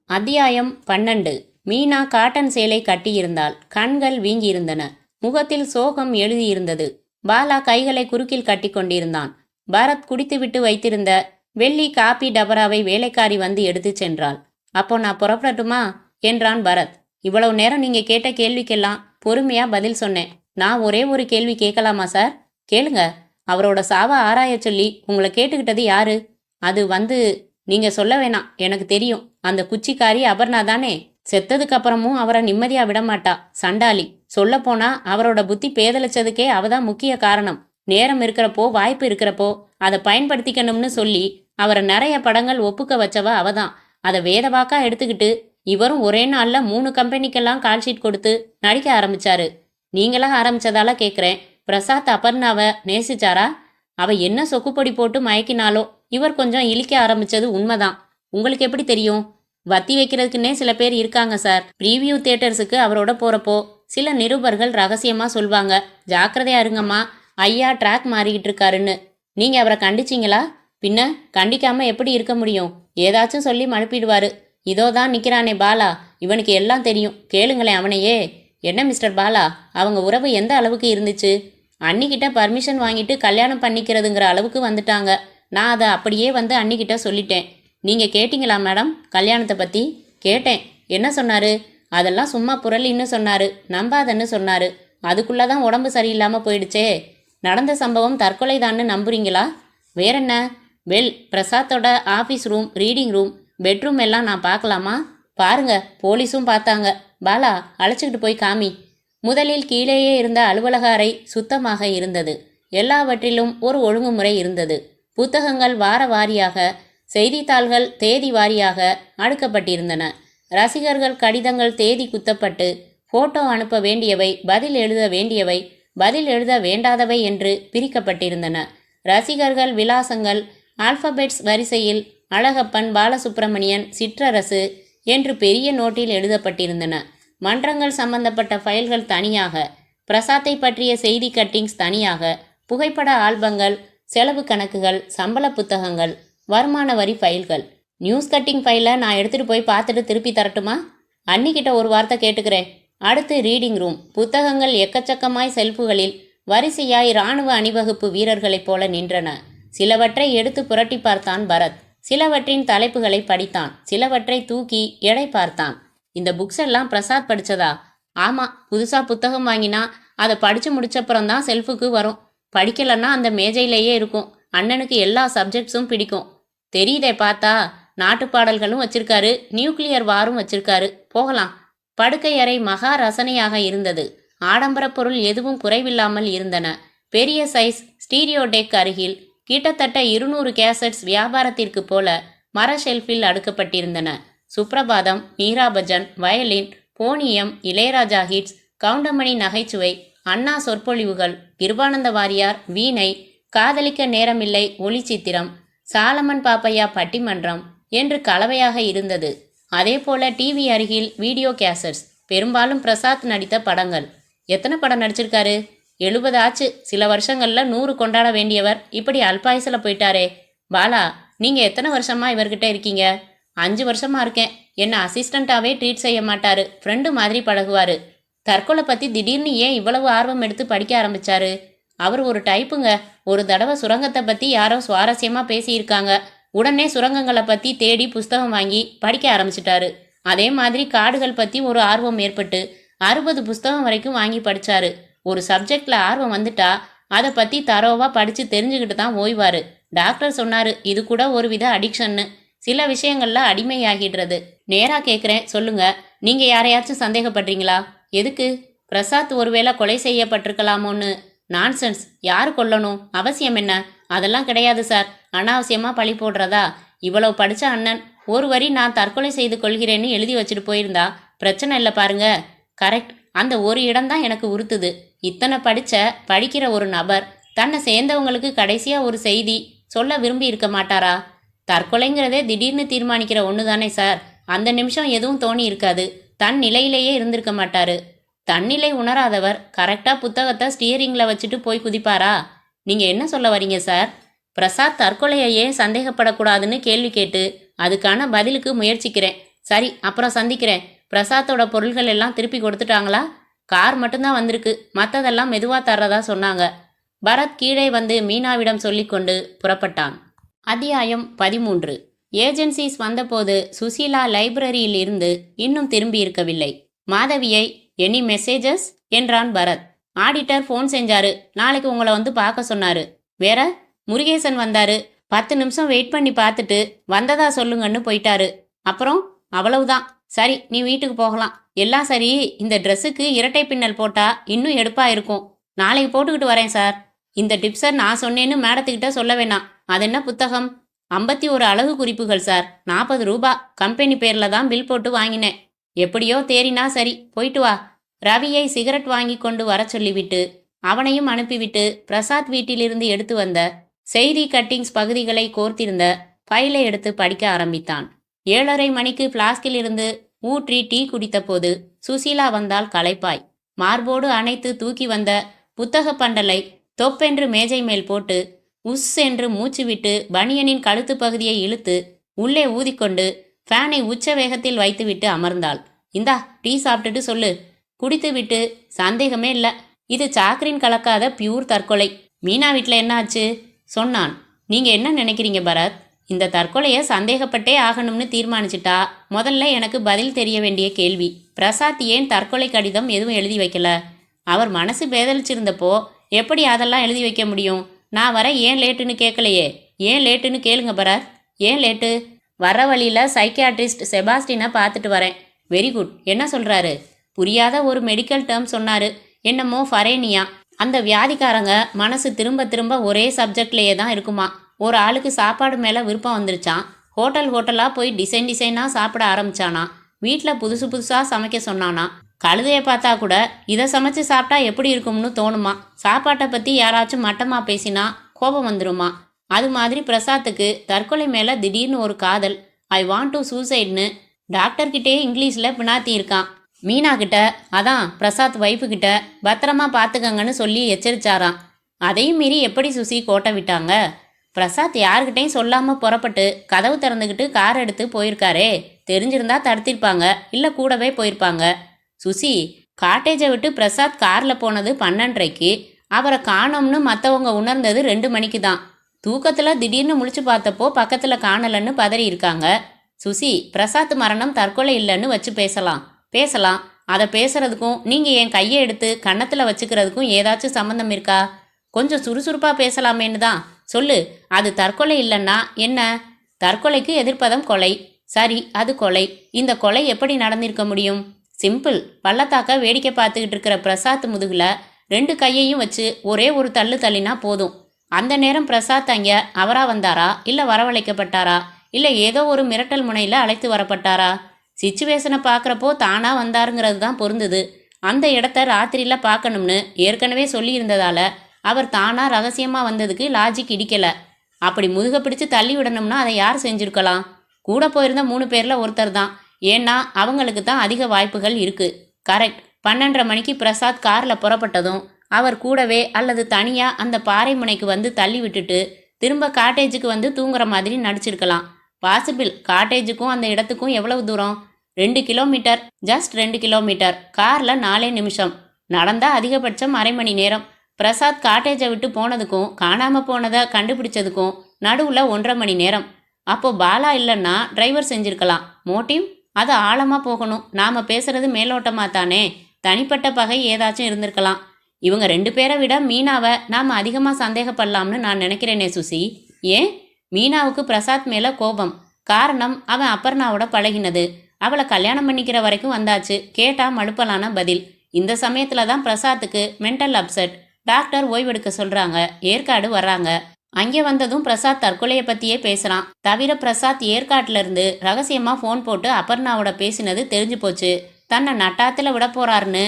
அத்தியாயம் 12. மீனா காட்டன் சேலை கட்டியிருந்தாள். கண்கள் வீங்கியிருந்தன. முகத்தில் சோகம் எழுதியிருந்தது. பாலா கைகளை குறுக்கில் கட்டி கொண்டிருந்தான். பரத் குடித்துவிட்டு வைத்திருந்த வெள்ளி காப்பி டபராவை வேலைக்காரி வந்து எடுத்து சென்றாள். அப்போ நான் புறப்படட்டுமா என்றான் பரத். இவ்வளவு நேரம் நீங்கள் கேட்ட கேள்விக்கெல்லாம் பொறுமையாக பதில் சொன்னேன். நான் ஒரே ஒரு கேள்வி கேட்கலாமா சார்? கேளுங்க. அவரோட சாவை ஆராய சொல்லி உங்களை கேட்டுக்கிட்டது யாரு? அது நீங்கள் சொல்ல வேணாம், எனக்கு தெரியும். அந்த குச்சிக்காரி அபர்ணா தானே? செத்ததுக்கு அப்புறமும் அவரை நிம்மதியாக விட மாட்டா, சண்டாளி. சொல்லப்போனா அவரோட புத்தி பேதலிச்சதுக்கே அவதான் முக்கிய காரணம். நேரம் இருக்கிறப்போ, வாய்ப்பு இருக்கிறப்போ அதை பயன்படுத்திக்கணும்னு சொல்லி அவரை நிறைய படங்கள் ஒப்புக்க வச்சவ அவதான். அதை வேதவாக்கா எடுத்துக்கிட்டு இவரும் ஒரே நாளில் 3 கம்பெனிக்கெல்லாம் கால்ஷீட் கொடுத்து நடிக்க ஆரம்பிச்சாரு. நீங்களா ஆரம்பிச்சதால கேட்குறேன். பிரசாத் அபர்ணாவை நேசிச்சாரா? அவ என்ன சொக்குப்பொடி போட்டு மயக்கினாலோ இவர் கொஞ்சம் இழிக்க ஆரம்பிச்சது உண்மைதான். உங்களுக்கு எப்படி தெரியும்? வத்தி வைக்கிறதுக்குன்னே சில பேர் இருக்காங்க சார். ப்ரீவியூ தியேட்டர்ஸுக்கு அவரோட போகிறப்போ சில நிருபர்கள் ரகசியமாக சொல்வாங்க, ஜாக்கிரதையா இருங்கம்மா, ஐயா ட்ராக் மாறிக்கிட்டு இருக்காருன்னு. நீங்கள் அவரை கண்டிச்சிங்களா? பின்ன கண்டிக்காமல் எப்படி இருக்க முடியும்? ஏதாச்சும் சொல்லி மழுப்பிடுவாரு. இதோ தான் நிற்கிறானே பாலா, இவனுக்கு எல்லாம் தெரியும். கேளுங்களேன் அவனையே. என்ன மிஸ்டர் பாலா, அவங்க உறவு எந்த அளவுக்கு இருந்துச்சு? அன்னிக்கிட்ட பர்மிஷன் வாங்கிட்டு கல்யாணம் பண்ணிக்கிறதுங்கிற அளவுக்கு வந்துட்டாங்க. நான் அதை அப்படியே வந்து அன்னிக்கிட்ட சொல்லிட்டேன். நீங்கள் கேட்டிங்களா மேடம் கல்யாணத்தை பற்றி? கேட்டேன். என்ன சொன்னார்? அதெல்லாம் சும்மா புரளின்னு சொன்னார், நம்பாதன்னு சொன்னார். அதுக்குள்ளே தான் உடம்பு சரியில்லாமல் போயிடுச்சே. நடந்த சம்பவம் தற்கொலை தான்னு நம்புறீங்களா? வேறென்ன? பிரசாத்தோட office room, reading room, bedroom எல்லாம் நான் பார்க்கலாமா? பாருங்க, போலீஸும் பார்த்தாங்க. பாலா, அழைச்சிக்கிட்டு போய் காமி. முதலில் கீழேயே இருந்த அலுவலக அறை சுத்தமாக இருந்தது. எல்லாவற்றிலும் ஒரு ஒழுங்குமுறை இருந்தது. புத்தகங்கள் வார வாரியாக, செய்தித்தாள்கள் தேதி வாரியாக அடுக்கப்பட்டிருந்தன. ரசிகர்கள் கடிதங்கள் தேதி குத்தப்பட்டு, போட்டோ அனுப்ப வேண்டியவை, பதில் எழுத வேண்டியவை, பதில் எழுத வேண்டாதவை என்று பிரிக்கப்பட்டிருந்தன. ரசிகர்கள் விலாசங்கள் ஆல்பபெட்ஸ் வரிசையில் அழகப்பன், பாலசுப்பிரமணியன், சிற்றரசு என்று பெரிய நோட்டில் எழுதப்பட்டிருந்தன. மன்றங்கள் சம்பந்தப்பட்ட ஃபைல்கள் தனியாக, பிரசாத்தை பற்றிய செய்தி கட்டிங்ஸ் தனியாக, புகைப்பட ஆல்பங்கள், செலவு கணக்குகள், சம்பள புத்தகங்கள், வருமான வரி ஃபைல்கள். நியூஸ் கட்டிங் ஃபைலை நான் எடுத்துகிட்டு போய் பார்த்துட்டு திருப்பி தரட்டுமா? அன்னிக்கிட்ட ஒரு வார்த்தை கேட்டுக்கிறேன். அடுத்து ரீடிங் ரூம். புத்தகங்கள் எக்கச்சக்கமாய் செல்ஃபுகளில் வரிசையாய் இராணுவ அணிவகுப்பு வீரர்களைப் போல நின்றன. சிலவற்றை எடுத்து புரட்டி பார்த்தான் பரத். சிலவற்றின் தலைப்புகளை படித்தான். சிலவற்றை தூக்கி எடை பார்த்தான். இந்த புக்ஸ் எல்லாம் பிரசாத் படிச்சதா? ஆமா, புதுசா புத்தகம் வாங்கினா அதை படிச்சு முடிச்சப்புறம் தான் செல்ஃபுக்கு வரும். படிக்கலன்னா அந்த மேஜையிலேயே இருக்கும். அண்ணனுக்கு எல்லா சப்ஜெக்ட்ஸும் பிடிக்கும். தெரியுதே பார்த்தா. நாட்டுப்பாடல்களும் வச்சிருக்காரு, நியூக்ளியர் வாரும் வச்சிருக்காரு. போகலாம். படுக்கை அறை மகா ரசனையாக இருந்தது. ஆடம்பர பொருள் எதுவும் குறைவில்லாமல் இருந்தன. பெரிய சைஸ் ஸ்டீரியோ டெக் அருகில் கிட்டத்தட்ட 200 கேசட்ஸ் வியாபாரத்திற்கு போல மர ஷெல்ஃபில் அடுக்கப்பட்டிருந்தன. சுப்ரபாதம், மீராபஜன், வயலின், போனியம், இளையராஜா ஹிட்ஸ், கவுண்டமணி நகைச்சுவை, அண்ணா சொற்பொழிவுகள், கிருபானந்த வாரியார், வீணை, காதலிக்க நேரமில்லை ஒளிச்சித்திரம், சாலமன் பாப்பையா பட்டிமன்றம் என்று கலவையாக இருந்தது. அதேபோல டிவி அருகில் வீடியோ கேசட்ஸ், பெரும்பாலும் பிரசாத் நடித்த படங்கள். எத்தனை படம் நடிச்சிருக்காரு? 70 ஆச்சு. சில வருஷங்கள்ல 100 கொண்டாட வேண்டியவர் இப்படி அல்பாயுசில் போயிட்டாரே. பாலா, நீங்க எத்தனை வருஷமா இவர்கிட்ட இருக்கீங்க? 5 வருஷமா இருக்கேன். என்ன அசிஸ்டண்ட்டாவே ட்ரீட் செய்ய மாட்டாரு, ஃப்ரெண்டு மாதிரி பழகுவாரு. தற்கொலை பத்தி திடீர்னு ஏன் இவ்வளவு ஆர்வம் எடுத்து படிக்க ஆரம்பிச்சாரு? அவர் ஒரு டைப்புங்க. ஒரு தடவை சுரங்கத்தை பத்தி யாரோ சுவாரஸ்யமா பேசியிருக்காங்க. உடனே சுரங்கங்களை பத்தி தேடி புஸ்தகம் வாங்கி படிக்க ஆரம்பிச்சிட்டாரு. அதே மாதிரி காடுகள் பத்தி ஒரு ஆர்வம் ஏற்பட்டு 60 புஸ்தகம் வரைக்கும் வாங்கி படிச்சாரு. ஒரு சப்ஜெக்ட்ல ஆர்வம் வந்துட்டா அதை பத்தி தரோவா படிச்சு தெரிஞ்சுக்கிட்டு தான் ஓய்வாரு. டாக்டர் சொன்னாரு, இது கூட ஒரு வித அடிக்ஷன்னு. சில விஷயங்கள்ல அடிமையாகிடுறது. நேரா கேட்குறேன், சொல்லுங்க. நீங்க யாரையாச்சும் சந்தேகப்படுறீங்களா? எதுக்கு? பிரசாத் ஒருவேளை கொலை செய்யப்பட்டிருக்கலாமோன்னு. நான்சென்ஸ். யாரு கொல்லணும்? அவசியம் என்ன? அதெல்லாம் கிடையாது சார். அனாவசியமா பழி போடுறதா? இவ்வளவு படிச்ச அண்ணன் ஒரு வரி நான் தற்கொலை செய்து கொள்கிறேன்னு எழுதி வச்சுட்டு போயிருந்தா பிரச்சனை இல்லை பாருங்க. கரெக்ட். அந்த ஒரு இடம்தான் எனக்கு உறுத்துது. இத்தனை படிக்கிற ஒரு நபர் தன்னை சேர்ந்தவங்களுக்கு கடைசியா ஒரு செய்தி சொல்ல விரும்பி இருக்க மாட்டாரா? தற்கொலைங்கிறதே திடீர்னு தீர்மானிக்கிற ஒன்று தானே சார். அந்த நிமிஷம் எதுவும் தோணி இருக்காது. தன் நிலையிலேயே இருந்திருக்க மாட்டாரு. தன்னிலை உணராதவர் கரெக்டா புத்தகத்தை ஸ்டியரிங்ல வச்சுட்டு போய் குதிப்பாரா? நீங்க என்ன சொல்ல வரீங்க சார்? பிரசாத் தற்கொலையை ஏன் சந்தேகப்படக்கூடாதுன்னு கேள்வி கேட்டு அதுக்கான பதிலுக்கு முயற்சிக்கிறேன். சரி, அப்புறம் சந்திக்கிறேன். பிரசாத்தோட பொருள்கள் எல்லாம் திருப்பி கொடுத்துட்டாங்களா? கார் மட்டும்தான் வந்திருக்கு, மற்றதெல்லாம் மெதுவா தர்றதா சொன்னாங்க. பரத் கீழே வந்து மீனாவிடம் சொல்லிக்கொண்டு புறப்பட்டான். அத்தியாயம் 13. ஏஜென்சிஸ் வந்தபோது சுசீலா லைப்ரரியில் இருந்து இன்னும் திரும்பி இருக்கவில்லை. மாதவியை, எனி மெசேஜஸ் என்றான் பரத். ஆடிட்டர் ஃபோன் செஞ்சாரு, நாளைக்கு உங்களை வந்து பார்க்க சொன்னாரு. வேற? முருகேசன் வந்தாரு, 10 நிமிஷம் வெயிட் பண்ணி பார்த்துட்டு வந்ததா சொல்லுங்கன்னு போயிட்டாரு. அப்புறம்? அவ்வளவுதான். சரி, நீ வீட்டுக்கு போகலாம். எல்லாம் சரி. இந்த ட்ரெஸ்ஸுக்கு இரட்டை பின்னல் போட்டா இன்னும் எடுப்பா இருக்கும். நாளைக்கு போட்டுக்கிட்டு வரேன் சார். இந்த டிப்ஸை நான் சொன்னேன்னு மேடத்துக்கிட்ட சொல்ல வேணாம். அது என்ன புத்தகம்? 51 அழகு குறிப்புகள் சார். 40 ரூபா. கம்பெனி பேர்ல தான் பில் போட்டு வாங்கினேன். எப்படியோ தேறினா சரி, போயிட்டு வா. ரவியை சிகரெட் வாங்கி கொண்டு வர சொல்லிவிட்டு அவனையும் அனுப்பிவிட்டு பிரசாத் வீட்டிலிருந்து எடுத்து வந்த செய்தி கட்டிங்ஸ் பகுதிகளை கோர்த்திருந்த ஃபைலை எடுத்து படிக்க ஆரம்பித்தான். 7:30 மணிக்கு பிளாஸ்கில் இருந்து ஊற்றி டீ குடித்த போது சுசீலா வந்தால் களைப்பாய். மார்போடு அணைத்து தூக்கி வந்த புத்தக பண்டலை தொப்பென்று மேஜை மேல் போட்டு உஸ் என்று மூச்சு விட்டு பனியனின் கழுத்து பகுதியை இழுத்து உள்ளே ஊதிக்கொண்டு ஃபேனை உச்ச வேகத்தில் வைத்துவிட்டு அமர்ந்தாள். இந்தா டீ சாப்பிட்டுட்டு சொல்லு. குடித்து விட்டு, சந்தேகமே இல்லை, இது சாக்கரின் கலக்காத பியூர் தற்கொலை. மீனா வீட்டில் என்ன ஆச்சு சொன்னான். நீங்க என்ன நினைக்கிறீங்க பரத்? இந்த தற்கொலையை சந்தேகப்பட்டே ஆகணும்னு தீர்மானிச்சிட்டா முதல்ல எனக்கு பதில் தெரிய வேண்டிய கேள்வி, பிரசாத் ஏன் தற்கொலை கடிதம் எதுவும் எழுதி வைக்கல? அவர் மனசு பேதலிச்சிருந்தப்போ எப்படி அதெல்லாம் எழுதி வைக்க முடியும்? நான் வர ஏன் லேட்டுன்னு கேட்கலையே. ஏன் லேட்டுன்னு கேளுங்க பரத். ஏன் லேட்டு? வர வழியில் சைக்கியாட்ரிஸ்ட் செபாஸ்டினை பார்த்துட்டு வரேன். Very good. என்ன சொல்கிறாரு? புரியாத ஒரு மெடிக்கல் டேர்ம் சொன்னார். என்னமோ ஃபரேனியா. அந்த வியாதிக்காரங்க மனசு திரும்ப திரும்ப ஒரே சப்ஜெக்ட்லேயே தான் இருக்குமா. ஒரு ஆளுக்கு சாப்பாடு மேலே விருப்பம் வந்துருச்சான். ஹோட்டலாக போய் டிசைனாக சாப்பிட ஆரம்பிச்சானா. வீட்டில் புதுசாக சமைக்க சொன்னானா. கழுதையை பார்த்தா கூட இதை சமைச்சு சாப்பிட்டா எப்படி இருக்கும்னு தோணுமா. சாப்பாட்டை பற்றி யாராச்சும் மட்டமாக பேசினா கோபம் வந்துருமா. அது மாதிரி பிரசாத்துக்கு தற்கொலை மேலே திடீர்னு ஒரு காதல். ஐ வாண்ட் டு சூசைட்னு டாக்டர்கிட்டே இங்கிலீஷில் பினாத்தி இருக்கான். மீனா கிட்ட, அதான் பிரசாத் வைஃபு கிட்ட பத்திரமா பார்த்துக்கங்கன்னு சொல்லி எச்சரிச்சாராம். அதையும் மீறி எப்படி சுசி கோட்டை விட்டாங்க? பிரசாத் யாருக்கிட்டையும் சொல்லாமல் புறப்பட்டு கதவு திறந்துக்கிட்டு கார் எடுத்து போயிருக்காரே. தெரிஞ்சிருந்தா தடுத்திருப்பாங்க, இல்லை கூடவே போயிருப்பாங்க. சுசி, காட்டேஜை விட்டு பிரசாத் காரில் போனது 12:30க்கு. அவரை காணோம்னு மற்றவங்க உணர்ந்தது 2 மணிக்கு தான். தூக்கத்தில் திடீர்னு முழிச்சு பார்த்தப்போ பக்கத்தில் காணலன்னு பதறி இருக்காங்க. சுசி, பிரசாத் மரணம் தற்கொலை இல்லைன்னு வச்சு பேசலாம். அதை பேசுறதுக்கும் நீங்க என் கையை எடுத்து கன்னத்துல வச்சுக்கிறதுக்கும் ஏதாச்சும் சம்மந்தம் இருக்கா? கொஞ்சம் சுறுசுறுப்பா பேசலாமேன்னு தான். சொல்லு, அது தற்கொலை இல்லைன்னா என்ன? தற்கொலைக்கு எதிர்ப்பதம் கொலை. சரி, அது கொலை. இந்த கொலை எப்படி நடந்திருக்க முடியும்? சிம்பிள். பள்ளத்தாக்க வேடிக்கை பார்த்துக்கிட்டு இருக்கிற பிரசாத் முதுகுல 2 கையையும் வச்சு ஒரே ஒரு தள்ளு தள்ளினா போதும். அந்த நேரம் பிரசாத் அங்க அவரா வந்தாரா, இல்ல வரவழைக்கப்பட்டாரா, இல்ல ஏதோ ஒரு மிரட்டல் முனையில அழைத்து வரப்பட்டாரா? சிச்சுவேஷனை பார்க்குறப்போ தானா வந்தாருங்கிறது தான் பொருந்தது. அந்த இடத்த ராத்திரியில பார்க்கணும்னு ஏற்கனவே சொல்லியிருந்ததால அவர் தானா ரகசியமா வந்ததுக்கு லாஜிக் இடிக்கல. அப்படி முதுக பிடிச்சு தள்ளி விடணும்னா அதை யார் செஞ்சிருக்கலாம்? கூட போயிருந்த 3 பேர்ல ஒருத்தர் தான். ஏன்னா அவங்களுக்கு தான் அதிக வாய்ப்புகள் இருக்கு. கரெக்ட். 12:30 மணிக்கு பிரசாத் கார்ல புறப்பட்டதும் அவர் கூடவே அல்லது தனியா அந்த பாறை முனைக்கு வந்து தள்ளி விட்டுட்டு திரும்ப காட்டேஜுக்கு வந்து தூங்குற மாதிரி நடிச்சிருக்கலாம். பாசிபிள். காட்டேஜுக்கும் அந்த இடத்துக்கும் எவ்வளவு தூரம்? 2 கிலோமீட்டர். Just 2 kilometre. கார்ல 4 நிமிஷம். நடந்தா அதிகபட்சம் அரை மணி நேரம். பிரசாத் காட்டேஜை விட்டு போனதுக்கும் காணாம போனதை கண்டுபிடிச்சதுக்கும் நடுவுல 1.5 மணி நேரம். அப்போ பாலா இல்லைன்னா டிரைவர் செஞ்சிருக்கலாம். மோட்டிவ்? அது ஆழமா போகணும். நாம பேசுறது மேலோட்டமா தானே. தனிப்பட்ட பகை ஏதாச்சும் இருந்திருக்கலாம். இவங்க 2 பேரை விட மீனாவை நாம அதிகமா சந்தேகப்படலாம்னு நான் நினைக்கிறேனே சுசி. ஏன்? மீனாவுக்கு பிரசாத் மேல கோபம். காரணம், அவன் அபர்ணாவோட பழகினது. அவளை கல்யாணம் பண்ணிக்கிற வரைக்கும் வந்தாச்சு. கேட்டா மழுப்பலான பதில். இந்த சமயத்துல தான் பிரசாத்துக்கு மென்டல் அப்செட். டாக்டர் ஓய்வெடுக்க சொல்றாங்க. ஏற்காடு வர்றாங்க. அங்கே வந்ததும் பிரசாத் தற்கொலையை பத்தியே பேசுறான். தவிர பிரசாத் ஏற்காட்டுல இருந்து ரகசியமா ஃபோன் போட்டு அபர்ணாவோட பேசினது தெரிஞ்சு போச்சு. தன்னை நட்டாத்துல விட போறாருன்னு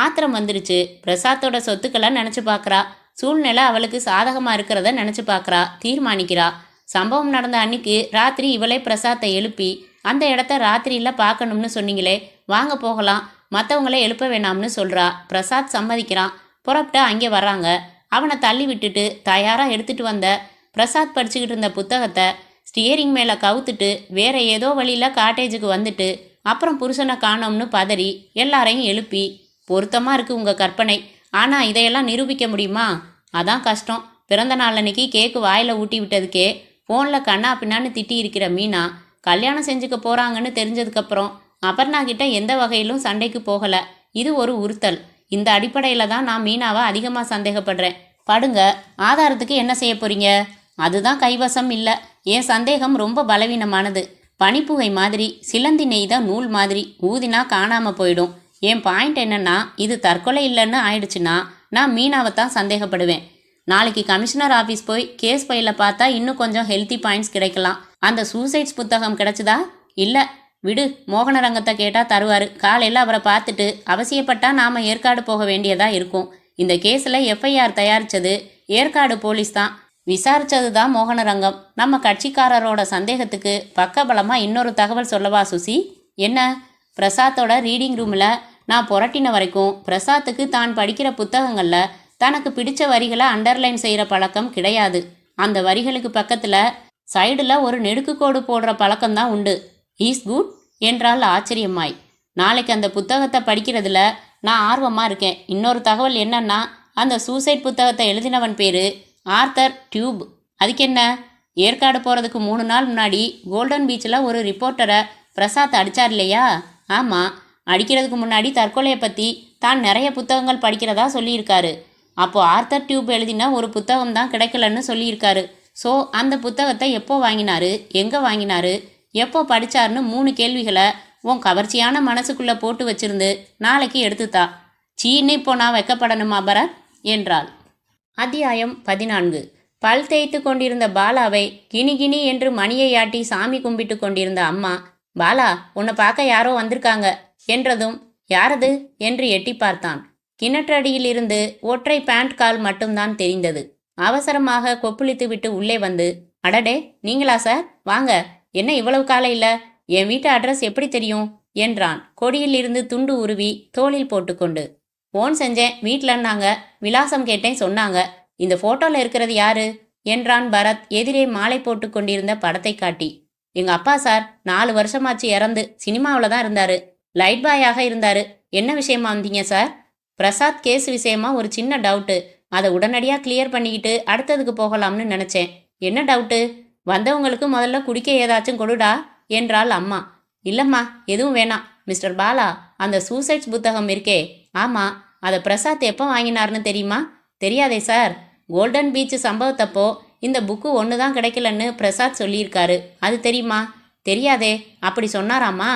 ஆத்திரம் வந்துருச்சு. பிரசாத்தோட சொத்துக்களை நினைச்சு பார்க்கறா. சூழ்நிலை அவளுக்கு சாதகமா இருக்கிறத நினைச்சு பார்க்கறா. தீர்மானிக்கிறா. சம்பவம் நடந்த அன்னைக்கு ராத்திரி இவளே பிரசாத்தை எழுப்பி அந்த இடத்த ராத்திரியில பார்க்கணும்னு சொன்னீங்களே, வாங்க போகலாம், மற்றவங்கள எழுப்ப வேணாம்னு சொல்றா. பிரசாத் சம்மதிக்கிறான். புறப்பட்டு அங்கே வர்றாங்க. அவனை தள்ளி விட்டுட்டு தயாராக எடுத்துட்டு வந்த பிரசாத் படிச்சுக்கிட்டு இருந்த புத்தகத்தை ஸ்டியரிங் மேலே கவுத்துட்டு வேற ஏதோ வழியில் காட்டேஜுக்கு வந்துட்டு அப்புறம் புருஷனை காணோம்னு பதறி எல்லாரையும் எழுப்பி. பொருத்தமாக இருக்குது உங்கள் கற்பனை. ஆனால் இதையெல்லாம் நிரூபிக்க முடியுமா? அதான் கஷ்டம். பிறந்த நாள் அன்னைக்கு கேக்கு வாயில் ஊட்டி விட்டதுக்கே ஃபோனில் கண்ணா பின்னான்னு திட்டி இருக்கிற மீனா கல்யாணம் செஞ்சுக்க போகிறாங்கன்னு தெரிஞ்சதுக்கப்புறம் அபர்ணா கிட்ட எந்த வகையிலும் சண்டைக்கு போகலை. இது ஒரு உறுத்தல். இந்த அடிப்படையில் தான் நான் மீனாவை அதிகமாக சந்தேகப்படுறேன். படுங்க. ஆதாரத்துக்கு என்ன செய்ய போறீங்க? அதுதான் கைவசம் இல்லை. என் சந்தேகம் ரொம்ப பலவீனமானது. பனிப்புகை மாதிரி, சிலந்தி நெய்த நூல் மாதிரி ஊதினா காணாமல் போயிடும். என் பாயிண்ட் என்னன்னா, இது தற்கொலை இல்லைன்னு ஆயிடுச்சுன்னா நான் மீனாவை தான் சந்தேகப்படுவேன். நாளைக்கு கமிஷனர் ஆஃபீஸ் போய் கேஸ் ஃபைல பார்த்தா இன்னும் கொஞ்சம் ஹெல்த்தி பாயிண்ட்ஸ் கிடைக்கலாம். அந்த சூசைட்ஸ் புத்தகம் கிடைச்சதா? இல்லை, விடு. மோகனரங்கத்தை கேட்டால் தருவார். காலையில் அவரை பார்த்துட்டு அவசியப்பட்டா நாம் ஏற்காடு போக வேண்டியதாக இருக்கும். இந்த கேஸில் எஃப்ஐஆர் தயாரித்தது ஏற்காடு போலீஸ் தான். விசாரித்தது தான் மோகனரங்கம். நம்ம கட்சிக்காரரோட சந்தேகத்துக்கு பக்கபலமாக இன்னொரு தகவல் சொல்லவா சுசி? என்ன? பிரசாத்தோட ரீடிங் ரூமில் நான் புரட்டின வரைக்கும் பிரசாத்துக்கு தான் படிக்கிற புத்தகங்களில் தனக்கு பிடிச்ச வரிகளை அண்டர்லைன் செய்கிற பழக்கம் கிடையாது. அந்த வரிகளுக்கு பக்கத்தில் சைடில் ஒரு நெடுக்குக்கோடு போடுற பழக்கம்தான் உண்டு. ஈஸ் குட் என்றால் ஆச்சரியமாய். நாளைக்கு அந்த புத்தகத்தை படிக்கிறதுல நான் ஆர்வமாக இருக்கேன். இன்னொரு தகவல் என்னன்னா, அந்த சூசைட் புத்தகத்தை எழுதினவன் பேர் ஆர்த்தர் டியூப். அதுக்கு என்ன? ஏற்காடு போகிறதுக்கு 3 நாள் முன்னாடி கோல்டன் பீச்சில் ஒரு ரிப்போர்ட்டரை பிரசாத் அடித்தார் இல்லையா? ஆமாம். அடிக்கிறதுக்கு முன்னாடி தற்கொலையை பற்றி தான் நிறைய புத்தகங்கள் படிக்கிறதா சொல்லியிருக்காரு. அப்போது ஆர்த்தர் டியூப் எழுதின ஒரு புத்தகம் தான் கிடைக்கலன்னு சொல்லியிருக்காரு. ஸோ அந்த புத்தகத்தை எப்போ வாங்கினாரு, எங்கே வாங்கினாரு, எப்போ படித்தார்னு 3 கேள்விகளை உன் கவர்ச்சியான மனசுக்குள்ளே போட்டு வச்சிருந்து நாளைக்கு எடுத்துத்தா. சீன்னு இப்போ நான் வைக்கப்படணுமா பரத் என்றாள். அத்தியாயம் 14. பல் தேய்த்து கொண்டிருந்த பாலாவை கிணி என்று மணியை ஆட்டி சாமி கும்பிட்டு கொண்டிருந்த அம்மா, பாலா, உன்னை பார்க்க யாரோ வந்திருக்காங்க என்றதும், யாரது என்று எட்டி பார்த்தான். கிணற்றடியில் இருந்து ஒற்றை பேண்ட் கால் மட்டும்தான் தெரிந்தது. அவசரமாக கொப்புளித்து விட்டு உள்ளே வந்து, அடடே, நீங்களா சார்? வாங்க. என்ன இவ்வளவு காலையில்? என் வீட்டு அட்ரஸ் எப்படி தெரியும் என்றான் கொடியில் இருந்து துண்டு உருவி தோளில் போட்டுக்கொண்டு. ஃபோன் செஞ்சேன், வீட்டிலன்னாங்க. விலாசம் கேட்டேன், சொன்னாங்க. இந்த ஃபோட்டோவில் இருக்கிறது யாரு என்றான் பரத் எதிரே மாலை போட்டு கொண்டிருந்த படத்தை காட்டி. எங்க அப்பா சார், 4 வருஷமாச்சு இறந்து. சினிமாவில் தான் இருந்தாரு. லைட் பாயாக இருந்தாரு. என்ன விஷயமா வந்தீங்க சார்? பிரசாத் கேஸ் விஷயமா ஒரு சின்ன டவுட்டு. அதை உடனடியாக கிளியர் பண்ணிக்கிட்டு அடுத்ததுக்கு போகலாம்னு நினச்சேன். என்ன டவுட்டு? வந்தவங்களுக்கு முதல்ல குடிக்க ஏதாச்சும் கொடுடா. என்றாள் அம்மா. இல்லம்மா, எதுவும் வேணாம். மிஸ்டர் பாலா, அந்த சூசைட்ஸ் புத்தகம் இருக்கே, ஆமா, அதை பிரசாத் எப்போ வாங்கினார்னு தெரியுமா? தெரியாதே சார். கோல்டன் பீச் சம்பவத்தப்போ இந்த புக்கு ஒன்று தான் கிடைக்கலன்னு பிரசாத் சொல்லியிருக்காரு. அது தெரியுமா? தெரியாதே. அப்படி சொன்னாராம்மா.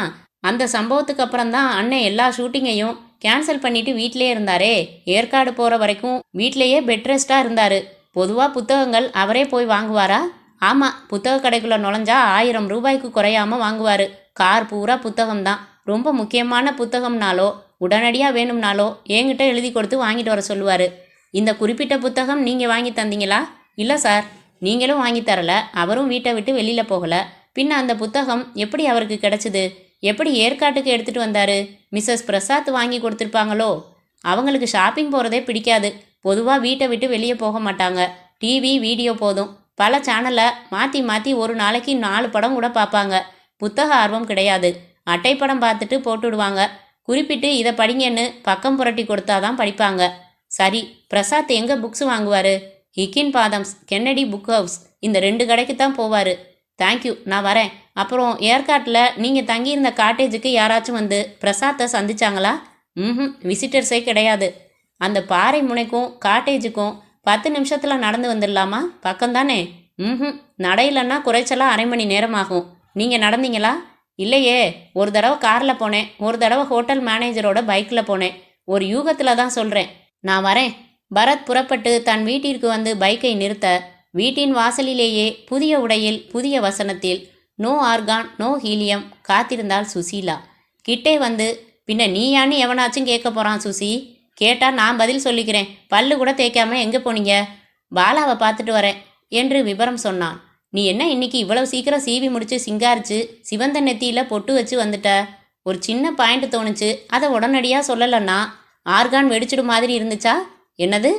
அந்த சம்பவத்துக்கு அப்புறம் தான் அண்ணன் எல்லா ஷூட்டிங்கையும் கேன்சல் பண்ணிட்டு வீட்டிலே இருந்தாரே. ஏற்காடு போகிற வரைக்கும் வீட்டிலேயே பெட் ரெஸ்ட்டாக இருந்தார். பொதுவாக புத்தகங்கள் அவரே போய் வாங்குவாரா? ஆமாம், புத்தக கடைக்குள்ளே நுழைஞ்சா 1000 ரூபாய்க்கு குறையாமல் வாங்குவார். கார் பூரா புத்தகம்தான். ரொம்ப முக்கியமான புத்தகம்னாலோ உடனடியாக வேணும்னாலோ என்கிட்ட எழுதி கொடுத்து வாங்கிட்டு வர சொல்லுவார். இந்த குறிப்பிட்ட புத்தகம் நீங்கள் வாங்கி தந்தீங்களா? இல்லை சார். நீங்களும் வாங்கி தரல, அவரும் வீட்டை விட்டு வெளியில் போகலை. பின்ன அந்த புத்தகம் எப்படி அவருக்கு கிடைச்சிது? எப்படி ஏற்காட்டுக்கு எடுத்துகிட்டு வந்தார்? மிஸ்ஸஸ் பிரசாத் வாங்கி கொடுத்துருப்பாங்களோ? அவங்களுக்கு ஷாப்பிங் போகிறதே பிடிக்காது. பொதுவாக வீட்டை விட்டு வெளியே போக மாட்டாங்க. டிவி வீடியோ போதும். பல சேனலை மாற்றி மாற்றி ஒரு நாளைக்கு 4 படம் கூட பார்ப்பாங்க. புத்தக ஆர்வம் கிடையாது. அட்டைப்படம் பார்த்துட்டு போட்டுடுவாங்க. குறிப்பிட்டு இதை படிங்கன்னு பக்கம் புரட்டி கொடுத்தாதான் படிப்பாங்க. சரி, பிரசாத் எங்கே புக்ஸ் வாங்குவார்? ஹிக்கின் பாதம்ஸ், கென்னடி புக் ஹவுஸ், இந்த 2 கடைக்கு தான் போவார். தேங்க்யூ, நான் வரேன். அப்புறம் ஏற்காட்டில் நீங்கள் தங்கியிருந்த காட்டேஜுக்கு யாராச்சும் வந்து பிரசாத்தை சந்திச்சாங்களா? விசிட்டர்ஸே கிடையாது. அந்த பாறை முனைக்கும் காட்டேஜுக்கும் 10 நிமிஷத்தில் நடந்து வந்துடலாமா? பக்கம்தானே? நடையிலன்னா குறைச்சலாக அரை மணி நேரம் ஆகும். நீங்கள் நடந்தீங்களா? இல்லையே. ஒரு தடவை காரில் போனேன், ஒரு தடவை ஹோட்டல் மேனேஜரோட பைக்கில் போனேன். ஒரு யூகத்தில் தான் சொல்கிறேன். நான் வரேன். பரத் புறப்பட்டு தன் வீட்டிற்கு வந்து பைக்கை நிறுத்த, வீட்டின் வாசலிலேயே புதிய உடையில் புதிய வசனத்தில் நோ ஆர்கான் நோ ஹீலியம் காத்திருந்தாள் சுசீலா. கிட்டே வந்து, பின்ன நீயான்னு எவனாச்சும் கேட்க போகிறான் சுசி? கேட்டால் நான் பதில் சொல்லிக்கிறேன். பல்லு கூட தேய்க்காம எங்கே போனீங்க? பாலாவை பார்த்துட்டு வரேன் என்று விபரம் சொன்னான். நீ என்ன இன்னைக்கு இவ்வளவு சீக்கிரம் சீவி முடிச்சு சிங்காரிச்சு சிவந்த நெத்தியில் பொட்டு வச்சு வந்துட்ட? ஒரு சின்ன பாயிண்ட் தோணுச்சு, அதை உடனடியாக சொல்லலைன்னா ஆர்கான் வெடிச்சிடு மாதிரி இருந்துச்சா? என்னது?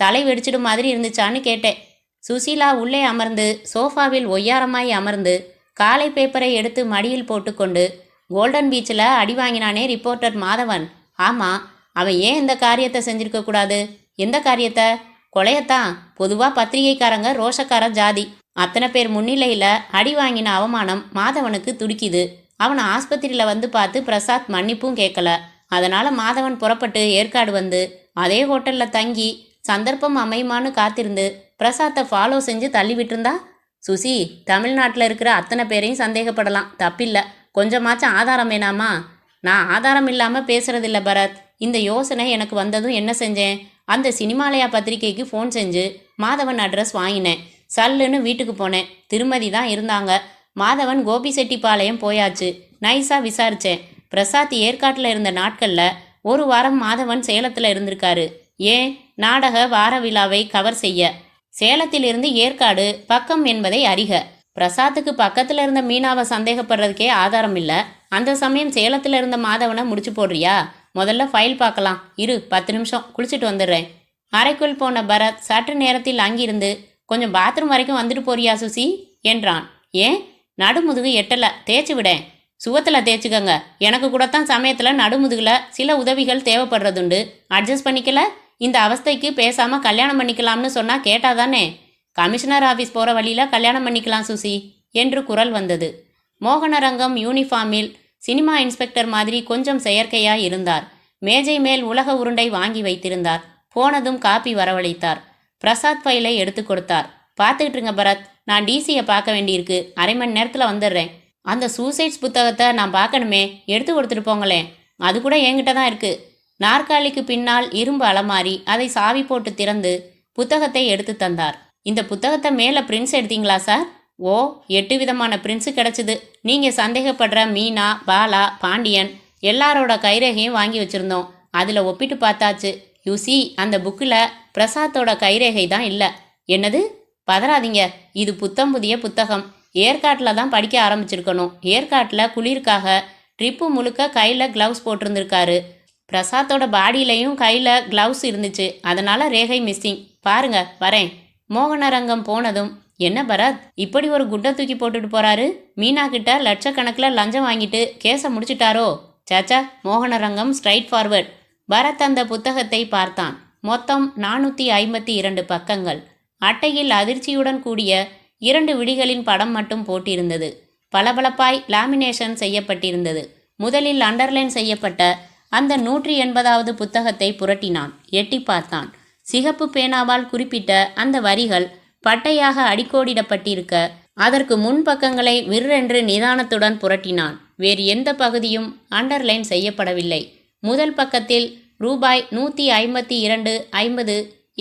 தலை வெடிச்சிடு மாதிரி இருந்துச்சான்னு கேட்டேன். சுசீலா உள்ளே அமர்ந்து சோஃபாவில் ஒய்யாரமாய் அமர்ந்து காலை பேப்பரை எடுத்து மடியில் போட்டுக்கொண்டு, கோல்டன் பீச்சில் அடி வாங்கினானே ரிப்போர்ட்டர் மாதவன், ஆமாம், அவன் ஏன் இந்த காரியத்தை செஞ்சிருக்க கூடாது? எந்த காரியத்தை? கொலையத்தான். பொதுவாக பத்திரிகைக்காரங்க ரோஷக்கார ஜாதி. அத்தனை பேர் முன்னிலையில் அடி வாங்கின அவமானம் மாதவனுக்கு துடிக்குது. அவனை ஆஸ்பத்திரியில் வந்து பார்த்து பிரசாத் மன்னிப்பும் கேட்கல. அதனால் மாதவன் புறப்பட்டு ஏற்காடு வந்து அதே ஹோட்டலில் தங்கி சந்தர்ப்பம் அமையுமான்னு காத்திருந்து பிரசாத்தை ஃபாலோ செஞ்சு தள்ளி விட்டுருந்தா? சுசி, தமிழ்நாட்டில் இருக்கிற அத்தனை பேரையும் சந்தேகப்படலாம், தப்பில்லை. கொஞ்சமாச்சும் ஆதாரம் வேணாமா? நான் ஆதாரம் இல்லாமல் பேசுறதில்ல பரத். இந்த யோசனை எனக்கு வந்ததும் என்ன செஞ்சேன்? அந்த சினிமாலயா பத்திரிகைக்கு ஃபோன் செஞ்சு மாதவன் அட்ரஸ் வாங்கினேன். சல்லுன்னு வீட்டுக்கு போனேன். திருமதி தான் இருந்தாங்க. மாதவன் கோபிசெட்டிப்பாளையம் போயாச்சு. நைஸாக விசாரித்தேன். பிரசாத் ஏற்காட்டில் இருந்த நாட்களில் 1 வாரம் மாதவன் சேலத்தில் இருந்திருக்காரு. ஏன்? நாடக வார விழாவை கவர் செய்ய. சேலத்திலிருந்து ஏற்காடு பக்கம் என்பதை அறிக. பிரசாத்துக்கு பக்கத்தில் இருந்த மீனாவை சந்தேகப்படுறதுக்கே ஆதாரம் இல்லை. அந்த சமயம் சேலத்தில் இருந்த மாதவனை முடிச்சு போடுறியா? முதல்ல ஃபைல் பார்க்கலாம். 10 நிமிஷம், குளிச்சுட்டு வந்துடுறேன். அறைக்குள் போன பரத் சற்று நேரத்தில் அங்கிருந்து, கொஞ்சம் பாத்ரூம் வரைக்கும் வந்துட்டு போறியா சுசி என்றான். ஏன்? நடுமுதுகு எட்டலை, தேய்ச்சி விடேன். சுவத்தில் தேய்ச்சிக்கங்க. எனக்கு கூடத்தான் சமயத்தில் நடுமுதுகில் சில உதவிகள் தேவைப்படுறதுண்டு. அட்ஜஸ்ட் பண்ணிக்கல? இந்த அவஸ்தைக்கு பேசாமல் கல்யாணம் பண்ணிக்கலாம்னு சொன்னால் கேட்டாதானே? கமிஷனர் ஆஃபீஸ் போகிற வழியில் கல்யாணம் பண்ணிக்கலாம் சுசி என்று குரல் வந்தது. மோகனரங்கம் யூனிஃபார்மில் சினிமா இன்ஸ்பெக்டர் மாதிரி கொஞ்சம் செயற்கையாய் இருந்தார். மேஜை மேல் உலக உருண்டை வாங்கி வைத்திருந்தார். போனதும் காப்பி வரவழைத்தார். பிரசாத் ஃபைலை எடுத்து கொடுத்தார். பார்த்துக்கிட்டுருங்க பரத், நான் டிசியை பார்க்க வேண்டியிருக்கு. அரை மணி நேரத்தில் வந்துடுறேன். அந்த சூசைட்ஸ் புத்தகத்தை நான் பார்க்கணுமே, எடுத்து கொடுத்துட்டு போங்களேன். அது கூட என்கிட்ட தான் இருக்குது. நாற்காலிக்கு பின்னால் இரும்பு அலமாரி, அதை சாவி போட்டு திறந்து புத்தகத்தை எடுத்து தந்தார். இந்த புத்தகத்தை மேலே பிரிண்ட்ஸ் எடுத்தீங்களா சார்? ஓ, 8 விதமான பிரிண்ட்ஸு கிடச்சிது. நீங்கள் சந்தேகப்படுற மீனா, பாலா, பாண்டியன் எல்லாரோட கைரேகையும் வாங்கி வச்சுருந்தோம். அதில் ஒப்பிட்டு பார்த்தாச்சு. யூசி, அந்த புக்கில் பிரசாத்தோட கைரேகை தான் இல்லை. என்னது? பதறாதீங்க, இது புதிய புத்தகம். ஏற்காட்டில் தான் படிக்க ஆரம்பிச்சிருக்கணும். ஏற்காட்டில் குளிருக்காக ட்ரிப்பு முழுக்க கையில் க்ளவுஸ் போட்டிருந்துருக்காரு. பிரசாத்தோட பாடியிலையும் கையில் க்ளவுஸ் இருந்துச்சு. அதனால் ரேகை மிஸ்ஸிங். பாருங்க, வரேன். மோகனரங்கம் போனதும், என்ன பரத், இப்படி ஒரு குட்டை தூக்கி போட்டுட்டு போறாரு? மீனா கிட்ட லட்சக்கணக்கில் லஞ்சம் வாங்கிட்டு கேஸை முடிச்சிட்டாரோ? சாச்சா, மோகனரங்கம் ஸ்ட்ரைட் ஃபார்வர்ட். பரத் அந்த புத்தகத்தை பார்த்தான். மொத்தம் 452 பக்கங்கள். அட்டையில் அதிர்ச்சியுடன் கூடிய 2 விழிகளின் படம் மட்டும் போட்டிருந்தது. பளபளப்பாய் லாமினேஷன் செய்யப்பட்டிருந்தது. முதலில் அண்டர்லைன் செய்யப்பட்ட அந்த 180வது புத்தகத்தை புரட்டினான். எட்டி பார்த்தான். சிகப்பு பேனாவால் குறிப்பிட்ட அந்த வரிகள் பட்டையாக அடிக்கோடிடப்பட்டிருக்க அதற்கு முன் பக்கங்களை விற்றென்று நிதானத்துடன் புரட்டினான். வேறு எந்த பகுதியும் அண்டர்லைன் செய்யப்படவில்லை. முதல் பக்கத்தில் ரூபாய் 152.50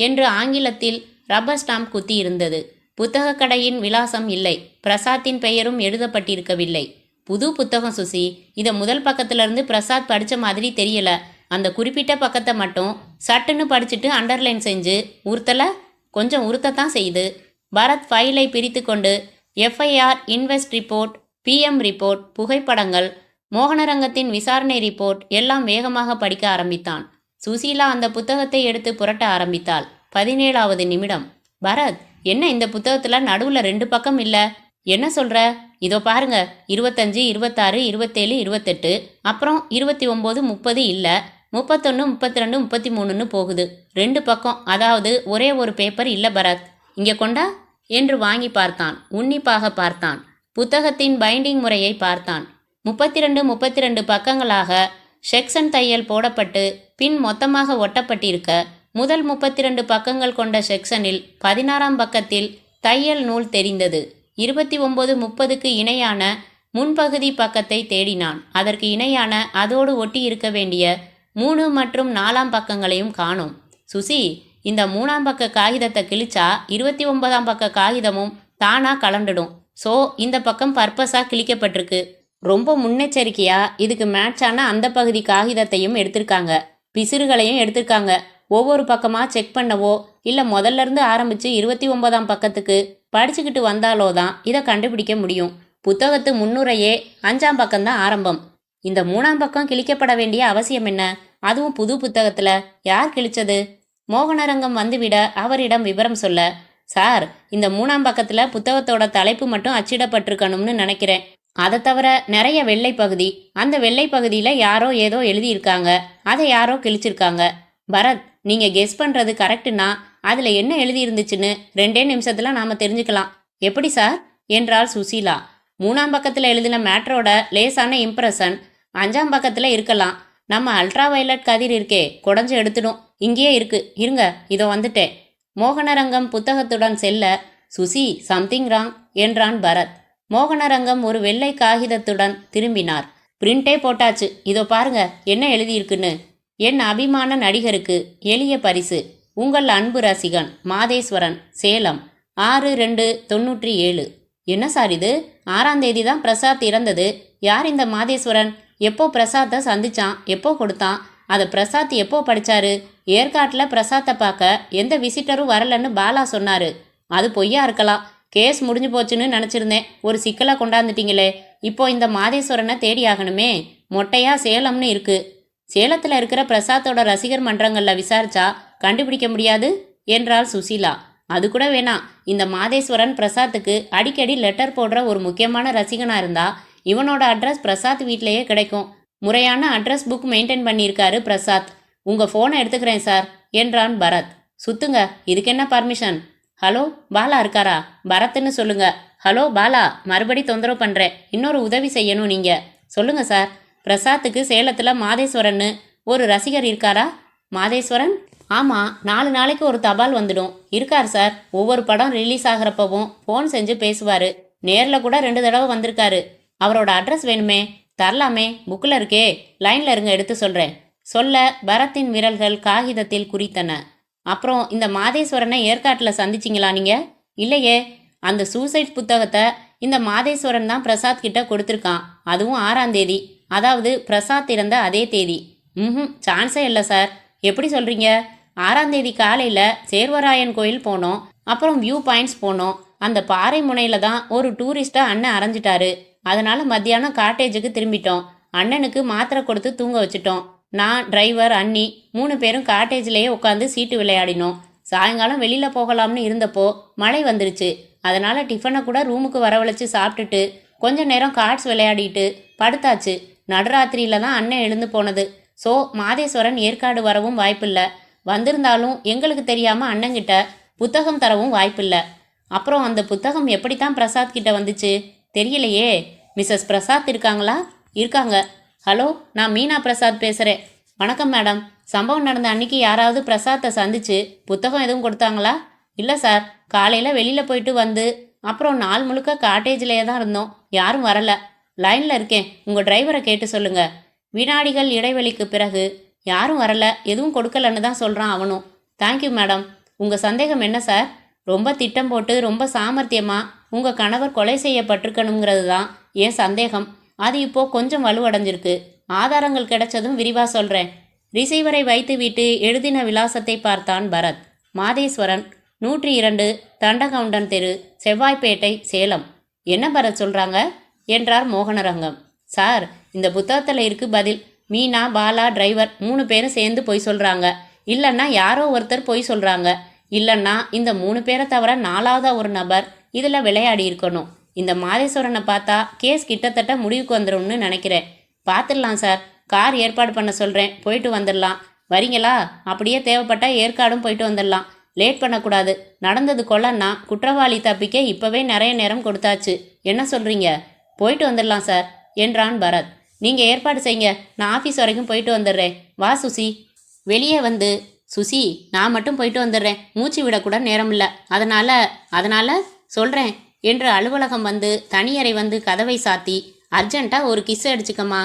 என்று ஆங்கிலத்தில் ரப்பர் ஸ்டாம்ப் குத்தியிருந்தது. புத்தக கடையின் விலாசம் இல்லை. பிரசாத்தின் பெயரும் எழுதப்பட்டிருக்கவில்லை. புது புத்தகம் சுசி. இதை முதல் பக்கத்திலிருந்து பிரசாத் படித்த மாதிரி தெரியல. அந்த குறிப்பிட்ட பக்கத்தை மட்டும் சட்டுன்னு படிச்சுட்டு அண்டர்லைன் செஞ்சு உறுத்தலை? கொஞ்சம் உறுத்தத்தான் செய்யுது. பரத் ஃபைலை பிரித்து கொண்டு FIR, invest report, PM report, புகைப்படங்கள், மோகனரங்கத்தின் விசாரணை ரிப்போர்ட் எல்லாம் வேகமாக படிக்க ஆரம்பித்தான். சுசீலா அந்த புத்தகத்தை எடுத்து புரட்ட ஆரம்பித்தாள். 17வது நிமிடம். பரத், என்ன இந்த புத்தகத்தில் நடுவில் 2 பக்கம் இல்லை? என்ன சொல்கிற? இதோ பாருங்க, 25, 26, 27, 28, அப்புறம் 29, 30 இல்லை, 31, 32, 33ன்னு போகுது. 2 பக்கம், அதாவது ஒரே ஒரு பேப்பர் இல்லை பரத். இங்கே கொண்டா என்று வாங்கி பார்த்தான். உன்னிப்பாக பார்த்தான். புத்தகத்தின் பைண்டிங் முறையை பார்த்தான். 32 பக்கங்களாக செக்ஷன் தையல் போடப்பட்டு பின் மொத்தமாக ஒட்டப்பட்டிருக்க முதல் 32 பக்கங்கள் கொண்ட செக்ஷனில் 16ஆம் பக்கத்தில் தையல் நூல் தெரிந்தது. 29, 30க்கு இணையான முன்பகுதி பக்கத்தை தேடினான். அதற்கு இணையான அதோடு ஒட்டி இருக்க வேண்டிய 3 மற்றும் 4ஆம் பக்கங்களையும் காணோம். சுசி, இந்த 3ஆம் பக்க காகிதத்தை கிழிச்சா 29ஆம் பக்க காகிதமும் தானா கலண்டுடும். ஸோ இந்த பக்கம் பர்பஸாக கிழிக்கப்பட்டிருக்கு. ரொம்ப முன்னெச்சரிக்கையா இதுக்கு மேட்சான அந்த பகுதி காகிதத்தையும் எடுத்திருக்காங்க. பிசிறுகளையும் எடுத்திருக்காங்க. ஒவ்வொரு பக்கமாக செக் பண்ணவோ இல்லை முதல்ல இருந்து ஆரம்பித்து 29ஆம் பக்கத்துக்கு படிச்சுக்கிட்டு வந்தாலோ தான் இதை கண்டுபிடிக்க முடியும். புத்தகத்து முன்னுரையே 5ஆம் பக்கம்தான் ஆரம்பம். இந்த 3ஆம் பக்கம் கிழிக்கப்பட வேண்டிய அவசியம் என்ன? அதுவும் புது புத்தகத்தில். யார் கிழிச்சது? மோகனரங்கம் வந்துவிட அவரிடம் விவரம் சொல்ல, சார், இந்த 3ஆம் பக்கத்தில் புத்தகத்தோட தலைப்பு மட்டும் அச்சிடப்பட்டிருக்கணும்னு நினைக்கிறேன். அதை தவிர நிறைய வெள்ளை பகுதி. அந்த வெள்ளை பகுதியில் யாரோ ஏதோ எழுதியிருக்காங்க. அதை யாரோ கிழிச்சிருக்காங்க. பரத், நீங்கள் கெஸ் பண்ணுறது கரெக்டுன்னா அதில் என்ன எழுதியிருந்துச்சுன்னு 2 நிமிஷத்தில் நாம் தெரிஞ்சுக்கலாம். எப்படி சார் என்றாள் சுசீலா. 3ஆம் பக்கத்தில் எழுதின மேட்ரோட லேசான இம்ப்ரெஷன் 5ஆம் பக்கத்தில் இருக்கலாம். நம்ம அல்ட்ரா வயலட் கதிர் இருக்கே, குடஞ்சு எடுத்துடும். இங்கேயே இருக்கு, இருங்க, இதோ வந்துட்டேன். மோகனரங்கம் புத்தகத்துடன் செல்ல, சுசி, சம்திங் ராங் என்றான் பரத். மோகனரங்கம் ஒரு வெள்ளை காகிதத்துடன் திரும்பினார். பிரிண்டே போட்டாச்சு, இதோ பாருங்க என்ன எழுதியிருக்குன்னு. என் அபிமான நடிகருக்கு எளிய பரிசு. உங்கள் அன்பு ரசிகன் மாதேஸ்வரன், சேலம், 6/2/97. என்ன சார் இது? 6ஆம் தேதி தான் பிரசாத் இறந்தது. யார் இந்த மாதேஸ்வரன்? எப்போ பிரசாத்தை சந்திச்சான்? எப்போ கொடுத்தான்? அதை பிரசாத் எப்போ படித்தாரு? ஏற்காட்டில் பிரசாத்தை பார்க்க எந்த விசிட்டரும் வரலன்னு பாலா சொன்னார். அது பொய்யா இருக்கலாம். கேஸ் முடிஞ்சு போச்சுன்னு நினச்சிருந்தேன். ஒரு சிக்கலை கொண்டாந்துட்டீங்களே. இப்போ இந்த மாதேஸ்வரனை தேடி ஆகணுமே. மொட்டையா சேலம்னு இருக்கு. சேலத்தில் இருக்கிற பிரசாத்தோட ரசிகர் மன்றங்களில் விசாரிச்சா கண்டுபிடிக்க முடியாது என்றாள் சுசீலா. அது கூட வேணாம். இந்த மாதேஸ்வரன் பிரசாத்துக்கு அடிக்கடி லெட்டர் போடுற ஒரு முக்கியமான ரசிகனாக இருந்தா இவனோட அட்ரஸ் பிரசாத் வீட்டிலேயே கிடைக்கும். முறையான அட்ரஸ் புக் மெயின்டைன் பண்ணியிருக்காரு பிரசாத். உங்கள் ஃபோனை எடுத்துக்கிறேன் சார் என்றான் பரத். சுத்துங்க, இதுக்கு என்ன பர்மிஷன்? ஹலோ, பாலா இருக்காரா? பரத்ன்னு சொல்லுங்க. ஹலோ பாலா, மறுபடி தொந்தரவு பண்ணுறேன். இன்னொரு உதவி செய்யணும் நீங்கள். சொல்லுங்கள் சார். பிரசாத்துக்கு சேலத்தில் மாதேஸ்வரன்னு ஒரு ரசிகர் இருக்காரா? மாதேஸ்வரன்? ஆமாம், 4 நாளைக்கு ஒரு தபால் வந்துடும். இருக்கார் சார். ஒவ்வொரு படம் ரிலீஸ் ஆகிறப்பவும் ஃபோன் செஞ்சு பேசுவார். நேரில் கூட 2 தடவை வந்திருக்காரு. அவரோட அட்ரஸ் வேணுமே. தரலாமே, புக்கில் இருக்கே. லைனில் இருங்க, எடுத்து சொல்கிறேன். சொல்ல பரத்தின் விரல்கள் காகிதத்தில் குறித்தன. அப்புறம் இந்த மாதேஸ்வரனை ஏற்காட்டில் சந்திச்சிங்களா நீங்கள்? இல்லையே. அந்த சூசைட் புத்தகத்தை இந்த மாதேஸ்வரன் தான் பிரசாத் கிட்ட கொடுத்துருக்கான். அதுவும் 6ஆம் தேதி. அதாவது பிரசாத் இறந்த அதே தேதி. சான்ஸே இல்லை சார். எப்படி சொல்கிறீங்க? 6ஆம் தேதி காலையில் சேர்வராயன் கோயில் போனோம். அப்புறம் வியூ பாயிண்ட்ஸ் போனோம். அந்த பாறை முனையில் தான் ஒரு டூரிஸ்ட்டை அண்ணன் அரைஞ்சிட்டாரு. அதனால் மத்தியானம் காட்டேஜுக்கு திரும்பிட்டோம். அண்ணனுக்கு மாத்திரை கொடுத்து தூங்க வச்சுட்டோம். நான், டிரைவர், அண்ணி 3 பேரும் காட்டேஜ்லேயே உட்காந்து சீட்டு விளையாடினோம். சாயங்காலம் வெளியில் போகலாம்னு இருந்தப்போ மழை வந்துருச்சு. அதனால் டிஃபனை கூட ரூமுக்கு வரவழைச்சி சாப்பிட்டுட்டு கொஞ்ச நேரம் கார்ட்ஸ் விளையாடிட்டு படுத்தாச்சு. நடுராத்திரியில் தான் அண்ணன் எழுந்து போனது. ஸோ மாதேஸ்வரன் ஏற்காடு வரவும் வாய்ப்பில்லை. வந்திருந்தாலும் எங்களுக்கு தெரியாமல் அண்ணங்கிட்ட புத்தகம் தரவும் வாய்ப்பில்லை. அப்புறம் அந்த புத்தகம் எப்படித்தான் பிரசாத் கிட்ட வந்துச்சு தெரியலையே. மிஸ்ஸஸ் பிரசாத் இருக்காங்களா? இருக்காங்க. ஹலோ, நான் மீனா பிரசாத் பேசுகிறேன். வணக்கம் மேடம். சம்பவம் நடந்த அன்னைக்கு யாராவது பிரசாத்தை சந்திச்சு புத்தகம் எதுவும் கொடுத்தாங்களா? இல்லை சார், காலையில் வெளியில் போயிட்டு வந்து அப்புறம் நாள் முழுக்க காட்டேஜ்லேயே தான் இருந்தோம். யாரும் வரல. லைனில் இருக்கேன், உங்கள் டிரைவரை கேட்டு சொல்லுங்க. வினாடிகள் இடைவெளிக்கு பிறகு யாரும் வரல, எதுவும் கொடுக்கலன்னு தான் சொல்கிறான் அவனும். Thank you madam. உங்கள் சந்தேகம் என்ன சார்? ரொம்ப திட்டம் போட்டு ரொம்ப சாமர்த்தியமாக உங்கள் கணவர் கொலை செய்யப்பட்டிருக்கணுங்கிறது தான் என் சந்தேகம். அது இப்போ கொஞ்சம் வலுவடைஞ்சிருக்கு. ஆதாரங்கள் கிடைச்சதும் விரிவாக சொல்கிறேன். ரிசீவரை வைத்துவிட்டு எழுதின விலாசத்தை பார்த்தான் பரத். மாதேஸ்வரன், 102 தண்டகவுண்டன் தெரு, செவ்வாய்ப்பேட்டை, சேலம். என்ன பரத் சொல்கிறாங்க என்றார் மோகனரங்கம். சார், இந்த புத்தகத்தில் இருக்கு பதில். மீனா, பாலா, டிரைவர் 3 பேரும் சேர்ந்து பொய் சொல்கிறாங்க. இல்லைன்னா யாரோ ஒருத்தர் பொய் சொல்கிறாங்க. இல்லைன்னா இந்த 3 பேரை தவிர 4ஆவதா ஒரு நபர் இதில் விளையாடி இருக்கணும். இந்த மாதேஸ்வரனை பார்த்தா கேஸ் கிட்டத்தட்ட முடிவுக்கு வந்துடும்னு நினைக்கிறேன். பார்த்துடலாம் சார். கார் ஏற்பாடு பண்ண சொல்கிறேன், போயிட்டு வந்துடலாம். வரீங்களா? அப்படியே தேவைப்பட்டால் ஏற்காடும் போயிட்டு வந்துடலாம். லேட் பண்ணக்கூடாது. நடந்தது கொள்ளன்னா குற்றவாளி தப்பிக்க இப்போவே நிறைய நேரம் கொடுத்தாச்சு. என்ன சொல்கிறீங்க? போயிட்டு வந்துடலாம் சார் என்றான் பரத். நீங்கள் ஏற்பாடு செய்யுங்க, நான் ஆஃபீஸ் வரைக்கும் போயிட்டு வந்துடுறேன். வா சுசி. வெளியே வந்து, சுசி, நான் மட்டும் போயிட்டு வந்துடுறேன், மூச்சு விடக்கூட நேரம் இல்லை, அதனால் சொல்கிறேன் என்று அலுவலகம் வந்து தனியறை வந்து கதவை சாத்தி அர்ஜென்ட்டாக ஒரு கிஸ் அடிச்சுக்கம்மா.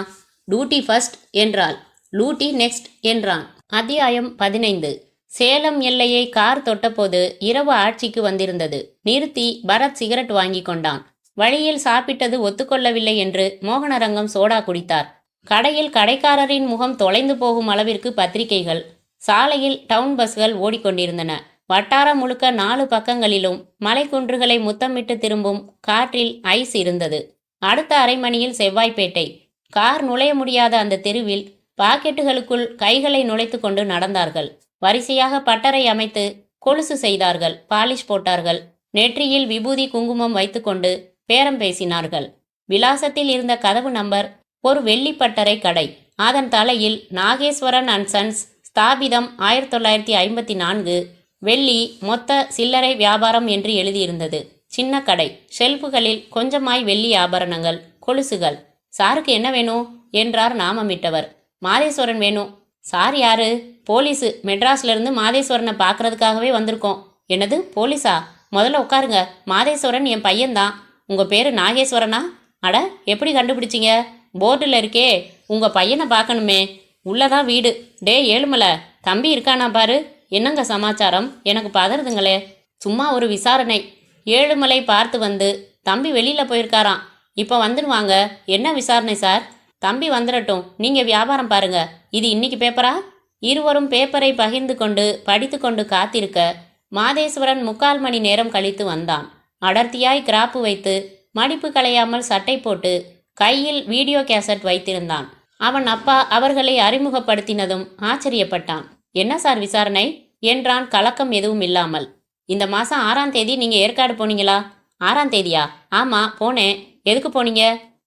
டியூட்டி ஃபர்ஸ்ட் என்றாள். லூட்டி நெக்ஸ்ட் என்றான். அத்தியாயம் 15. சேலம் எல்லையை கார் தொட்டபோது இரவு ஆட்சிக்கு வந்திருந்தது. நிறுத்தி பரத் சிகரெட் வாங்கி கொண்டான். வழியில் சாப்பிட்டது ஒத்துக்கொள்ளவில்லை என்று மோகனரங்கம் சோடா குடித்தார். கடையில் கடைக்காரரின் முகம் தொலைந்து போகும் அளவிற்கு பத்திரிகைகள். சாலையில் டவுன் பஸ்கள் ஓடிக்கொண்டிருந்தன. வட்டாரம் முழுக்க 4 பக்கங்களிலும் மலைக்குன்றுகளை முத்தமிட்டு திரும்பும் காற்றில் ஐஸ் இருந்தது. அடுத்த அரை மணியில் செவ்வாய்ப்பேட்டை. கார் நுழைய முடியாத அந்த தெருவில் பாக்கெட்டுகளுக்குள் கைகளை நுழைத்து கொண்டு நடந்தார்கள். வரிசையாக பட்டறை அமைத்து கொலுசு செய்தார்கள், பாலிஷ் போட்டார்கள். நெற்றியில் விபூதி குங்குமம் வைத்துக்கொண்டு பேரம் பேசினார்கள். விலாசத்தில் இருந்த கதவு நம்பர் ஒரு வெள்ளிப்பட்டறை கடை. அதன் தலையில் நாகேஸ்வரன் அண்ட் சன்ஸ், ஸ்தாபிதம் 1954, வெள்ளி, மொத்த சில்லறை வியாபாரம் என்று எழுதியிருந்தது. சின்ன கடை. ஷெல்ஃபுகளில் கொஞ்சமாய் வெள்ளி ஆபரணங்கள், கொலுசுகள். சாருக்கு என்ன வேணும் என்றார் நாமமிட்டவர். மாதேஸ்வரன் வேணும். சார் யாரு? போலீஸு. மெட்ராஸ்லேருந்து மாதேஸ்வரனை பார்க்கறதுக்காகவே வந்திருக்கோம். என்னது, போலீஸா? முதல்ல உட்காருங்க. மாதேஸ்வரன் என் பையன்தான். உங்கள் பேர் நாகேஸ்வரனா? அட, எப்படி கண்டுபிடிச்சிங்க? போர்டில் இருக்கே. உங்கள் பையனை பார்க்கணுமே. உள்ளதான் வீடு. டே ஏழுமலை, தம்பி இருக்கானா பாரு. என்னங்க சமாச்சாரம்? எனக்கு பதறுதுங்களே. சும்மா ஒரு விசாரணை. ஏழுமலை பார்த்து வந்து, தம்பி வெளியில் போயிருக்காராம், இப்போ வந்துடுவாங்க. என்ன விசாரணை சார்? தம்பி வந்துடட்டும், நீங்கள் வியாபாரம் பாருங்க. இது இன்னைக்கு பேப்பரா? இருவரும் பேப்பரை பகிர்ந்து கொண்டு படித்து கொண்டு காத்திருக்க மாதேஸ்வரன் 3/4 மணி நேரம் கழித்து வந்தான். அடர்த்தியாய் கிராப்பு வைத்து மடிப்பு களையாமல் சட்டை போட்டு கையில் வீடியோ கேசட் வைத்திருந்தான். அவன் அப்பா அவர்களை அறிமுகப்படுத்தினதும் ஆச்சரியப்பட்டான். என்ன சார் விசாரணை என்றான் கலக்கம் எதுவும் இல்லாமல். இந்த மாதம் 6ஆம் தேதி நீங்கள் ஏற்காடு போனீங்களா? 6ஆம் தேதியா? ஆமாம், போனேன். எதுக்கு போனீங்க?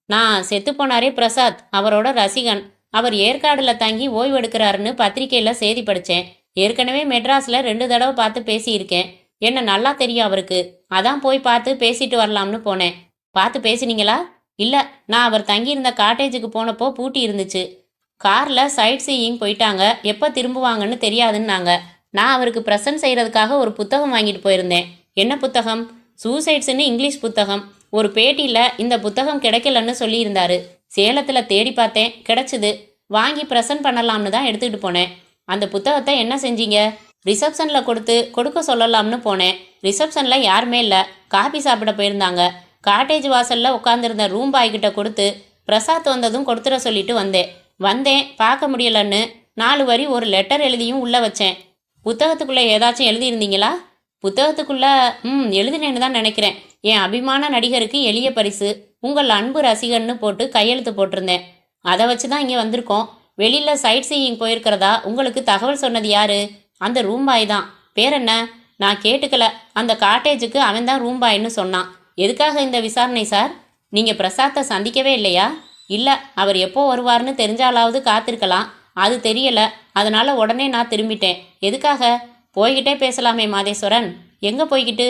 நான் செத்து போனாரே பிரசாத், அவரோட ரசிகன். அவர் ஏற்காடுல தங்கி ஓய்வெடுக்கிறாருன்னு பத்திரிக்கையில் செய்தி படித்தேன். ஏற்கனவே மெட்ராஸில் 2 தடவை பார்த்து பேசியிருக்கேன். என்ன நல்லா தெரியும் அவருக்கு. அதான் போய் பார்த்து பேசிட்டு வரலாம்னு போனேன். பார்த்து பேசினீங்களா? இல்லை, நான் அவர் தங்கியிருந்த காட்டேஜுக்கு போனப்போ பூட்டி இருந்துச்சு. காரில் சைட் சீயிங் போயிட்டாங்க. எப்போ திரும்புவாங்கன்னு தெரியாதுன்னாங்க. நான் அவருக்கு ப்ரெசன்ட் செய்கிறதுக்காக ஒரு புத்தகம் வாங்கிட்டு போயிருந்தேன். என்ன புத்தகம்? சூசைட்ஸ்ன்னு இங்கிலீஷ் புத்தகம். ஒரு பேட்டியில் இந்த புத்தகம் கிடைக்கலன்னு சொல்லியிருந்தாரு. சேலத்தில் தேடி பார்த்தேன், கிடைச்சிது. வாங்கி ப்ரெசன்ட் பண்ணலாம்னு தான் எடுத்துக்கிட்டு போனேன். அந்த புத்தகத்தை என்ன செஞ்சீங்க? ரிசப்ஷனில் கொடுக்க சொல்லலாம்னு போனேன். ரிசப்ஷனில் யாருமே இல்லை, காபி சாப்பிட போயிருந்தாங்க. காட்டேஜ் வாசலில் உட்காந்துருந்த ரூம் பாய்கிட்ட கொடுத்து பிரசாத் வந்ததும் கொடுத்துட சொல்லிட்டு வந்தேன் பார்க்க முடியலன்னு 4 வரி ஒரு லெட்டர் எழுதியும் உள்ளே வச்சேன். புத்தகத்துக்குள்ளே ஏதாச்சும் எழுதியிருந்தீங்களா? புத்தகத்துக்குள்ளே எழுதினேன்னு தான் நினைக்கிறேன். என் அபிமான நடிகருக்கு எளிய பரிசு, உங்கள் அன்பு ரசிகன்னு போட்டு கையெழுத்து போட்டிருந்தேன். அதை வச்சு தான் இங்கே வந்திருக்கோம். வெளியில் சைட் சீயிங் போயிருக்கிறதா உங்களுக்கு தகவல் சொன்னது யாரு? அந்த ரூம் பாய் தான். பேர் என்ன? நான் கேட்டுக்கல. அந்த காட்டேஜுக்கு அவன் தான் ரூம் பாய்ன்னு சொன்னான். எதுக்காக இந்த விசாரணை சார்? நீங்கள் பிரசாத்தை சந்திக்கவே இல்லையா? இல்லை, அவர் எப்போ வருவார்னு தெரிஞ்சாலாவது காத்திருக்கலாம். அது தெரியலை. அதனால் உடனே நான் திரும்பிட்டேன். எதுக்காக? போய்கிட்டே பேசலாமே மாதேஸ்வரன். எங்கே போய்கிட்டு?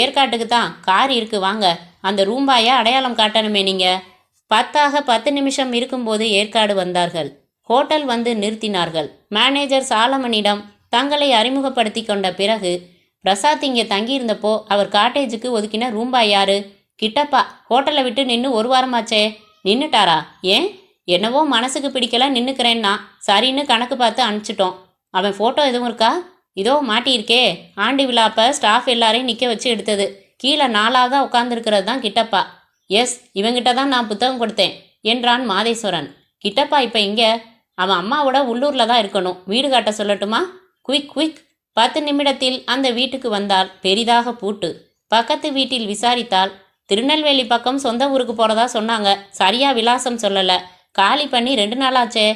ஏற்காட்டுக்கு தான். கார் இருக்கு, வாங்க. அந்த ரூம் பாயை அடையாளம் காட்டணுமே நீங்கள். 10 10 நிமிஷம் இருக்கும்போது ஏற்காடு வந்தார்கள். ஹோட்டல் வந்து நிறுத்தினார்கள். மேனேஜர் சாலமனிடம் தங்களை அறிமுகப்படுத்தி கொண்ட பிறகு, பிரசாத் இங்கே தங்கியிருந்தப்போ அவர் காட்டேஜுக்கு ஒதுக்கின ரூம்பாய் யாரு? கிட்டப்பா. ஹோட்டலை விட்டு நின்று 1 வாரமாச்சே. நின்னுட்டாரா? ஏன்? என்னவோ மனசுக்கு பிடிக்கல, நின்னுக்கிறேன்னா சரின்னு கணக்கு பார்த்து அனுப்பிச்சிட்டோம். அவன் ஃபோட்டோ எதுவும் இருக்கா? இதோ மாட்டியிருக்கே. ஆண்டு விழாப்ப ஸ்டாஃப் எல்லாரையும் நிற்க வச்சு எடுத்தது. கீழே 4ஆவதா உட்காந்துருக்கிறது தான் கிட்டப்பா. எஸ், இவங்கிட்ட தான் நான் புத்தகம் கொடுத்தேன் என்றான் மாதேஸ்வரன். கிட்டப்பா இப்போ இங்கே? அவன் அம்மாவோட உள்ளூரில் தான் இருக்கணும். வீடு காட்ட சொல்லட்டுமா? Quick quick. 10 நிமிடத்தில் அந்த வீட்டுக்கு வந்தால் பெரிதாக பூட்டு. பக்கத்து வீட்டில் விசாரித்தால், திருநெல்வேலி பக்கம் சொந்த ஊருக்கு போகிறதா சொன்னாங்க. சரியா விலாசம் சொல்லலை. காலி பண்ணி 2 நாளாச்சே.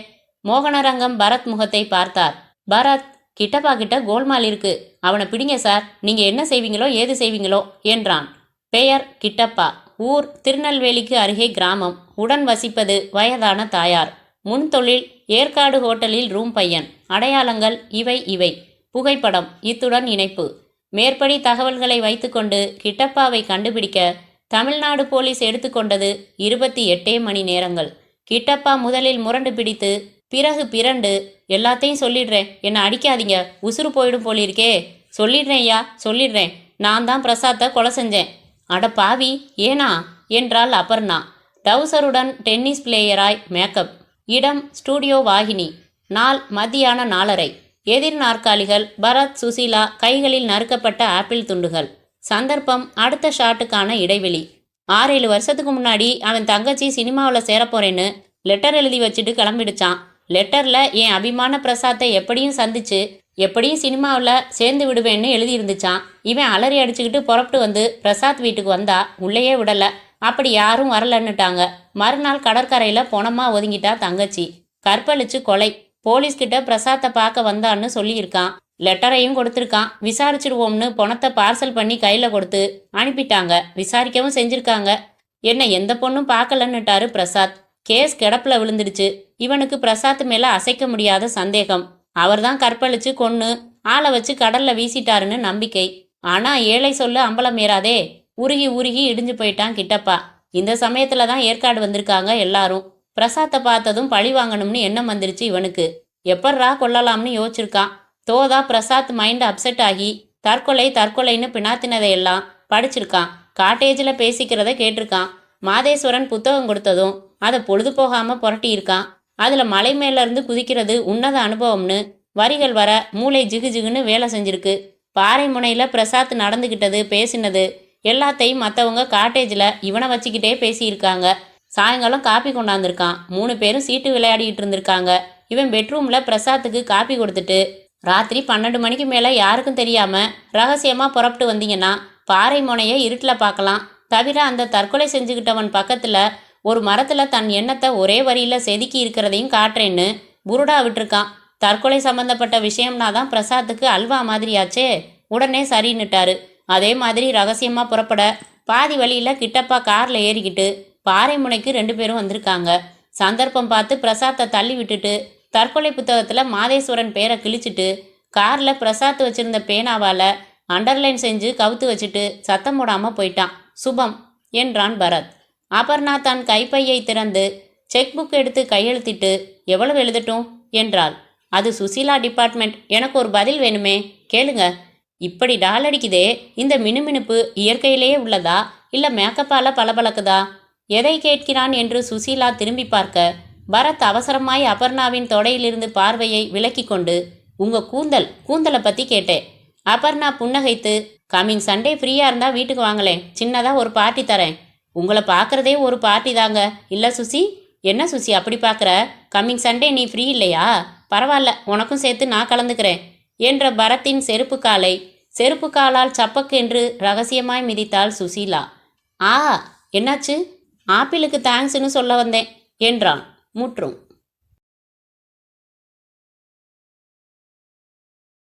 மோகனரங்கம் பரத் முகத்தை பார்த்தார். பரத், கிட்டப்பா கிட்ட கோல்மால் இருக்கு. அவனை பிடிங்க சார். நீங்கள் என்ன செய்வீங்களோ ஏது செய்வீங்களோ என்றான். பெயர் கிட்டப்பா. ஊர் திருநெல்வேலிக்கு அருகே கிராமம். உடன் வசிப்பது வயதான தாயார். முன் தொழில் ஏற்காடு ஹோட்டலில் ரூம் பையன். அடையாளங்கள் இவை. புகைப்படம் இத்துடன் இணைப்பு. மேற்படி தகவல்களை வைத்துக்கொண்டு கிட்டப்பாவை கண்டுபிடிக்க தமிழ்நாடு போலீஸ் எடுத்துக்கொண்டது 28 மணி நேரங்கள். கிட்டப்பா முதலில் முரண்டு பிடித்து, பிறகு பிறண்டு, எல்லாத்தையும் சொல்லிடுறேன், என்னை அடிக்காதீங்க, உசுறு போயிடும் போலிருக்கே. சொல்லிடுறேன் ஐயா, சொல்லிடுறேன். நான் தான் பிரசாத்தை கொலை செஞ்சேன். அட பாவி, ஏனா என்றாள் அபர்ணா. டவுசருடன் டென்னிஸ் பிளேயராய் மேக்கப். இடம் ஸ்டூடியோ வாகினி. நாள் மத்தியான 4:30. எதிர் நாற்காலிகள். பரத், சுசீலா கைகளில் நறுக்கப்பட்ட ஆப்பிள் துண்டுகள். சந்தர்ப்பம் அடுத்த ஷாட்டுக்கான இடைவெளி. 6-7 வருஷத்துக்கு முன்னாடி அவன் தங்கச்சி சினிமாவில் சேரப்போறேன்னு லெட்டர் எழுதி வச்சுட்டு கிளம்பிடுச்சான். லெட்டரில் என் அபிமான பிரசாத்தை எப்படியும் சந்திச்சு எப்படியும் சினிமாவில் சேர்ந்து விடுவேன்னு எழுதியிருந்துச்சான். இவன் அலறி அடிச்சுக்கிட்டு புறப்பட்டு வந்து பிரசாத் வீட்டுக்கு வந்தா உள்ளேயே விடலை. அப்படி யாரும் வரலன்னுட்டாங்க. மறுநாள் கடற்கரையில் பொணமாக ஒதுங்கிட்டா தங்கச்சி. கற்பழிச்சு கொலை. போலீஸ்கிட்ட பிரசாத்தை பார்க்க வந்தான்னு சொல்லியிருக்கான். லெட்டரையும் கொடுத்துருக்கான். விசாரிச்சிடுவோம்னு பணத்தை பார்சல் பண்ணி கையில் கொடுத்து அனுப்பிட்டாங்க. விசாரிக்கவும் செஞ்சுருக்காங்க. என்ன எந்த பொண்ணும் பார்க்கலன்னுட்டாரு பிரசாத். கேஸ் கிடப்பில் விழுந்துடுச்சு. இவனுக்கு பிரசாத் மேலே அசைக்க முடியாத சந்தேகம். அவர் தான் கற்பழிச்சு கொன்று ஆளை வச்சு கடல்ல வீசிட்டாருன்னு நம்பிக்கை. ஆனால் ஏழை சொல்ல அம்பலம் ஏறாதே. உருகி இடிஞ்சு போயிட்டான் கிட்டப்பா. இந்த சமயத்துல தான் ஏற்காடு வந்திருக்காங்க எல்லாரும். பிரசாத்தை பார்த்ததும் பழி வாங்கணும்னு எண்ணம் வந்துருச்சு இவனுக்கு. எப்பட்றா கொல்லலாம்னு யோசிச்சிருக்கான். தோதா பிரசாத் மைண்ட் அப்செட் ஆகி தற்கொலைன்னு பினாத்தினதையெல்லாம் படிச்சிருக்கான். காட்டேஜில் பேசிக்கிறத கேட்டிருக்கான். மாதேஸ்வரன் புத்தகம் கொடுத்ததும் அதை பொழுது போகாமல் புரட்டியிருக்கான். அதில் மலை மேலேருந்து குதிக்கிறது உன்னத அனுபவம்னு வரிகள் வர மூளை ஜிகுன்னு வேலை செஞ்சிருக்கு. பாறை முனையில் பிரசாத் நடந்துக்கிட்டது பேசினது எல்லாத்தையும் மற்றவங்க காட்டேஜில் இவனை வச்சுக்கிட்டே பேசியிருக்காங்க. சாயங்காலம் காப்பி கொண்டாந்துருக்கான். 3 பேரும் சீட்டு விளையாடிக்கிட்டு இருந்திருக்காங்க. இவன் பெட்ரூமில் பிரசாத்துக்கு காப்பி கொடுத்துட்டு, ராத்திரி 12 மணிக்கு மேலே யாருக்கும் தெரியாமல் ரகசியமாக புறப்பட்டு வந்தீங்கன்னா பாறை முனையை இருட்டில் பார்க்கலாம். தவிர அந்த தற்கொலை செஞ்சுக்கிட்டவன் பக்கத்தில் ஒரு மரத்தில் தன் எண்ணத்தை ஒரே வரியில் செதுக்கி இருக்கிறதையும் காட்டுறேன்னு புருடா விட்டுருக்கான். தற்கொலை சம்மந்தப்பட்ட விஷயம்னா தான் பிரசாத்துக்கு அல்வா மாதிரியாச்சே. உடனே சரின்னுட்டாரு. அதே மாதிரி ரகசியமாக புறப்பட பாதி வழியில் கிட்டப்பா காரில் ஏறிக்கிட்டு பாறை முனைக்கு 2 பேரும் வந்திருக்காங்க. சந்தர்ப்பம் பார்த்து பிரசாத்தை தள்ளி விட்டுட்டு தற்கொலை புத்தகத்தில் மாதேஸ்வரன் பேரை கிழிச்சிட்டு காரில் பிரசாத் வச்சிருந்த பேனாவால் அண்டர்லைன் செஞ்சு கவுத்து வச்சுட்டு சத்தம் போடாமல் போயிட்டான். சுபம் என்றான் பரத். அபர்ணா தன் கைப்பையை திறந்து செக் புக் எடுத்து கையெழுத்திட்டு, எவ்வளவு எழுதட்டும் என்றாள். அது சுசீலா டிபார்ட்மெண்ட். எனக்கு ஒரு பதில் வேணுமே, கேளுங்க. இப்படி டாலடிக்குதே, இந்த மினுமினுப்பு இயற்கையிலேயே உள்ளதா இல்லை மேக்கப்பால் பளபளக்குதா? எதை கேட்கிறான் என்று சுசீலா திரும்பி பார்க்க பரத் அவசரமாய் அபர்ணாவின் தொடையிலிருந்து பார்வையை விலக்கி கொண்டு, உங்க கூந்தலை பற்றி கேட்டேன். அபர்ணா புன்னகைத்து, கம்மிங் சண்டே ஃப்ரீயாக இருந்தால் வீட்டுக்கு வாங்களேன், சின்னதாக ஒரு பார்ட்டி தரேன். உங்களை பார்க்குறதே ஒரு பார்ட்டி தாங்க. இல்லை சுசி? என்ன சுசி அப்படி பார்க்குற? கம்மிங் சண்டே நீ ஃப்ரீ இல்லையா? பரவாயில்ல, உனக்கும் சேர்த்து நான் கலந்துக்கிறேன் என்ற பரத்தின் செருப்பு காலால் சப்பக்கு என்று ரகசியமாய் மிதித்தாள் சுசீலா. ஆ, என்னாச்சு? ஆப்பிளுக்கு தேங்க்ஸ்னு சொல்ல வந்தேன் என்றான். முற்றும்.